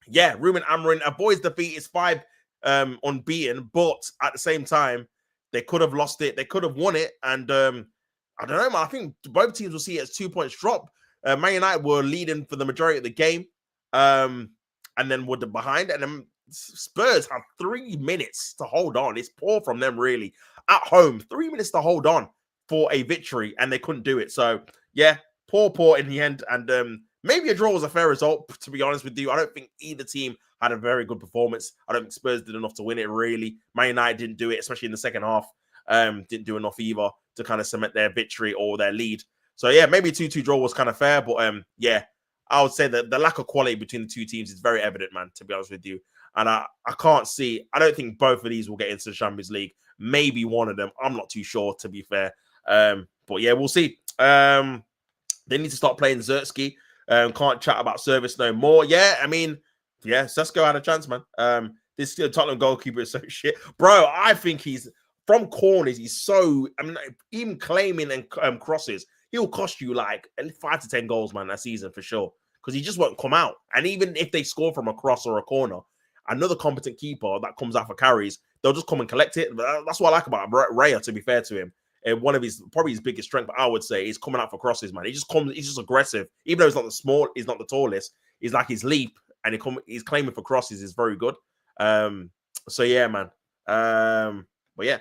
yeah, Ruben Amorim avoids defeat. It's 5 unbeaten. But at the same time, they could have lost it. They could have won it. And I don't know, man. I think both teams will see it as 2 points drop. Man United were leading for the majority of the game. And then were behind. And then Spurs have 3 minutes to hold on. It's poor from them, really. At home, 3 minutes to hold on for a victory. And they couldn't do it. So, yeah, poor in the end. And maybe a draw was a fair result, to be honest with you. I don't think either team had a very good performance. I don't think Spurs did enough to win it, really. Man United didn't do it, especially in the second half. Didn't do enough either to kind of cement their victory or their lead. So, yeah, maybe a 2-2 draw was kind of fair. But, yeah, I would say that the lack of quality between the 2 teams is very evident, man, to be honest with you. And I can't see, I don't think both of these will get into the Champions League. Maybe one of them. I'm not too sure, to be fair. But, yeah, we'll see. They need to start playing Zertsky. Can't chat about service no more. Yeah, I mean, yeah, Sesko had a chance, man. This Tottenham goalkeeper is so shit. Bro, I think he's, from corners, he's so, I mean, even claiming and crosses, he'll cost you like 5 to 10 goals, man, that season for sure. Because he just won't come out. And even if they score from a cross or a corner, another competent keeper that comes out for carries, they'll just come and collect it. That's what I like about Raya, to be fair to him. And one of his probably his biggest strength, I would say, is coming out for crosses, man. He just comes, he's just aggressive. Even though he's not the tallest, he's like his leap and he's claiming for crosses is very good. So yeah, man. But yeah.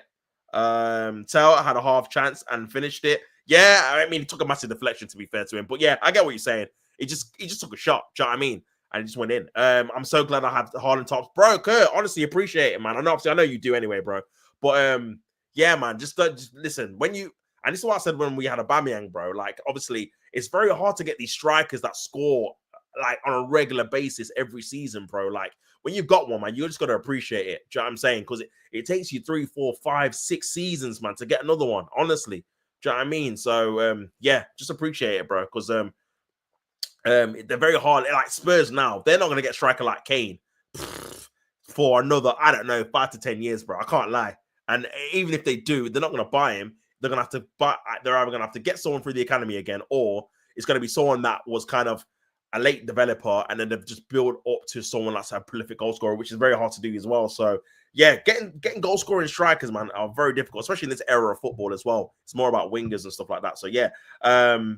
Tell had a half chance and finished it. Yeah, I mean, he took a massive deflection, to be fair to him. But yeah, I get what you're saying. He just took a shot. Do you know what I mean? And it just went in. I'm so glad I had Haaland tops, bro. Kurt, honestly, appreciate it, man. I know you do anyway, bro. But yeah, man, just listen. When you and this is what I said when we had a Aubameyang, bro. Like, obviously, it's very hard to get these strikers that score like on a regular basis every season, bro. Like, when you've got one, man, you just got to appreciate it. Do you know what I'm saying? Because it takes you 3, 4, 5, 6 seasons, man, to get another one. Honestly, do you know what I mean? So yeah, just appreciate it, bro. Because they're very hard. Like Spurs now, they're not going to get a striker like Kane for another, I don't know, 5 to 10 years, bro. I can't lie. And even if they do, they're not going to buy him. They're going to have to buy. They're either going to have to get someone through the academy again, or it's going to be someone that was kind of a late developer, and then they've just built up to someone that's a prolific goal scorer, which is very hard to do as well. So yeah, getting goal scoring strikers, man, are very difficult, especially in this era of football as well. It's more about wingers and stuff like that. So yeah,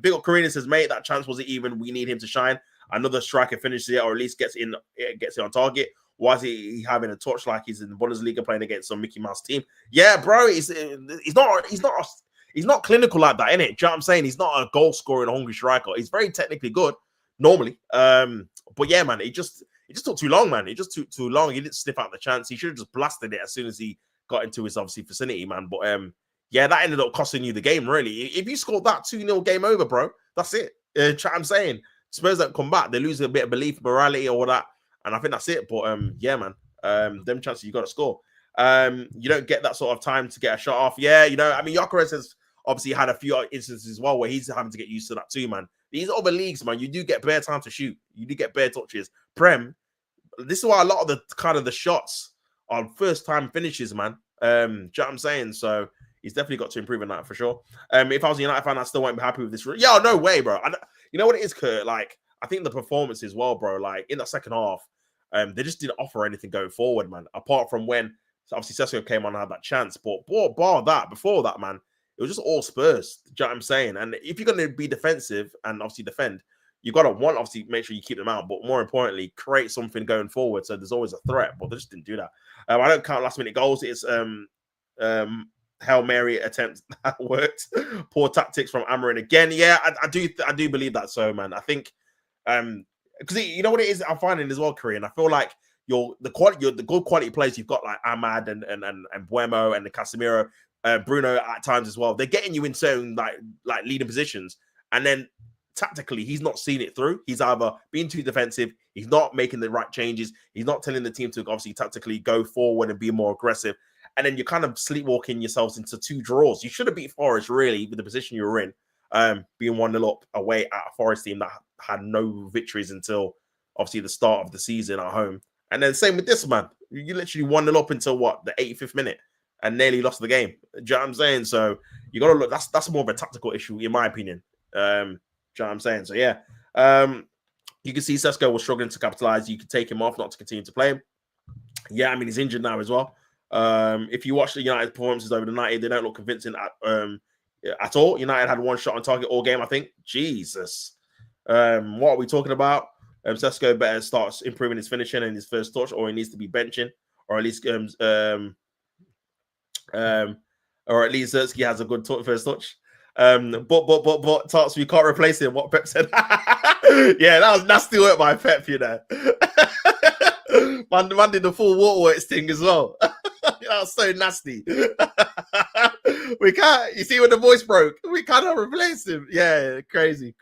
big up Karina says, mate, that chance wasn't even. We need him to shine. Another striker finishes it, or at least gets it on target. Why is he having a touch like he's in the Bundesliga playing against some Mickey Mouse team? Yeah, bro, he's not clinical like that, innit? Do you know what I'm saying? He's not a goal scoring hungry striker. He's very technically good normally. But yeah, man, it just took too long, man. It just took too long. He didn't sniff out the chance. He should have just blasted it as soon as he got into his obviously vicinity, man. But yeah, that ended up costing you the game, really. If you scored that 2-0 game over, bro, that's it. I'm saying Spurs don't come back. They lose a bit of belief, morality, or all that. And I think that's it. But yeah, man, them chances you got to score. You don't get that sort of time to get a shot off. Yeah, you know, I mean, Gyökeres has obviously had a few instances as well where he's having to get used to that too, man. These other leagues, man, you do get bare time to shoot. You do get bare touches. Prem, this is why a lot of the kind of the shots are first time finishes, man. Do you know what I'm saying? So he's definitely got to improve on that for sure. If I was a United fan, I still won't be happy with this. Yeah, no way, bro. You know what it is, Kurt? Like, I think the performance as well, bro. Like in that second half, they just didn't offer anything going forward, man. Apart from when obviously Sesko came on and had that chance, but bar that, before that, man, it was just all Spurs. Do you know what I'm saying? And if you're going to be defensive and obviously defend, you got to obviously make sure you keep them out, but more importantly, create something going forward. So there's always a threat, but they just didn't do that. I don't count last minute goals. It's Hail Mary attempt that worked. Poor tactics from Amarin again. Yeah, I do believe that. So, man, I think because you know what it is I'm finding as well, Korean. I feel like the good quality players you've got, like Ahmad and Buemo and the Casemiro, Bruno at times as well. They're getting you in certain like leading positions, and then tactically he's not seeing it through. He's either being too defensive, he's not making the right changes, he's not telling the team to obviously tactically go forward and be more aggressive, and then you're kind of sleepwalking yourselves into 2 draws. You should have beat Forest really with the position you were in, being 1-0 up away at a Forest team that had no victories until obviously the start of the season at home. And then same with this, man. You literally 1-0 up until what, the 85th minute, and nearly lost the game. Do you know what I'm saying? So you got to look. That's more of a tactical issue, in my opinion. Do you know what I'm saying? So yeah, you can see Sesko was struggling to capitalize. You could take him off, not to continue to play him. Yeah, I mean he's injured now as well. If you watch the United performances over the night, they don't look convincing at all. United had 1 shot on target all game, I think. Jesus, what are we talking about? Sesko better starts improving his finishing and his first touch, or he needs to be benching, or at least Zertsky has a good first touch. But Tots, we can't replace him. What Pep said. Yeah, that was nasty work by Pep, you know. Man did the full waterworks thing as well. That was so nasty. We can't. You see when the voice broke, we cannot replace him. Yeah, crazy.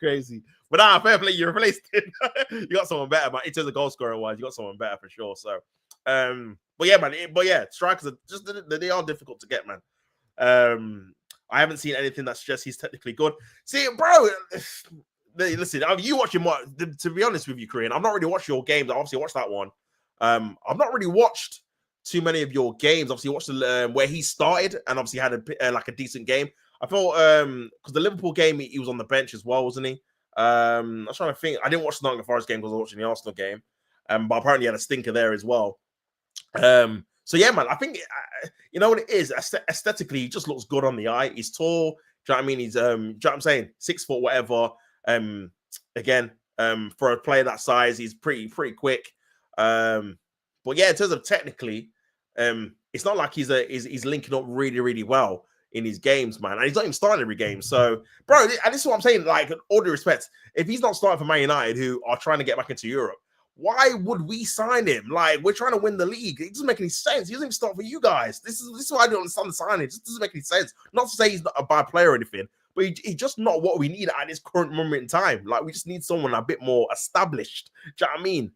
But fair play, you replaced him. You got someone better, man. In terms of goal scoring wise, you got someone better for sure. So, but yeah, man. But yeah, strikers are just they are difficult to get, man. I haven't seen anything that suggests he's technically good. See, bro, listen, you watching what? To be honest with you, Korean, I've not really watched your games. I obviously watched that one. I've not really watched too many of your games. Obviously, watched the where he started and obviously had a decent game. I thought because the Liverpool game he was on the bench as well, wasn't he? I was trying to think. I didn't watch the Nottingham Forest game because I was watching the Arsenal game, but apparently he had a stinker there as well. So yeah, man, I think you know what it is. Aesthetically, he just looks good on the eye. He's tall. Do you know what I mean? He's do you know what I'm saying? 6 foot, whatever. Again, for a player that size, he's pretty quick. But yeah, in terms of technically, it's not like he's linking up really well in his games, man. And he's not even starting every game. So, bro, and this is what I'm saying. Like, all due respect, if he's not starting for Man United, who are trying to get back into Europe, why would we sign him? Like, we're trying to win the league. It doesn't make any sense. He doesn't even start for you guys. This is why I don't understand the signing. It just doesn't make any sense. Not to say he's not a bad player or anything, but he's just not what we need at this current moment in time. Like, we just need someone a bit more established. Do you know what I mean?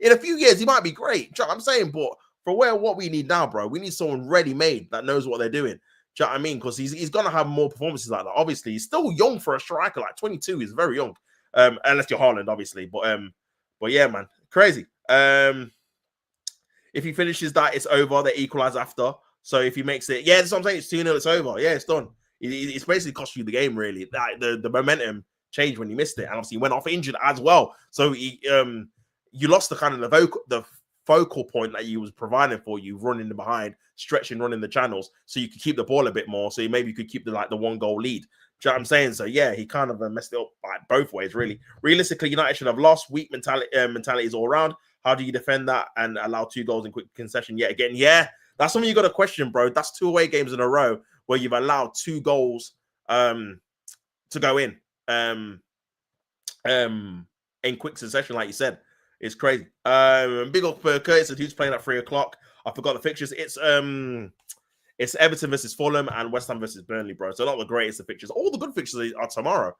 In a few years, he might be great. Do you know what I'm saying? But for what we need now, bro, we need someone ready-made that knows what they're doing. Do you know what I mean? Because he's going to have more performances like that. Obviously, he's still young for a striker. Like, 22 is very young. Unless you're Haaland, obviously. But yeah, man, crazy. If he finishes that, it's over. They equalize after. So if he makes it, yeah, that's what I'm saying. It's 2-0, it's over. Yeah, it's done. It's basically cost you the game, really. Like, the momentum changed when he missed it. And obviously, he went off injured as well. So you lost the kind of the focal point that you was providing for you, running behind, stretching, running the channels, so you could keep the ball a bit more. So maybe you could keep the 1-goal lead. Do you know what I'm saying? So yeah, he kind of messed it up like both ways, really. Realistically, United should have lost. Weak mentalities all around. How do you defend that and allow 2 goals in quick concession yet again? Yeah, that's something you got to question, bro. That's 2 away games in a row where you've allowed 2 goals to go in quick succession, like you said. It's crazy. Big up Curtis, who's playing at 3 o'clock. I forgot the fixtures. It's Everton versus Fulham and West Ham versus Burnley, bro. So not the greatest of fixtures. All the good fixtures are tomorrow.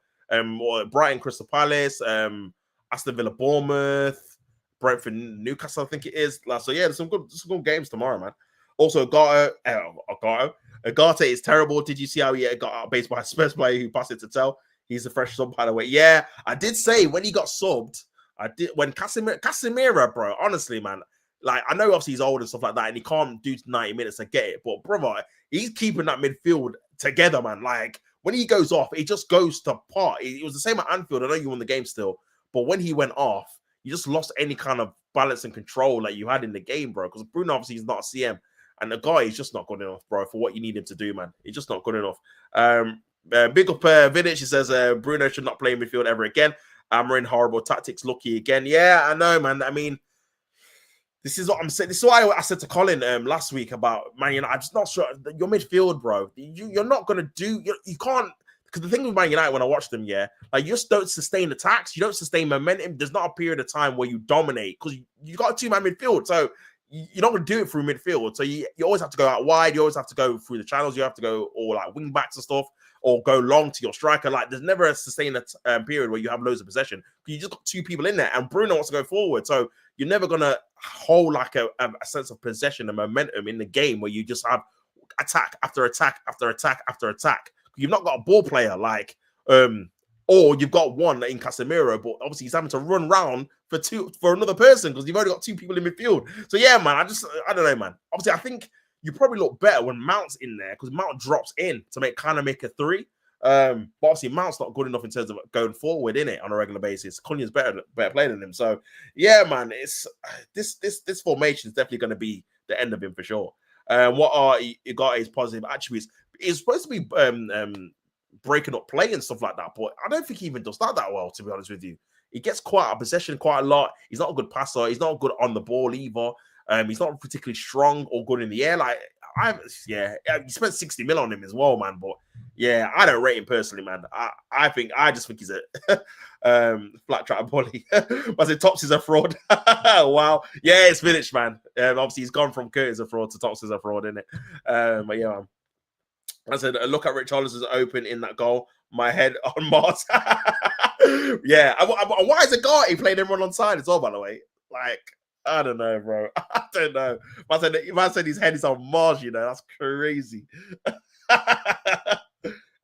Brighton, Crystal Palace, Aston Villa, Bournemouth, Brentford, Newcastle, I think it is. So yeah, there's some good games tomorrow, man. Also, Agate is terrible. Did you see how he got outpaced by a Spurs player who passed it to Tell? He's a fresh sub, by the way. Yeah, I did say when he got subbed, when Casemiro, bro, honestly, man, like, I know obviously he's old and stuff like that, and he can't do 90 minutes, I get it, but brother, he's keeping that midfield together, man. Like, when he goes off, it just goes to pot. It was the same at Anfield. I know you won the game still, but when he went off, you just lost any kind of balance and control that you had in the game, bro, because Bruno obviously is not a CM, and the guy is just not good enough, bro, for what you need him to do, man. He's just not good enough. Big up Vidic, he says Bruno should not play in midfield ever again. Amarin, horrible tactics, lucky again. Yeah, I know, man. I mean, this is what I'm saying. This is why I said to Colin last week about Man United. I'm just not sure. Your midfield, bro. You're not going to do... You can't... Because the thing with Man United, when I watch them, yeah, like, you just don't sustain attacks. You don't sustain momentum. There's not a period of time where you dominate because you got a 2-man midfield. So you're not going to do it through midfield. So you always have to go out wide. You always have to go through the channels. You have to go or like wing backs and stuff, or go long to your striker. Like, there's never a sustained period where you have loads of possession. You just got 2 people in there, and Bruno wants to go forward. So you're never going to hold like a sense of possession and momentum in the game where you just have attack after attack after attack after attack. You've not got a ball player like, or you've got one in Casemiro, but obviously he's having to run round for another person because you've only got 2 people in midfield. So yeah, man, I don't know, man. Obviously, I think you probably look better when Mount's in there because Mount drops in to make a 3. But obviously, Mount's not good enough in terms of going forward in it on a regular basis. Cunha's better player than him. So yeah, man, it's this formation is definitely going to be the end of him for sure. What are Igate's positive attributes? He's supposed to be breaking up play and stuff like that, but I don't think he even does that well, to be honest with you. He gets quite a possession quite a lot. He's not a good passer. He's not good on the ball either. He's not particularly strong or good in the air. Like, you spent 60 mil on him as well, man. But yeah, I don't rate him personally, man. I just think he's a flat track bully. I said Tops is a fraud. Wow. Yeah, it's finished, man. Obviously, he's gone from Kurt is a fraud to Tops is a fraud, isn't it? But yeah, man. I said, look at Rich Hollis's open in that goal. My head on Mars. Yeah. Why is Agate playing everyone on side as well, by the way? Like, I don't know, bro. I don't know. If I said his head is on Mars, you know, that's crazy. I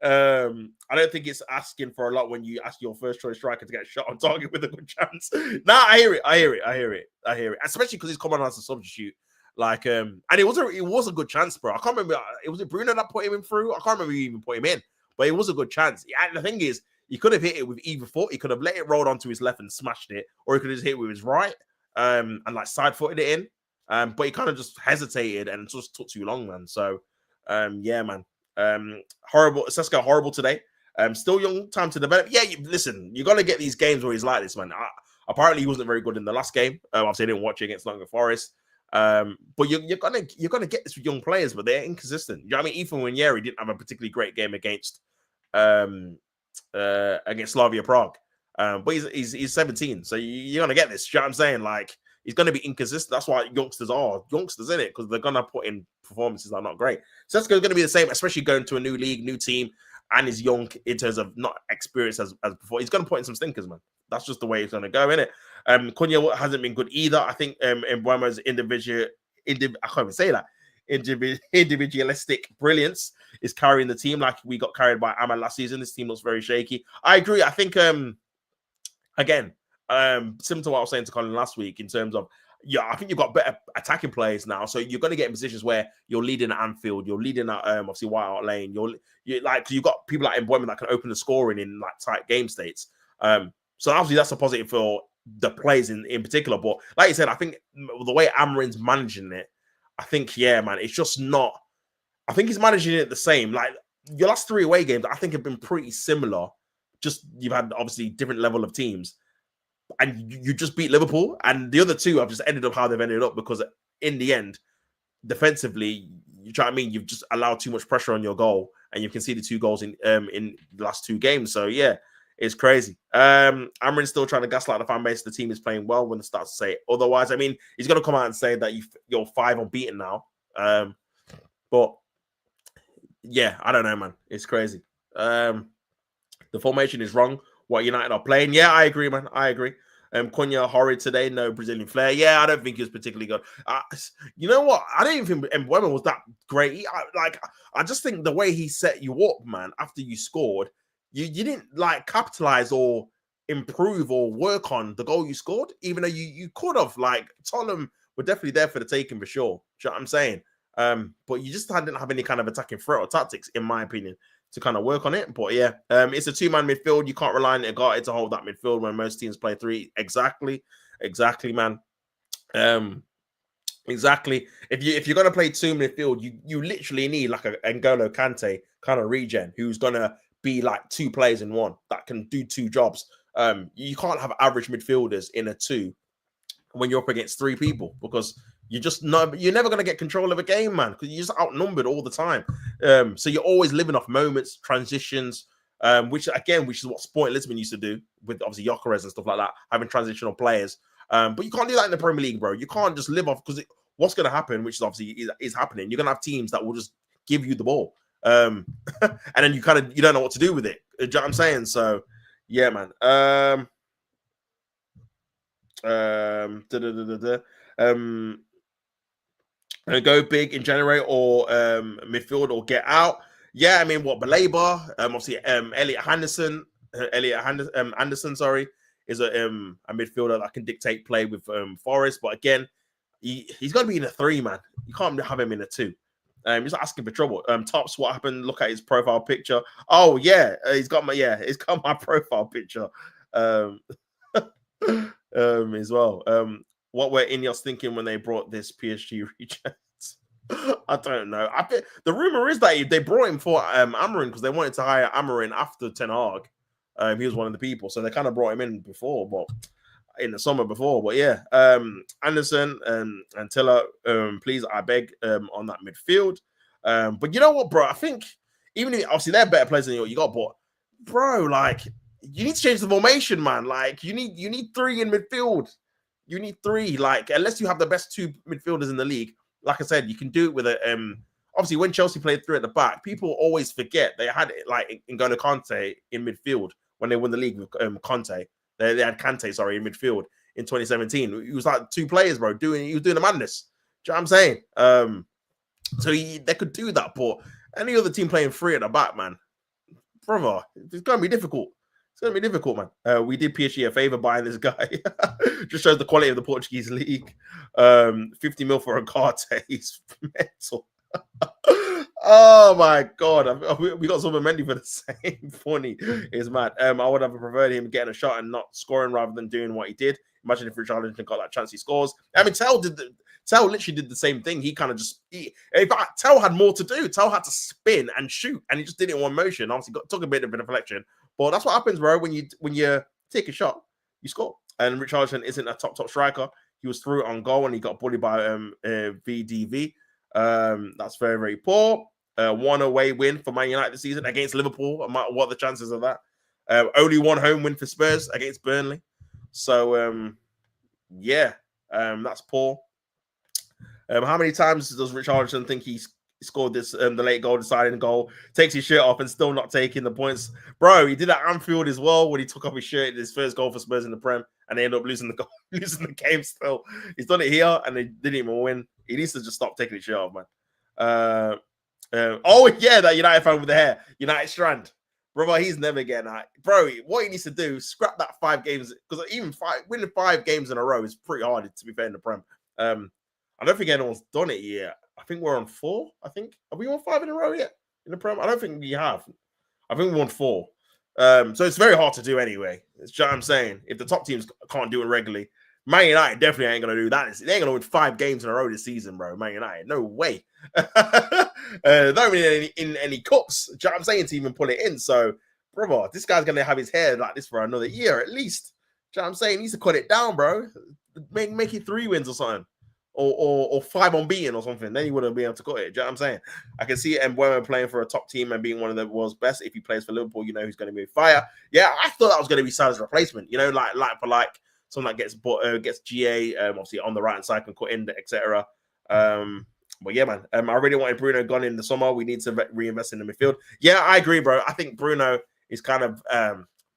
don't think it's asking for a lot when you ask your first choice striker to get shot on target with a good chance. Nah, I hear it. Especially because he's coming on as a substitute. Like, and it was a good chance, bro. I can't remember. It was Bruno that put him in through. I can't remember who even put him in, but it was a good chance. And the thing is, he could have hit it with either foot. He could have let it roll onto his left and smashed it, or he could have just hit it with his right, and like side footed it in. But he kind of just hesitated and it just took too long, man. So, yeah, man. Horrible. Sesko horrible today. Still young, time to develop. Yeah, listen, you're gonna get these games where he's like this, man. Apparently, he wasn't very good in the last game. Obviously, I didn't watch it against Nottingham Forest. But you're gonna get this with young players, but they're inconsistent. You know what I mean? Ethan Winieri didn't have a particularly great game against Slavia Prague. But he's 17, so you're gonna get this. You know what I'm saying? Like, he's gonna be inconsistent. That's why youngsters are youngsters in it, because they're gonna put in performances that are not great. So that's gonna be the same, especially going to a new league, new team, and he's young in terms of not experience as before. He's gonna put in some stinkers, man. That's just the way it's gonna go, innit? Cunha hasn't been good either. I think Mbuemo's I can't even say that. Individualistic brilliance is carrying the team like we got carried by Aman last season. This team looks very shaky. I agree. I think again, similar to what I was saying to Colin last week in terms of, yeah, I think you've got better attacking players now. So you're going to get in positions where you're leading at Anfield, you're leading at obviously White Hart Lane. You've got people like Mbuemo that can open the scoring in like tight game states. So obviously that's a positive for the players in particular. But like you said, I think the way Amarin's managing it, I think, yeah, man, it's just not. I think he's managing it the same. Like, your last 3 away games, I think have been pretty similar. Just you've had obviously different level of teams, and you just beat Liverpool, and the other 2 have just ended up how they've ended up, because in the end, defensively, you try. I mean, you've just allowed too much pressure on your goal, and you can see the 2 goals in the last 2 games. So yeah, it's crazy. Amarin's still trying to gaslight the fan base. The team is playing well when it starts to say it. Otherwise, I mean, he's going to come out and say that you're 5 unbeaten now. But yeah, I don't know, man. It's crazy. The formation is wrong. What United are playing. Yeah, I agree, man. I agree. Cunha horrid today. No Brazilian flair. Yeah, I don't think he was particularly good. You know what? I don't even think Mbuemo was that great. I just think the way he set you up, man, after you scored, you didn't like capitalize or improve or work on the goal you scored, even though you could have. Like, Tottenham were definitely there for the taking for sure. Do you know what I'm saying? But you just didn't have any kind of attacking threat or tactics, in my opinion, to kind of work on it. But yeah, it's a 2-man midfield. You can't rely on Ugarte to hold that midfield when most teams play 3. Exactly, man. Exactly. If you're gonna play 2 midfield, you literally need like a N'Golo Kante kind of regen who's gonna be like 2 players in 1 that can do 2 jobs. You can't have average midfielders in a 2 when you're up against 3 people, because you're never going to get control of a game, man, because you're just outnumbered all the time. So you're always living off moments, transitions, which is what Sporting Lisbon used to do with obviously Gyökeres and stuff like that, having transitional players. But you can't do that in the Premier League, bro. You can't just live off, because what's going to happen, which is obviously is happening, you're going to have teams that will just give you the ball. And then you don't know what to do with it. Do you know what I'm saying? So yeah, man. Go big in January or midfield or get out. Yeah, I mean, what Baleba, obviously Elliot Anderson, sorry, is a midfielder that can dictate play with Forest. But again, he's going to be in a 3, man. You can't have him in a 2. He's asking for trouble. Tops, what happened? Look at his profile picture. Oh yeah, he's got my profile picture. As well. What were Ineos thinking when they brought this PSG reject? I don't know. I think the rumor is that they brought him for Amarin because they wanted to hire Amarin after Ten Hag. He was one of the people, so they kind of brought him in before, but in the summer before. But yeah, Anderson and Tiller, please, I beg, on that midfield. But you know what, bro? I think even if obviously they're better players than you got, but bro, like, you need to change the formation, man. Like, you need 3 in midfield. You need 3. Like, unless you have the best 2 midfielders in the league, like I said, you can do it with a obviously when Chelsea played 3 at the back, people always forget they had it like N'Golo Kante in midfield when they won the league with Conte. They had Kante, sorry, in midfield in 2017. He was like 2 players, bro. He was doing the madness. Do you know what I'm saying? So they could do that, but any other team playing 3 at the back, man, brother, it's going to be difficult. It's going to be difficult, man. We did PSG a favor buying this guy. Just shows the quality of the Portuguese league. 50 mil for a card. He's mental. Oh my god, we got Silver Mendy for the same. Funny is mad. I would have preferred him getting a shot and not scoring rather than doing what he did. Imagine if Richarlison got that chance, he scores. I mean, Tell literally did the same thing. He kind of just Tell had more to do. Tell had to spin and shoot, and he just did it in one motion. Obviously, took a bit of a deflection, but that's what happens, bro. When you take a shot, you score. And Richarlison isn't a top striker. He was through on goal and he got bullied by VDV. That's very, very poor. One away win for Man United this season against Liverpool. What are the chances of that? Only one home win for Spurs against Burnley. So, yeah, that's poor. How many times does Richarlison think he scored this the late goal, deciding goal, takes his shirt off and still not taking the points? Bro, he did at Anfield as well when he took off his shirt in his first goal for Spurs in the Prem, and they ended up losing the game still. He's done it here and they didn't even win. He needs to just stop taking his shirt off, man. Oh yeah, that United fan with the hair, United Strand, brother. He's never getting that, bro. What he needs to do, scrap that 5 games, because even winning 5 games in a row is pretty hard, to be fair, in the Prem. I don't think anyone's done it yet. I think we're on 4. I think, have we won 5 in a row yet in the Prem? I don't think we have. I think we won 4. So it's very hard to do anyway. It's what I'm saying. If the top teams can't do it regularly, Man United definitely ain't gonna do that. They ain't gonna win 5 games in a row this season, bro. Man United, no way. Not even in any cups. Do you know what I'm saying, to even put it in? So, brother, this guy's gonna have his hair like this for another year at least. Do you know what I'm saying? He needs to cut it down, bro. Make it 3 wins or something. Or 5 unbeaten or something, then he wouldn't be able to cut it. Do you know what I'm saying? I can see Mbeumo playing for a top team and being one of the world's best. If he plays for Liverpool, you know who's going to be fire. Yeah, I thought that was going to be Salah's replacement. You know, like someone that gets GA, obviously on the right hand side, can cut in, etc. But yeah, man, I really wanted Bruno gone in the summer. We need to reinvest in the midfield. Yeah, I agree, bro. I think Bruno is kind of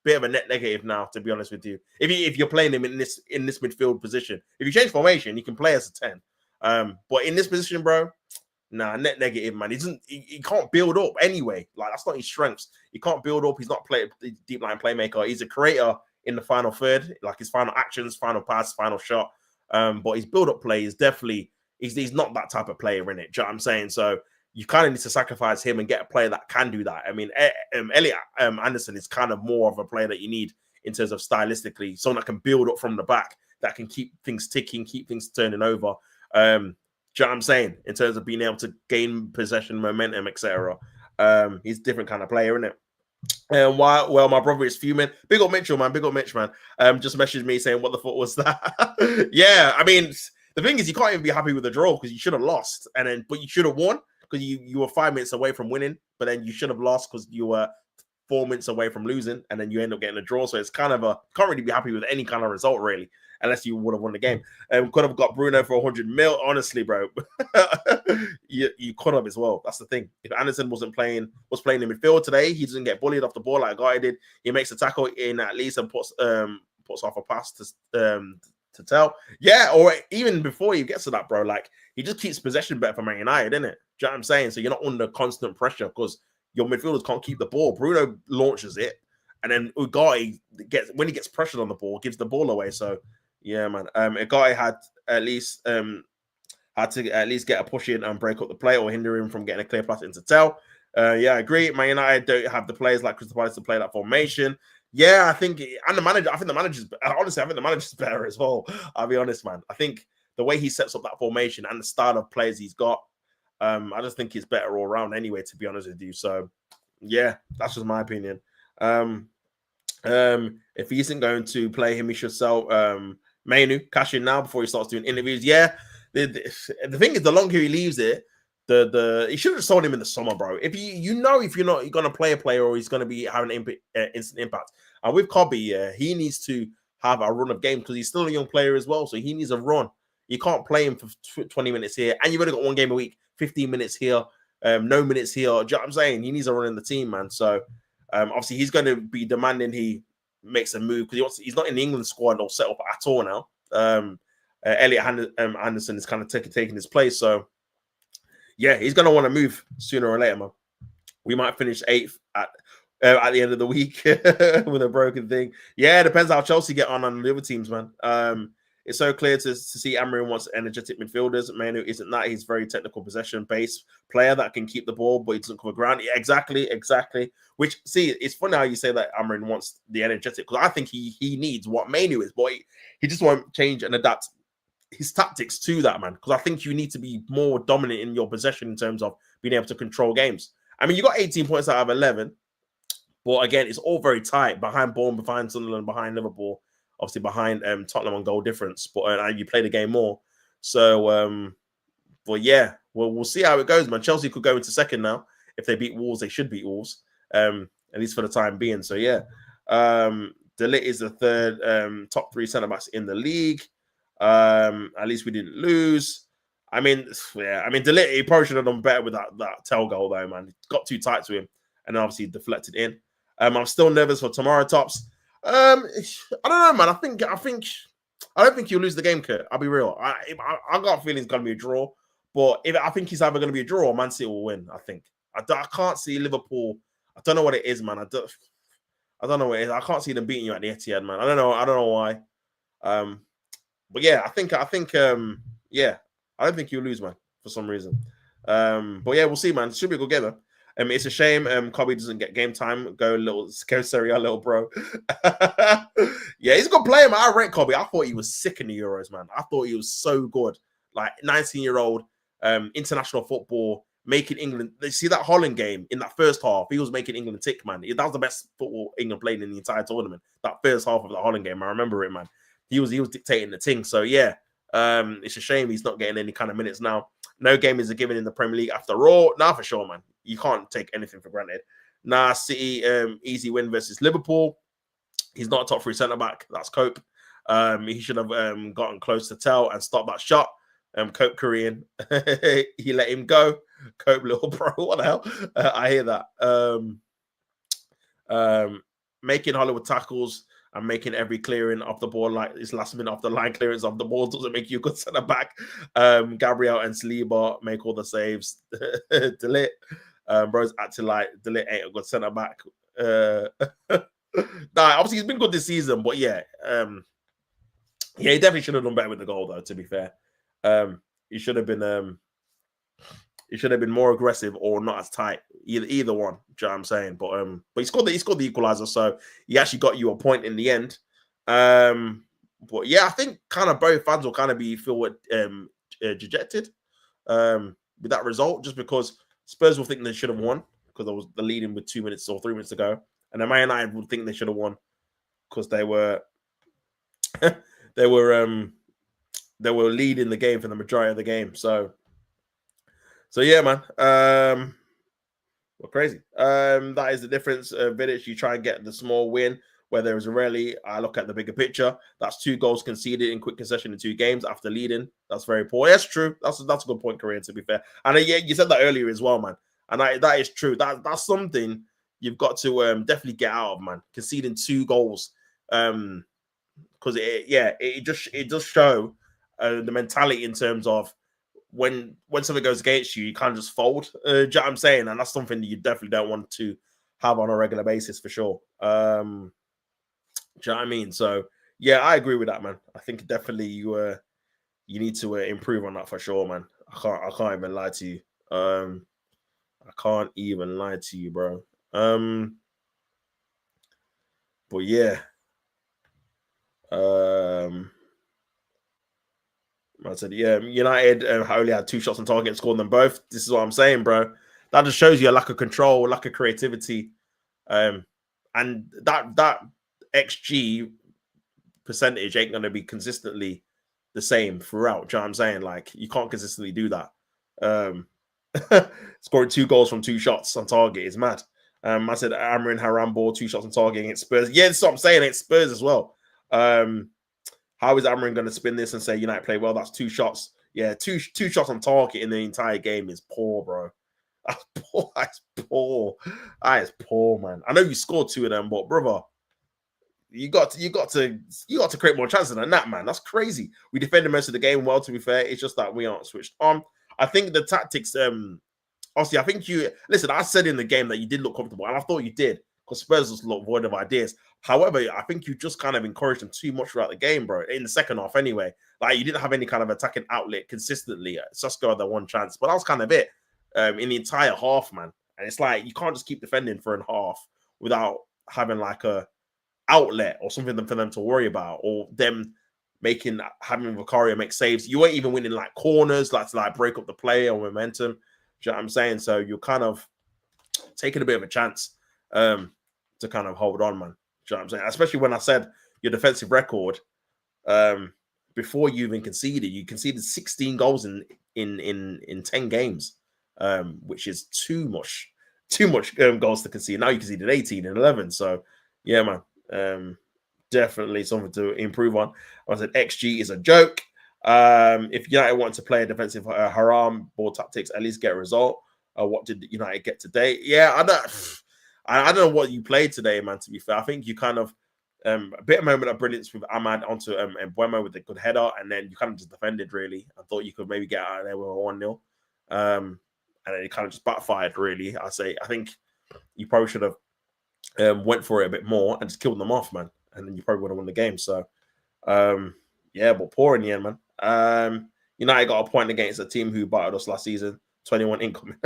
bit of a net negative now, to be honest with you. If you're playing him in this midfield position, if you change formation, you can play as a 10. But in this position, bro, nah, net negative, man. He can't build up anyway. Like, that's not his strengths. He can't build up. He's not a deep line playmaker. He's a creator in the final third, like his final actions, final pass, final shot. But his build up play is definitely he's not that type of player in it. Do you know what I'm saying? So you kind of need to sacrifice him and get a player that can do that. I mean, Elliot Anderson is kind of more of a player that you need in terms of stylistically, someone that can build up from the back, that can keep things ticking, keep things turning over. Do you know what I'm saying? In terms of being able to gain possession, momentum, etc. He's a different kind of player, isn't it? And well, my brother is fuming. Big up Mitchell, man. Big up Mitch, man. Just messaged me saying, what the fuck was that? Yeah, I mean, the thing is, you can't even be happy with the draw because you should have lost, but you should have won because you were 5 minutes away from winning, but then you should have lost because you were 4 minutes away from losing, and then you end up getting a draw. So it's kind of can't really be happy with any kind of result, really, unless you would have won the game. Could have got Bruno for 100 mil, honestly, bro. you could have as well. That's the thing. If Anderson was playing in midfield today, he doesn't get bullied off the ball like Guy did. He makes a tackle in at least and puts off a pass to Tell. Yeah, or even before he gets to that, bro, like, he just keeps possession better for Man United, isn't it? Do you know what I'm saying? So you're not under constant pressure because your midfielders can't keep the ball. Bruno launches it, and then Ugarte when he gets pressured on the ball, gives the ball away. So yeah, man. Ugarte had at least get a push in and break up the play or hinder him from getting a clear pass into Tell. Yeah, I agree. Man United don't have the players like Crystal Palace to play that formation. Yeah, I think the manager's better as well. I'll be honest, man. I think the way he sets up that formation and the style of players he's got, I just think he's better all around anyway, to be honest with you. So yeah, that's just my opinion. If he isn't going to play him, he should sell Mainu, cash in now before he starts doing interviews. Yeah, the thing is, the longer he leaves it, he should have sold him in the summer, bro. If you're not going to play a player or he's going to be having an instant impact. And with Kobe, he needs to have a run of games because he's still a young player as well. So he needs a run. You can't play him for 20 minutes here, and you've only got 1 game a week, 15 minutes here, no minutes here. Do you know what I'm saying? He needs a run in the team, man. So obviously he's going to be demanding he makes a move because he's not in the England squad or set up at all now. Elliot Anderson is kind of taking his place. So yeah, he's going to want to move sooner or later, man. We might finish 8th at the end of the week with a broken thing. Yeah, it depends how Chelsea get on the other teams, man. It's so clear to see Amorim wants energetic midfielders. Manu isn't that. He's very technical possession-based player that can keep the ball, but he doesn't cover ground. Yeah, exactly. Which, see, it's funny how you say that Amorim wants the energetic, because I think he needs what Manu is, but he just won't change and adapt his tactics to that, man. Because I think you need to be more dominant in your possession in terms of being able to control games. I mean, you got 18 points out of 11, but again, it's all very tight behind Bournemouth, behind Sunderland, behind Liverpool, obviously behind Tottenham on goal difference. But you play the game more. So, but yeah, we'll see how it goes, man. Chelsea could go into second now. If they beat Wolves, they should beat Wolves, at least for the time being. So yeah, De Ligt is the third top 3 centre backs in the league. At least we didn't lose. I mean, yeah, De Ligt, he probably should have done better with that tail goal though, man. It got too tight to him, and obviously deflected in. I'm still nervous for tomorrow, Tops. I don't know, man. I don't think you'll lose the game, Kurt. I'll be real. I got a feeling it's gonna be a draw, but I think it's either gonna be a draw or Man City will win. I think. I can't see Liverpool. I don't know what it is, man. I don't know what it is. I can't see them beating you at the Etihad, man. I don't know why. But yeah, I think yeah, I don't think you'll lose, man, for some reason. But yeah, we'll see, man. It should be a good game. It's a shame Kobe doesn't get game time. Go Serie A, little bro. Yeah, he's a good player, man. I rate Kobe. I thought he was sick in the Euros, man. I thought he was so good. Like 19-year-old, international football, making England. They see that Holland game in that first half. He was making England tick, man. That was the best football England played in the entire tournament. That first half of the Holland game, I remember it, man. He was dictating the thing. So yeah, it's a shame he's not getting any kind of minutes now. No game is a given in the Premier League after all. Nah, for sure, man. You can't take anything for granted. Nah, City, easy win versus Liverpool. He's not a top 3 centre back. That's Cope. He should have gotten close to Tell and stopped that shot. Cope Korean, he let him go. Cope, little bro, what the hell? I hear that. Making Hollywood tackles and making every clearing off the ball like this last minute off the line clearance of the ball doesn't make you a good centre back. Gabriel and Saliba make all the saves. De Ligt, bro's acting like De Ligt ain't a good centre back. Nah, obviously he's been good this season, but yeah, he definitely should have done better with the goal though. To be fair, he should have been more aggressive or not as tight. Either one. Do you know what I'm saying? But he scored the equalizer, so he actually got you a point in the end. But yeah, I think kind of both fans will kind of feel dejected with that result, just because Spurs will think they should have won because I was the leading with 2 minutes or 3 minutes to go, and then Man United would think they should have won because they were they were leading the game for the majority of the game. So yeah, man. Well, crazy. That is the difference. Vidic, you try and get the small win where there is rarely. I look at the bigger picture. That's 2 goals conceded in quick possession in 2 games after leading. That's very poor. That's true. That's a good point, Korean, to be fair. And yeah, you said that earlier as well, man. And that is true. That's something you've got to definitely get out of, man. Conceding 2 goals. Because it does show the mentality in terms of when something goes against you, you can't just fold. Do you know what I'm saying? And that's something that you definitely don't want to have on a regular basis for sure. Do you know what I mean? So yeah, I agree with that, man. I think definitely you need to improve on that for sure, man. I can't even lie to you. I can't even lie to you, bro. But yeah. I said, yeah, United only had 2 shots on target, scored them both. This is what I'm saying, bro. That just shows you a lack of control, lack of creativity. And that XG percentage ain't going to be consistently the same throughout. Do you know what I'm saying? Like, you can't consistently do that. Scoring 2 goals from 2 shots on target is mad. I said, Amarin Haram ball, 2 shots on target against Spurs. Yeah, that's what I'm saying. It's Spurs as well. How is Amarin going to spin this and say United play well? That's 2 shots. Yeah, two shots on target in the entire game is poor, bro. That's poor. That's poor. That is poor, man. I know you scored 2 of them, but brother, you got to create more chances than that, man. That's crazy. We defended most of the game well, to be fair. It's just that we aren't switched on. I think the tactics. Obviously, I think I said in the game that you did look comfortable, and I thought you did. because Spurs just look void of ideas. However, I think you just kind of encouraged them too much throughout the game, bro. In the second half, anyway, like you didn't have any kind of attacking outlet consistently. Susko had the one chance, but that was kind of it in the entire half, man. And it's like you can't just keep defending for a half without having like a outlet or something for them to worry about, or them having Vicario make saves. You ain't even winning like corners, like to like break up the play or momentum. Do you know what I'm saying? So you're kind of taking a bit of a chance to kind of hold on, man. Do you know what I'm saying? Especially when I said your defensive record before you even conceded, you conceded 16 goals in 10 games, which is too much goals to concede. Now you conceded 18 and 11. So yeah, man. Definitely something to improve on. I said XG is a joke. If United want to play a defensive haram ball tactics, at least get a result. What did United get today? Yeah, I don't know what you played today, man. To be fair, I think you kind of a bit of moment of brilliance with Ahmad onto Mbuemo with a good header, and then you kind of just defended really. I thought you could maybe get out of there with a 1-0, and then it kind of just backfired. Really, I think you probably should have went for it a bit more and just killed them off, man. And then you probably would have won the game. So, yeah, but poor in the end, man. United got a point against a team who battered us last season. 21 incoming.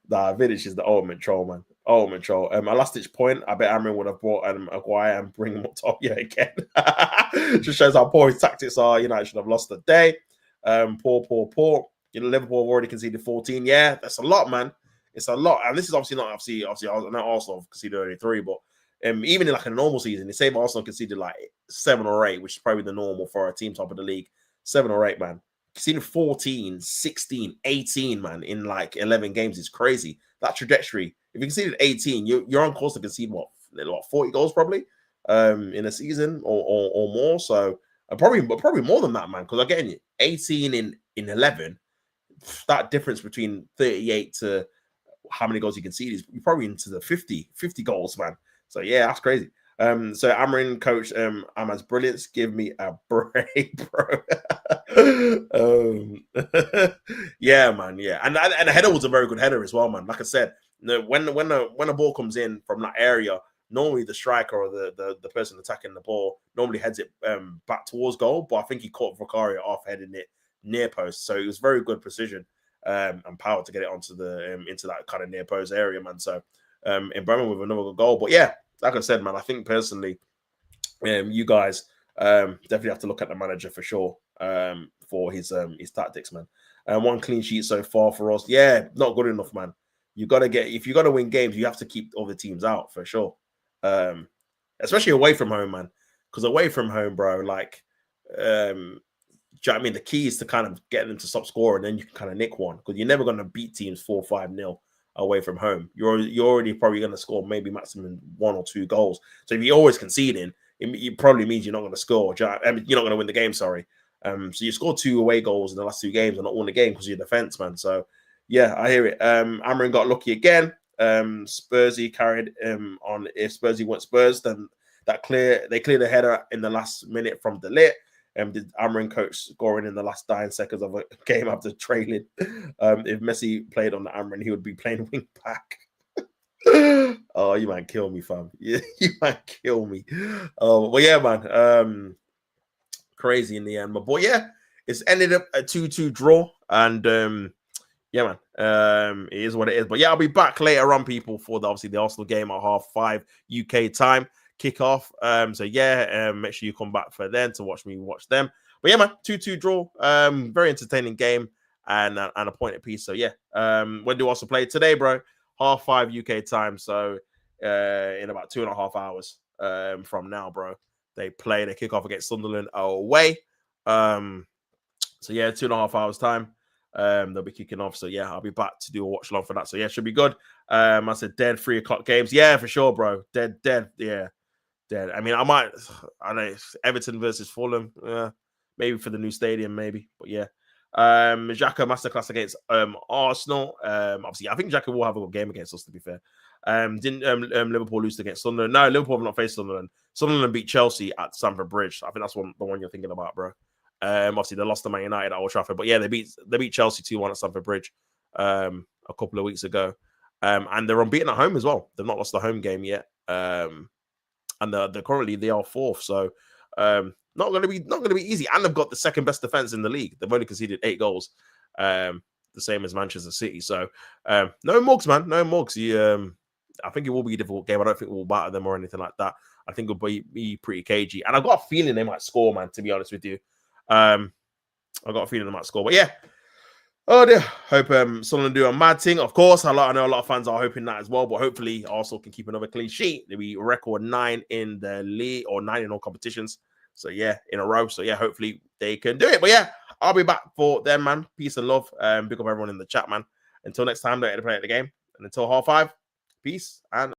Nah, Vidic is the ultimate troll, man. Ultimate troll. A last-ditch point, I bet Amrin would have brought Aguirre and bring him up top yet again. Just shows how poor his tactics are. United should have lost the day. Poor. Liverpool have already conceded 14. Yeah, that's a lot, man. It's a lot. And this is obviously not, I know Arsenal have conceded only 3, but even in like a normal season, they say Arsenal conceded like 7 or 8, which is probably the normal for a team top of the league. 7 or 8, man. Conceded 14, 16, 18, man, in like 11 games is crazy. That trajectory, if you conceded 18, you're on course to concede what 40 goals probably in a season or more. So probably more than that, man. Because again, 18 in 11, that difference between 38 to how many goals you concede is probably into the 50 goals, man. So yeah, that's crazy. So Amarin coach Ahmad's brilliance. Give me a break, bro. Yeah, man. Yeah, and the header was a very good header as well, man. Like I said, when a ball comes in from that area, normally the striker or the person attacking the ball normally heads it back towards goal. But I think he caught Vicario off heading it near post, so it was very good precision and power to get it onto the into that kind of near post area, man. So in Bremen with another goal. But yeah, like I said, man, I think personally, you guys definitely have to look at the manager for sure for his tactics, man. One clean sheet so far for us. Yeah, not good enough, man. If you gotta win games, you have to keep other teams out for sure. Especially away from home, man. Because away from home, bro, like do you know what I mean? The key is to kind of get them to stop scoring, and then you can kind of nick one, because you're never going to beat teams 4-5-0 away from home. You're already probably going to score maybe maximum 1 or 2 goals. So if you're always conceding, it probably means you're not going to score. You're not going to win the game. Sorry. So you scored 2 away goals in the last 2 games and not won the game because of your defense, man. So yeah, I hear it. Amarin got lucky again. Spursy carried on. If Spursy went Spurs, then they cleared the header in the last minute from De Ligt. Did Amarin coach scoring in the last 9 seconds of a game after trailing? If Messi played on the Amarin, he would be playing wing back. Oh, you might kill me, fam. Yeah, you might kill me. Well, yeah, man. Crazy in the end, but yeah, it's ended up a 2-2 draw, and yeah, man. It is what it is. But yeah, I'll be back later on, people, for obviously the Arsenal game at 5:30 UK time kickoff. So yeah, make sure you come back for then to watch me watch them. But yeah, man, 2-2 draw. Very entertaining game and a point apiece. So yeah, when do Arsenal play today, bro? 5:30 UK time. So in about 2.5 hours from now, bro, they kick off against Sunderland away. So yeah, 2.5 hours time. They'll be kicking off. So yeah, I'll be back to do a watch along for that. So yeah, should be good. I said dead 3 o'clock games. Yeah, for sure, bro. Dead. Yeah. Dead. I mean, I don't know, Everton versus Fulham, maybe for the new stadium, maybe. But yeah, Xhaka masterclass against Arsenal. Obviously, I think Xhaka will have a good game against us. To be fair, didn't Liverpool lose against Sunderland? No, Liverpool have not faced Sunderland. Sunderland beat Chelsea at Stamford Bridge. I think that's the one you're thinking about, bro. Obviously, they lost to Man United at Old Trafford, but yeah, they beat Chelsea 2-1 at Stamford Bridge a couple of weeks ago. And they're unbeaten at home as well. They've not lost the home game yet. And they're currently they are fourth. So not gonna be easy. And they've got the second best defense in the league. They've only conceded 8 goals. The same as Manchester City. So no mugs, man. No mugs. I think it will be a difficult game. I don't think we'll batter them or anything like that. I think it'll be pretty cagey. And I've got a feeling they might score, man, to be honest with you. I've got a feeling they might score. But yeah. Oh dear. Hope Sunderland do a mad thing. Of course, I know a lot of fans are hoping that as well. But hopefully Arsenal can keep another clean sheet. They'll be record 9 in the league or 9 in all competitions. So yeah, in a row. So yeah, hopefully they can do it. But yeah, I'll be back for them, man. Peace and love. Big up everyone in the chat, man. Until next time, don't play at the game. And until 5:30, peace and